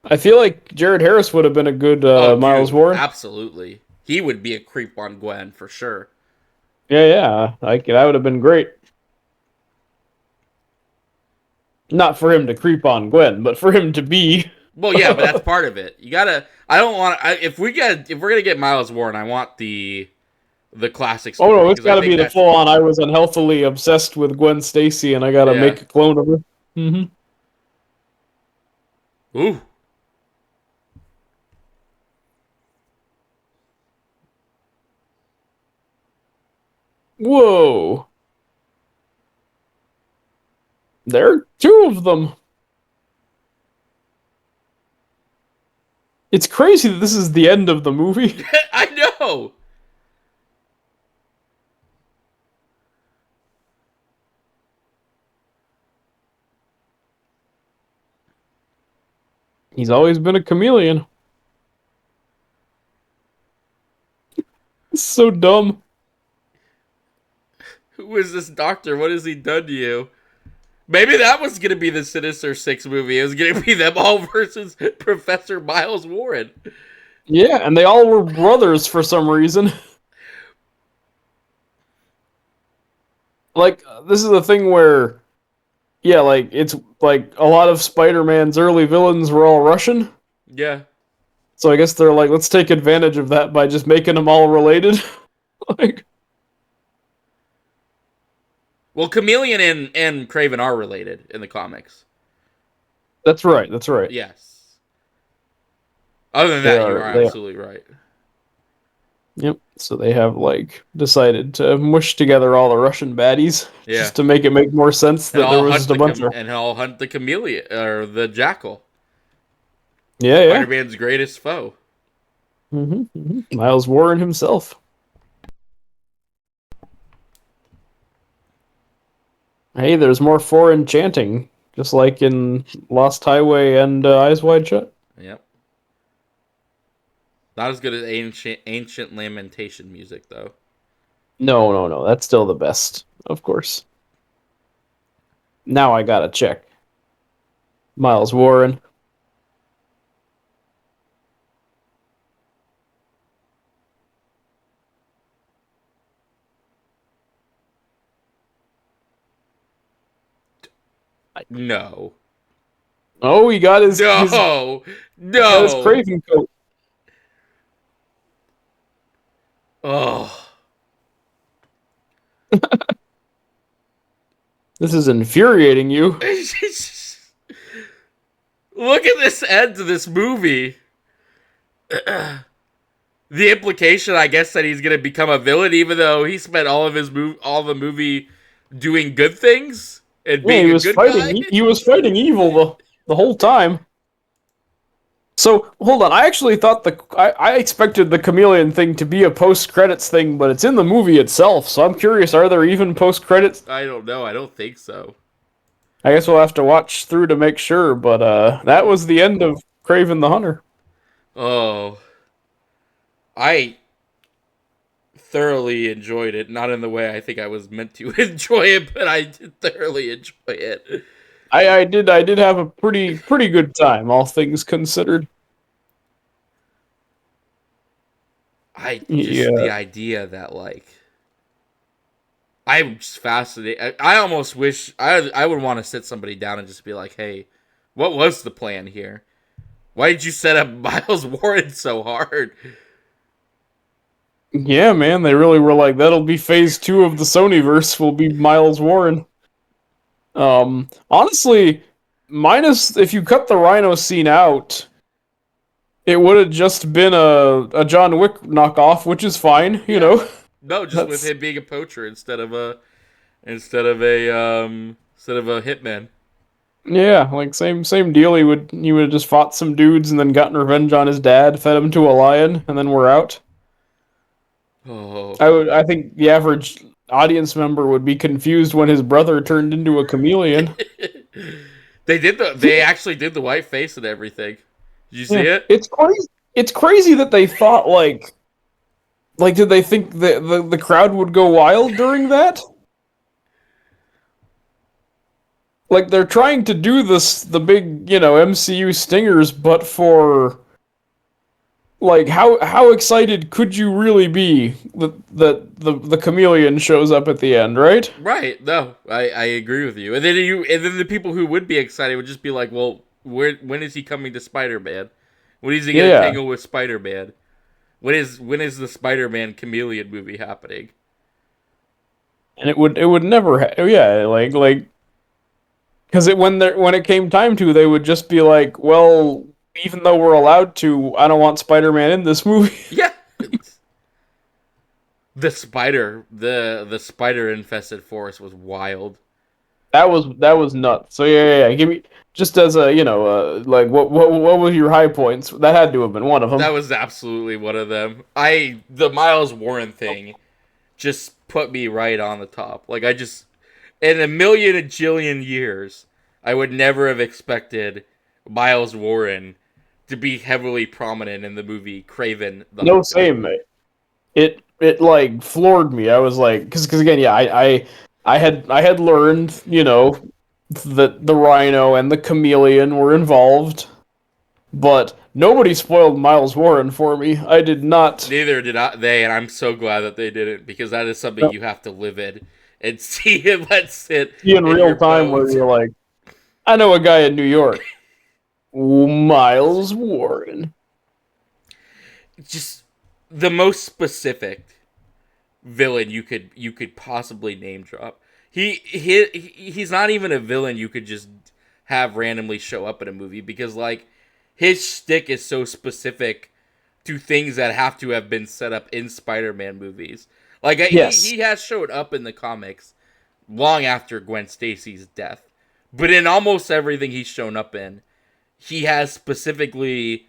I feel like Jared Harris would have been a good Miles Warren. Absolutely. He would be a creep on Gwen for sure. Yeah, like that would have been great. Not for him to creep on Gwen, but for him to be. Well, yeah, but that's part of it. You gotta. I don't want. If we're gonna get Miles Warren, I want the classic Oh story no, it's because I got to think be the that's full on. I was unhealthily obsessed with Gwen Stacy, and I got to yeah. make a clone of her. Mm-hmm. Ooh. Whoa. There are two of them. It's crazy that this is the end of the movie. I know. He's always been a chameleon. It's so dumb. Who is this doctor? What has he done to you? Maybe that was gonna be the Sinister Six movie. It was gonna be them all versus Professor Miles Warren. Yeah, and they all were brothers for some reason. Like, this is the thing where, yeah, like, it's like a lot of Spider-Man's early villains were all Russian. Yeah. So I guess they're like, let's take advantage of that by just making them all related. Like, Well, Chameleon and Kraven are related in the comics. that's right, that's right. Yes. Other than They that, you are, are they are. absolutely right. Yep. So they have like decided to mush together all the Russian baddies Yeah. just to make it make more sense And that there I'll was hunt just a bunch of and I'll hunt the chameleon or the jackal. yeah, yeah. Spider-Man's greatest foe. Miles Warren himself. Hey, there's more foreign chanting, just like in Lost Highway and Eyes Wide Shut. Yep. Not as good as ancient lamentation music though. No, no, no. That's still the best, of course. Now I gotta check. Miles Warren. No. Oh, he got his No. got his No. Kraven coat. Oh. This is infuriating you. Look at this end to this movie. The implication, I guess, that he's gonna become a villain, even though he spent all the movie doing good things and Yeah, being he a was good fighting. guy. He was fighting evil the whole time. So hold on, I actually thought I expected the chameleon thing to be a post credits thing, but it's in the movie itself. So I'm curious, are there even post credits? I don't know. I don't think so. I guess we'll have to watch through to make sure. But that was the end of Kraven the Hunter. Oh, I thoroughly enjoyed it. Not in the way I think I was meant to enjoy it, but I did thoroughly enjoy it. I did have a pretty good time, all things considered. I just Yeah. the idea that like I'm just fascinated. I almost wish I would want to sit somebody down and just be like, hey, what was the plan here? Why did you set up Miles Warren so hard? Yeah, man, they really were like, that'll be phase 2 of the Sonyverse, will be Miles Warren. Honestly, minus if you cut the Rhino scene out, it would have just been a John Wick knockoff, which is fine, you know. No, just with him being a poacher instead of a hitman. Yeah, like same deal. He would have just fought some dudes and then gotten revenge on his dad, fed him to a lion, and then we're out. Oh, I think the average audience member would be confused when his brother turned into a chameleon. They actually did the white face and everything. Did you see it? It's crazy. It's crazy that they thought like did they think the crowd would go wild during that? Like they're trying to do the big, MCU stingers, but for Like how excited could you really be that the chameleon shows up at the end, right? Right. No, I agree with you. And then the people who would be excited would just be like, well, when is he coming to Spider-Man? When is he gonna Yeah. tangle with Spider-Man? When is the Spider-Man chameleon movie happening? And it would never yeah, like because when it came time to, they would just be like, well, even though we're allowed to, I don't want Spider-Man in this movie. Yeah. The spider infested forest was wild. That was nuts. So yeah. Give me just as a like what was your high points? That had to have been one of them. That was absolutely one of them. The Miles Warren thing just put me right on the top. Like I just in a jillion years, I would never have expected Miles Warren to be heavily prominent in the movie Kraven the No, Hunter. same. It like floored me. I was like, because again, yeah, I had learned, that the Rhino and the Chameleon were involved, but nobody spoiled Miles Warren for me. I did not. Neither did they, and I'm so glad that they didn't because that is something you have to live in and see it. Let sit See in in your real time where bones. you're like, I know a guy in New York, Miles Warren. Just the most specific villain you could possibly name drop. He's not even a villain you could just have randomly show up in a movie because like his shtick is so specific to things that have to have been set up in Spider-Man movies. Like Yes. he has showed up in the comics long after Gwen Stacy's death, but in almost everything he's shown up in, he has specifically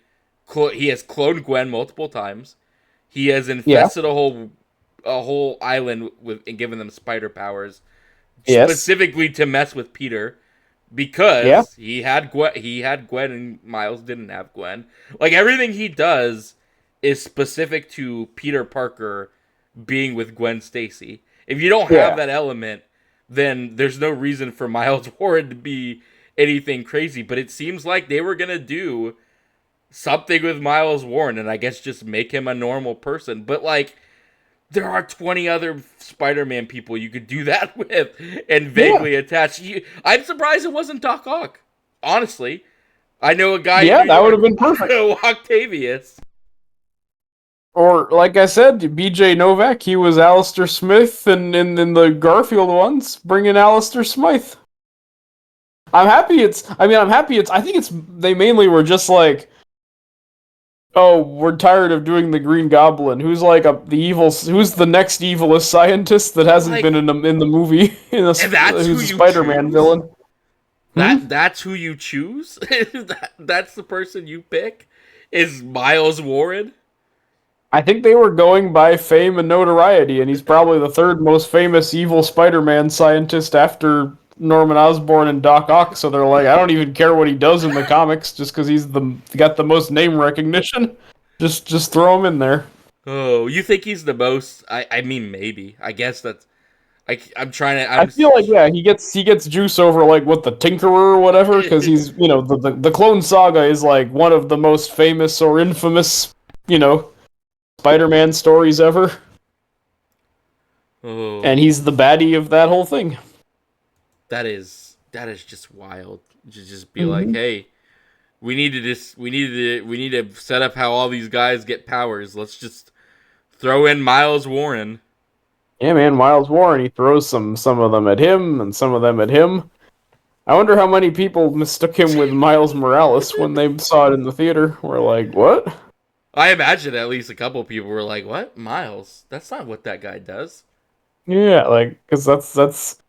he has cloned Gwen multiple times. He has Yeah. infested a whole island with and given them spider powers Yes. specifically to mess with Peter Yeah. because he had Gwen and Miles didn't have Gwen. Like everything he does is specific to Peter Parker being with Gwen Stacy. If you don't have Yeah. that element, then there's no reason for Miles Warren to be anything crazy. But it seems like they were gonna do something with Miles Warren and I guess just make him a normal person. But like there are 20 other Spider-Man people you could do that with and Yeah. vaguely attach. I'm surprised it wasn't Doc Ock. Honestly, I know a guy in Yeah, New that would have York, been perfect. Octavius. Or, like I said, BJ Novak, he was Alistair Smith, and in the Garfield ones, bring in Alistair Smythe. I think they mainly were just like, oh, we're tired of doing the Green Goblin. Who's like who's the next evilest scientist that hasn't been Like, in the movie, and that's who who's a you Spider-Man choose? villain? That's who you choose? That's the person you pick? Is Miles Warren? I think they were going by fame and notoriety, and he's probably the third most famous evil Spider-Man scientist after Norman Osborn and Doc Ock. So they're like, I don't even care what he does in the comics, just because he's got the most name recognition. Just throw him in there. Oh, you think he's the most? I mean, maybe. I guess that's. I'm trying to. I feel like yeah, he gets juice over like what the Tinkerer or whatever, because he's the Clone Saga is like one of the most famous or infamous Spider-Man stories ever. Oh, And he's the baddie of that whole thing. that is just wild. To just be like, Mm-hmm. hey, we need to set up how all these guys get powers. Let's just throw in Miles Warren. Yeah, man, Miles Warren, he throws some of them at him and some of them at him. I wonder how many people mistook him with Miles Morales when they saw it in the theater. We're like, what? I imagine at least a couple people were like, "What, Miles? That's not what that guy does." Yeah, like, because that's.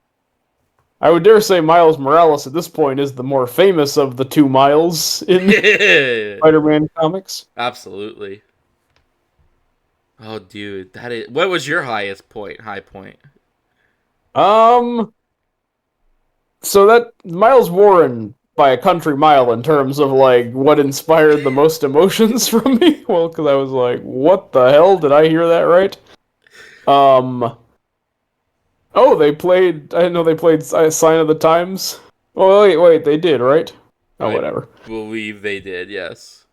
I would dare say Miles Morales at this point is the more famous of the two Miles in Spider-Man comics. Absolutely. Oh, dude, that is. What was your highest point? High point. Um, so that Miles Warren by a country mile in terms of like what inspired the most emotions from me. Well, because I was like, what the hell? Did I hear that right? Um. Oh, they played. I didn't know they played Sign of the Times. Oh, wait, they did, right? Oh, I whatever. believe they did. Yes.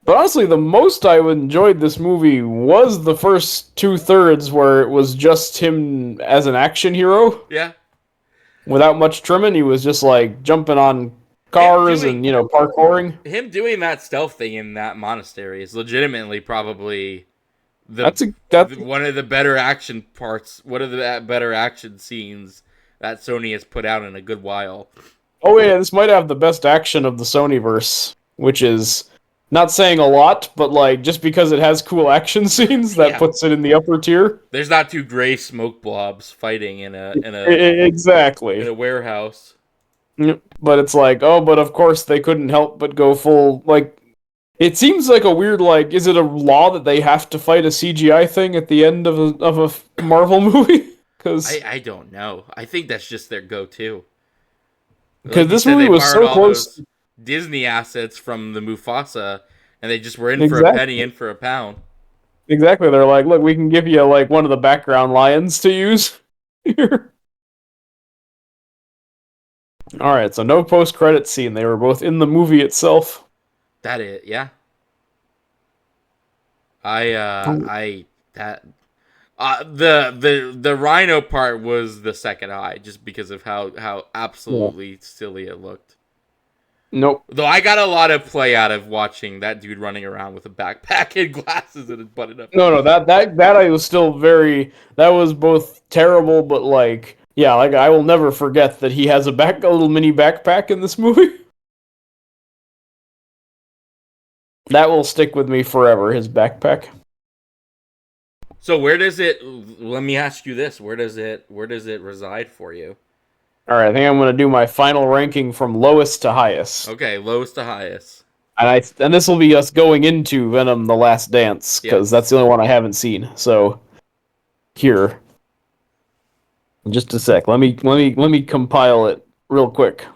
But honestly, the most I enjoyed this movie was the first 2/3 where it was just him as an action hero Yeah. without much trimming. He was just like jumping on Him cars doing and parkouring. him doing that stealth thing in that monastery is legitimately probably the, That's one of the better action parts, one of the better action scenes that Sony has put out in a good while. Oh yeah, this might have the best action of the Sonyverse, which is not saying a lot, but like just because it has cool action scenes, that Yeah. puts it in the upper tier. There's not two gray smoke blobs fighting in a Exactly. warehouse. Yep. But it's like, oh, but of course they couldn't help but go full like. It seems like a weird like. Is it a law that they have to fight a CGI thing at the end of a Marvel movie? Because I don't know. I think that's just their go-to. Like you this said, movie they was borrowed so all close. those Disney assets from the Mufasa, and they just were in for a penny, Exactly. in for a pound. Exactly. They're like, look, we can give you like one of the background lions to use here. All right, so no post-credit scene. They were both in the movie itself. That it, yeah. I that the rhino part was the second eye, just because of how Yeah. absolutely silly it looked. Nope. Though I got a lot of play out of watching that dude running around with a backpack and glasses and a button up. No, that I was still very. That was both terrible, but like, yeah, like I will never forget that he has a little mini backpack in this movie. That will stick with me forever. His backpack. So where does it? Let me ask you this: where does it reside for you? All right, I think I'm gonna do my final ranking from lowest to highest, Okay, lowest to highest. and this will be us going into Venom: The Last Dance because Yes. that's the only one I haven't seen. So here, just a sec. Let me compile it real quick.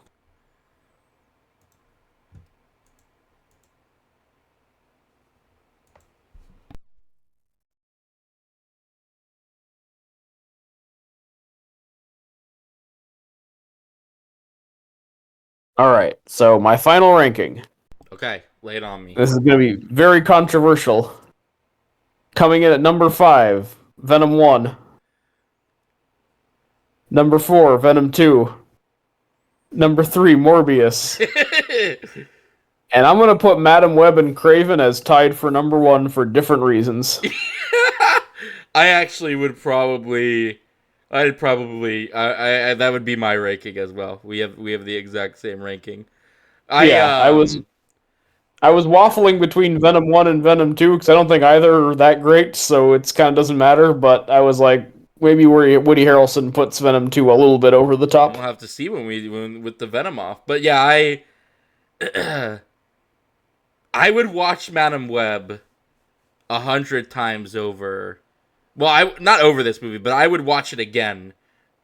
All right, so my final ranking. Okay, lay it on me. This is going to be very controversial. Coming in at number 5, Venom 1. Number 4, Venom 2. Number 3, Morbius. And I'm going to put Madam Web and Kraven as tied for number 1 for different reasons. I actually would probably, that would be my ranking as well. We have the exact same ranking. I was waffling between Venom 1 and Venom 2 because I don't think either are that great, so it kind of doesn't matter, but I was like, maybe Woody Harrelson puts Venom 2 a little bit over the top. We'll have to see when with the Venom off. But yeah, I I would watch Madam Web 100 times over. Well, I not over this movie, but I would watch it again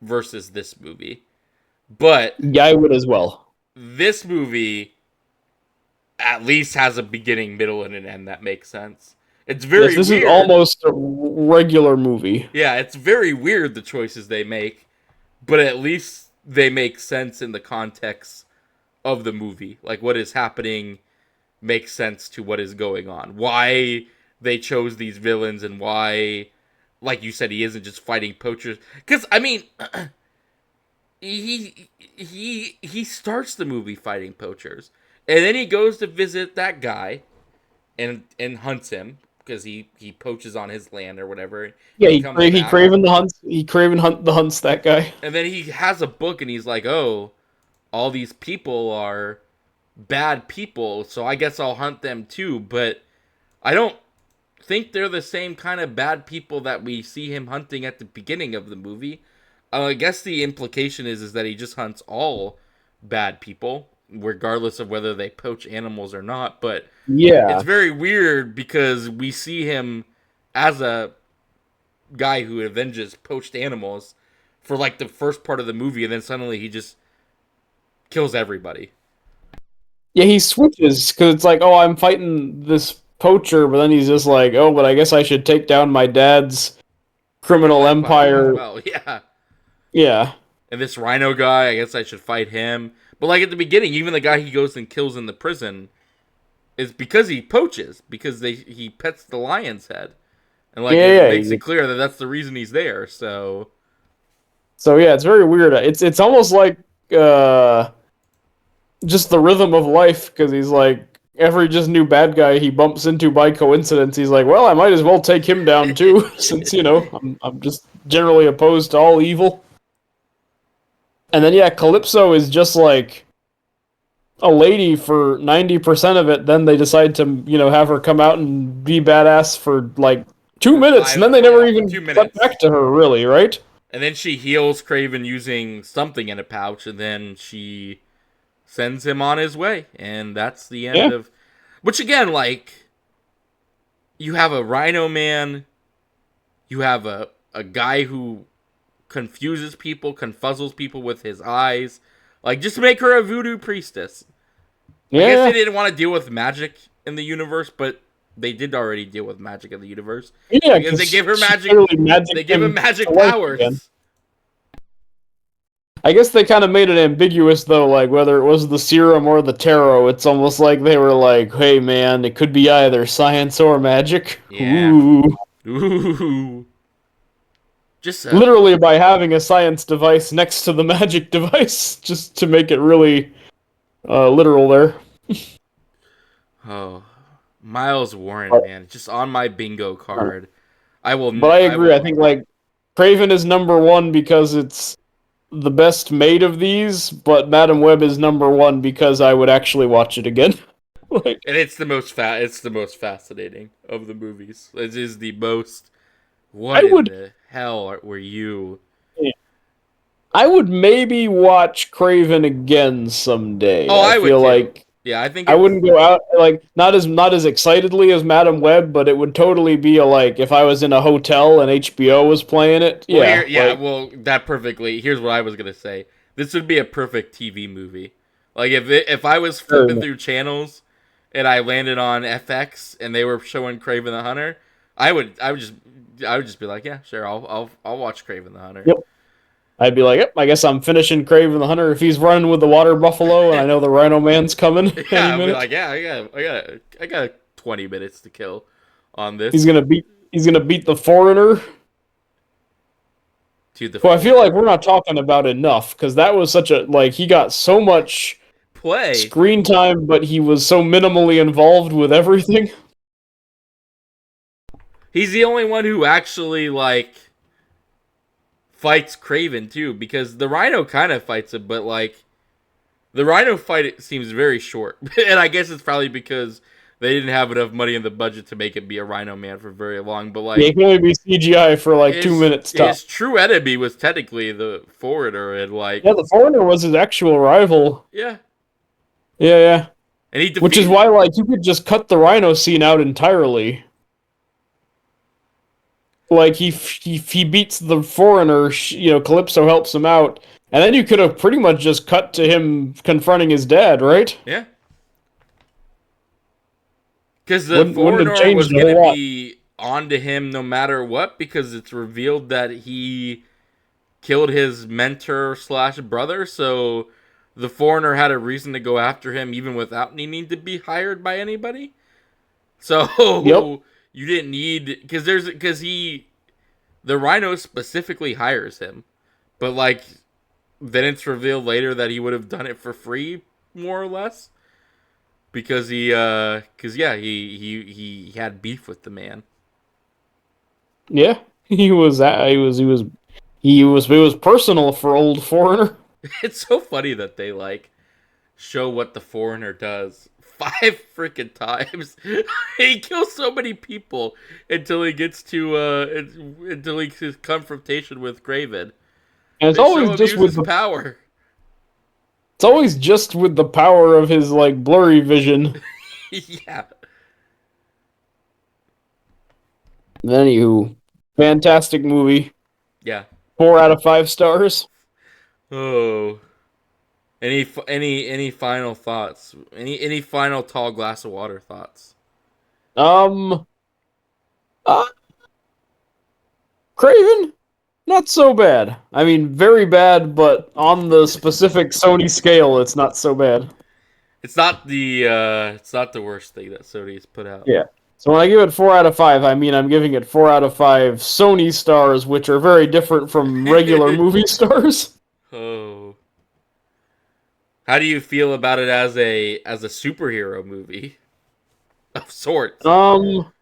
versus this movie. But Yeah, I would as well. this movie at least has a beginning, middle, and an end that makes sense. It's very Yes, this weird. is almost a regular movie. Yeah, it's very weird the choices they make, but at least they make sense in the context of the movie. Like what is happening makes sense to what is going on. Why they chose these villains and why, like you said, he isn't just fighting poachers. Because I mean, he starts the movie fighting poachers, and then he goes to visit that guy and hunts him because he poaches on his land or whatever. Yeah, He comes back, Craven hunts that guy. and then he has a book and he's like, oh, all these people are bad people, so I guess I'll hunt them too. But I don't think they're the same kind of bad people that we see him hunting at the beginning of the movie. I guess the implication is that he just hunts all bad people, regardless of whether they poach animals or not. But it's Yeah. very weird because we see him as a guy who avenges poached animals for like the first part of the movie, and then suddenly he just kills everybody. Yeah, he switches because it's like, oh, I'm fighting this poacher, but then he's just like, oh, but I guess I should take down my dad's criminal As empire. well, yeah. Yeah. And this rhino guy, I guess I should fight him. But like at the beginning, even the guy he goes and kills in the prison, is because he poaches, because he pets the lion's head, and like it Yeah, makes yeah. it clear that that's the reason he's there. So So yeah, it's very weird. It's almost like uh, just the rhythm of life because he's like every just new bad guy he bumps into by coincidence. He's like, well, I might as well take him down too, since I'm just generally opposed to all evil. And then yeah, Calypso is just like a lady for 90% of it. Then they decide to have her come out and be badass for like 2 minutes, and then they never even two cut minutes. back to her really, right? And then she heals Kraven using something in a pouch, and then she sends him on his way, and that's the end Yeah. of. Which again, like, you have a Rhino Man, you have a guy who confuses people, confuzzles people with his eyes, like just make her a voodoo priestess. I guess Yeah, they didn't want to deal with magic in the universe, but they did already deal with magic in the universe yeah, because they give her magic. They They give him magic to life powers. again. I guess they kind of made it ambiguous though, like whether it was the serum or the tarot. It's almost like they were like, "Hey, man, it could be either science or magic." Yeah. Ooh. Ooh. Just Literally by having a science device next to the magic device, just to make it really literal there. oh, Miles Warren, But, man, just on my bingo card. I will. but I agree. I think like Kraven is number one because it's the best made of these, but Madam Web is number one because I would actually watch it again. Like, and it's the most It's the most fascinating of the movies. It is the most. What in the hell were you? I would maybe watch Kraven again someday. Oh, I would feel too. like Yeah, I think I wouldn't go out like not as excitedly as Madam Web, but it would totally be a like if I was in a hotel and HBO was playing it. Well, Yeah, like, well, that perfectly. Here's what I was gonna say. This would be a perfect TV movie. Like if I was flipping through channels and I landed on FX and they were showing Kraven the Hunter, I would just be like, yeah, sure, I'll watch Kraven the Hunter. Yep. I'd be like, yep, I guess I'm finishing Kraven the Hunter if he's running with the water buffalo and I know the Rhino Man's coming Yeah, any I'll be minute. like, yeah, I got 20 minutes to kill on this. He's gonna beat the foreigner. Dude, Well, I feel like we're not talking about enough because that was such a like he got so much play. screen time, but he was so minimally involved with everything. He's the only one who actually like fights Kraven too, because the Rhino kind of fights him, but like the Rhino fight seems very short, and I guess it's probably because they didn't have enough money in the budget to make it be a Rhino Man for very long. But like, Yeah, he can only be CGI for like 2 minutes top. His true enemy was technically the Foreigner, and like, Yeah, the foreigner was his actual rival. yeah, Yeah. and he Which is why like you could just cut the Rhino scene out entirely. Like he beats the foreigner, Calypso helps him out, and then you could have pretty much just cut to him confronting his dad, right? Yeah. Because the Wouldn't have Foreigner changed was a whole going to lot. be onto him no matter what, because it's revealed that he killed his mentor slash brother, so the Foreigner had a reason to go after him even without needing to be hired by anybody. So Yep. you didn't need, because the Rhino specifically hires him, but like then it's revealed later that he would have done it for free, more or less. Because he had beef with the man. Yeah, it was personal for old foreigner. It's so funny that they like show what the Foreigner does 5 freaking times. He kills so many people until he gets to until his confrontation with Kraven. And it's They always show him just use with his the power. it's always just with the power of his like blurry vision. Yeah. Anywho, fantastic movie. Yeah. 4 out of 5 stars. Oh. Any final thoughts? Any final tall glass of water thoughts? Uh, Kraven, not so bad. I mean, very bad, but on the specific Sony scale, it's not so bad. It's not the worst thing that Sony has put out. Yeah. So when I give it 4 out of 5, I mean I'm giving it 4 out of 5 Sony stars, which are very different from regular movie stars. Oh. How do you feel about it as a superhero movie of sorts? Well,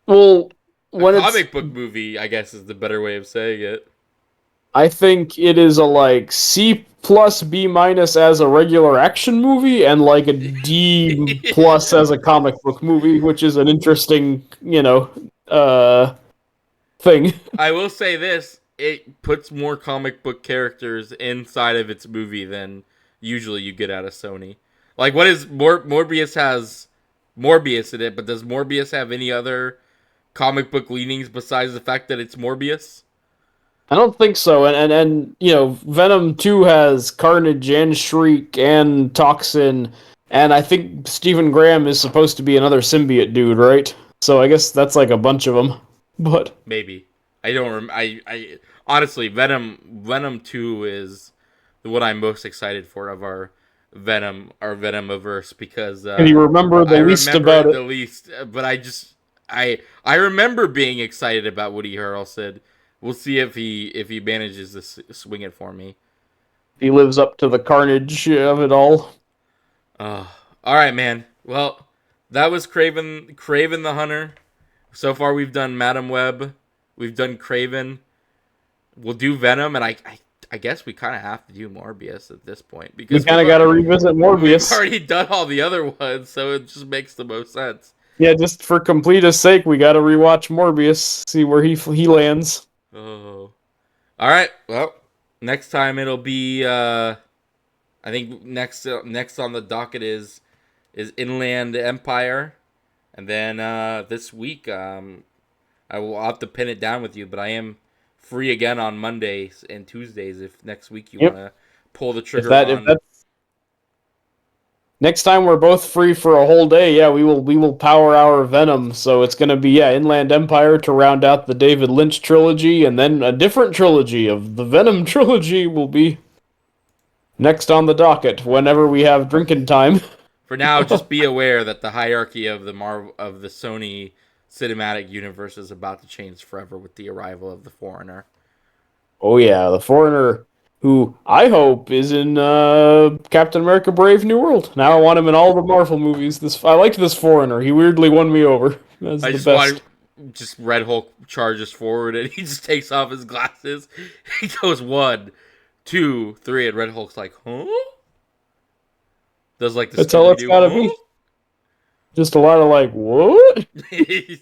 A when it's comic book movie, I guess, is the better way of saying it. I think it is a like C plus B minus as a regular action movie and like a D plus as a comic book movie, which is an interesting, thing. I will say this: it puts more comic book characters inside of its movie than usually you get out of Sony. Like, what is Morbius has Morbius in it, but does Morbius have any other comic book leanings besides the fact that it's Morbius? I don't think so. And Venom 2 has Carnage and Shriek and Toxin, and I think Stephen Graham is supposed to be another symbiote dude, right? So I guess that's like a bunch of them. But Maybe. I don't. I honestly, Venom 2 is what I'm most excited for of our Venomiverse because can you remember the I least remember about it it? the least. But I remember being excited about Woody Harrelson. We'll see if he manages to swing it for me. He lives up to the carnage of it all. All right, man. Well, that was Craven the Hunter. So far, we've done Madam Web, we've done Kraven. We'll do Venom, and I guess we kind of have to do Morbius at this point We because kind of got to revisit we've Morbius. already done all the other ones, so it just makes the most sense. Yeah, just for completeness sake, we got to rewatch Morbius, see where he lands. Oh, all right. Well, next time it'll be. I think next on the docket is Inland Empire, and then this week I will have to pin it down with you, but I am free again on Mondays and Tuesdays if next week you Yep. want to pull the If trigger that if on. that's next time we're both free for a whole day, yeah, we will power our Venom. So it's gonna be Inland Empire to round out the David Lynch trilogy, and then a different trilogy of the Venom trilogy will be next on the docket whenever we have drinking time. For now, just be aware that the hierarchy of the Sony cinematic universe is about to change forever with the arrival of the Foreigner. Oh yeah, the Foreigner, who I hope is in Captain America: Brave New World. Now I want him in all the Marvel movies. I liked this Foreigner. He weirdly won me over as I the just best. want just Red Hulk charges forward and he just takes off his glasses. He goes 1, 2, 3, and Red Hulk's like, huh? Does like the That's all it's Scooby-Doo, gotta be. Just a lot of like, what? huh?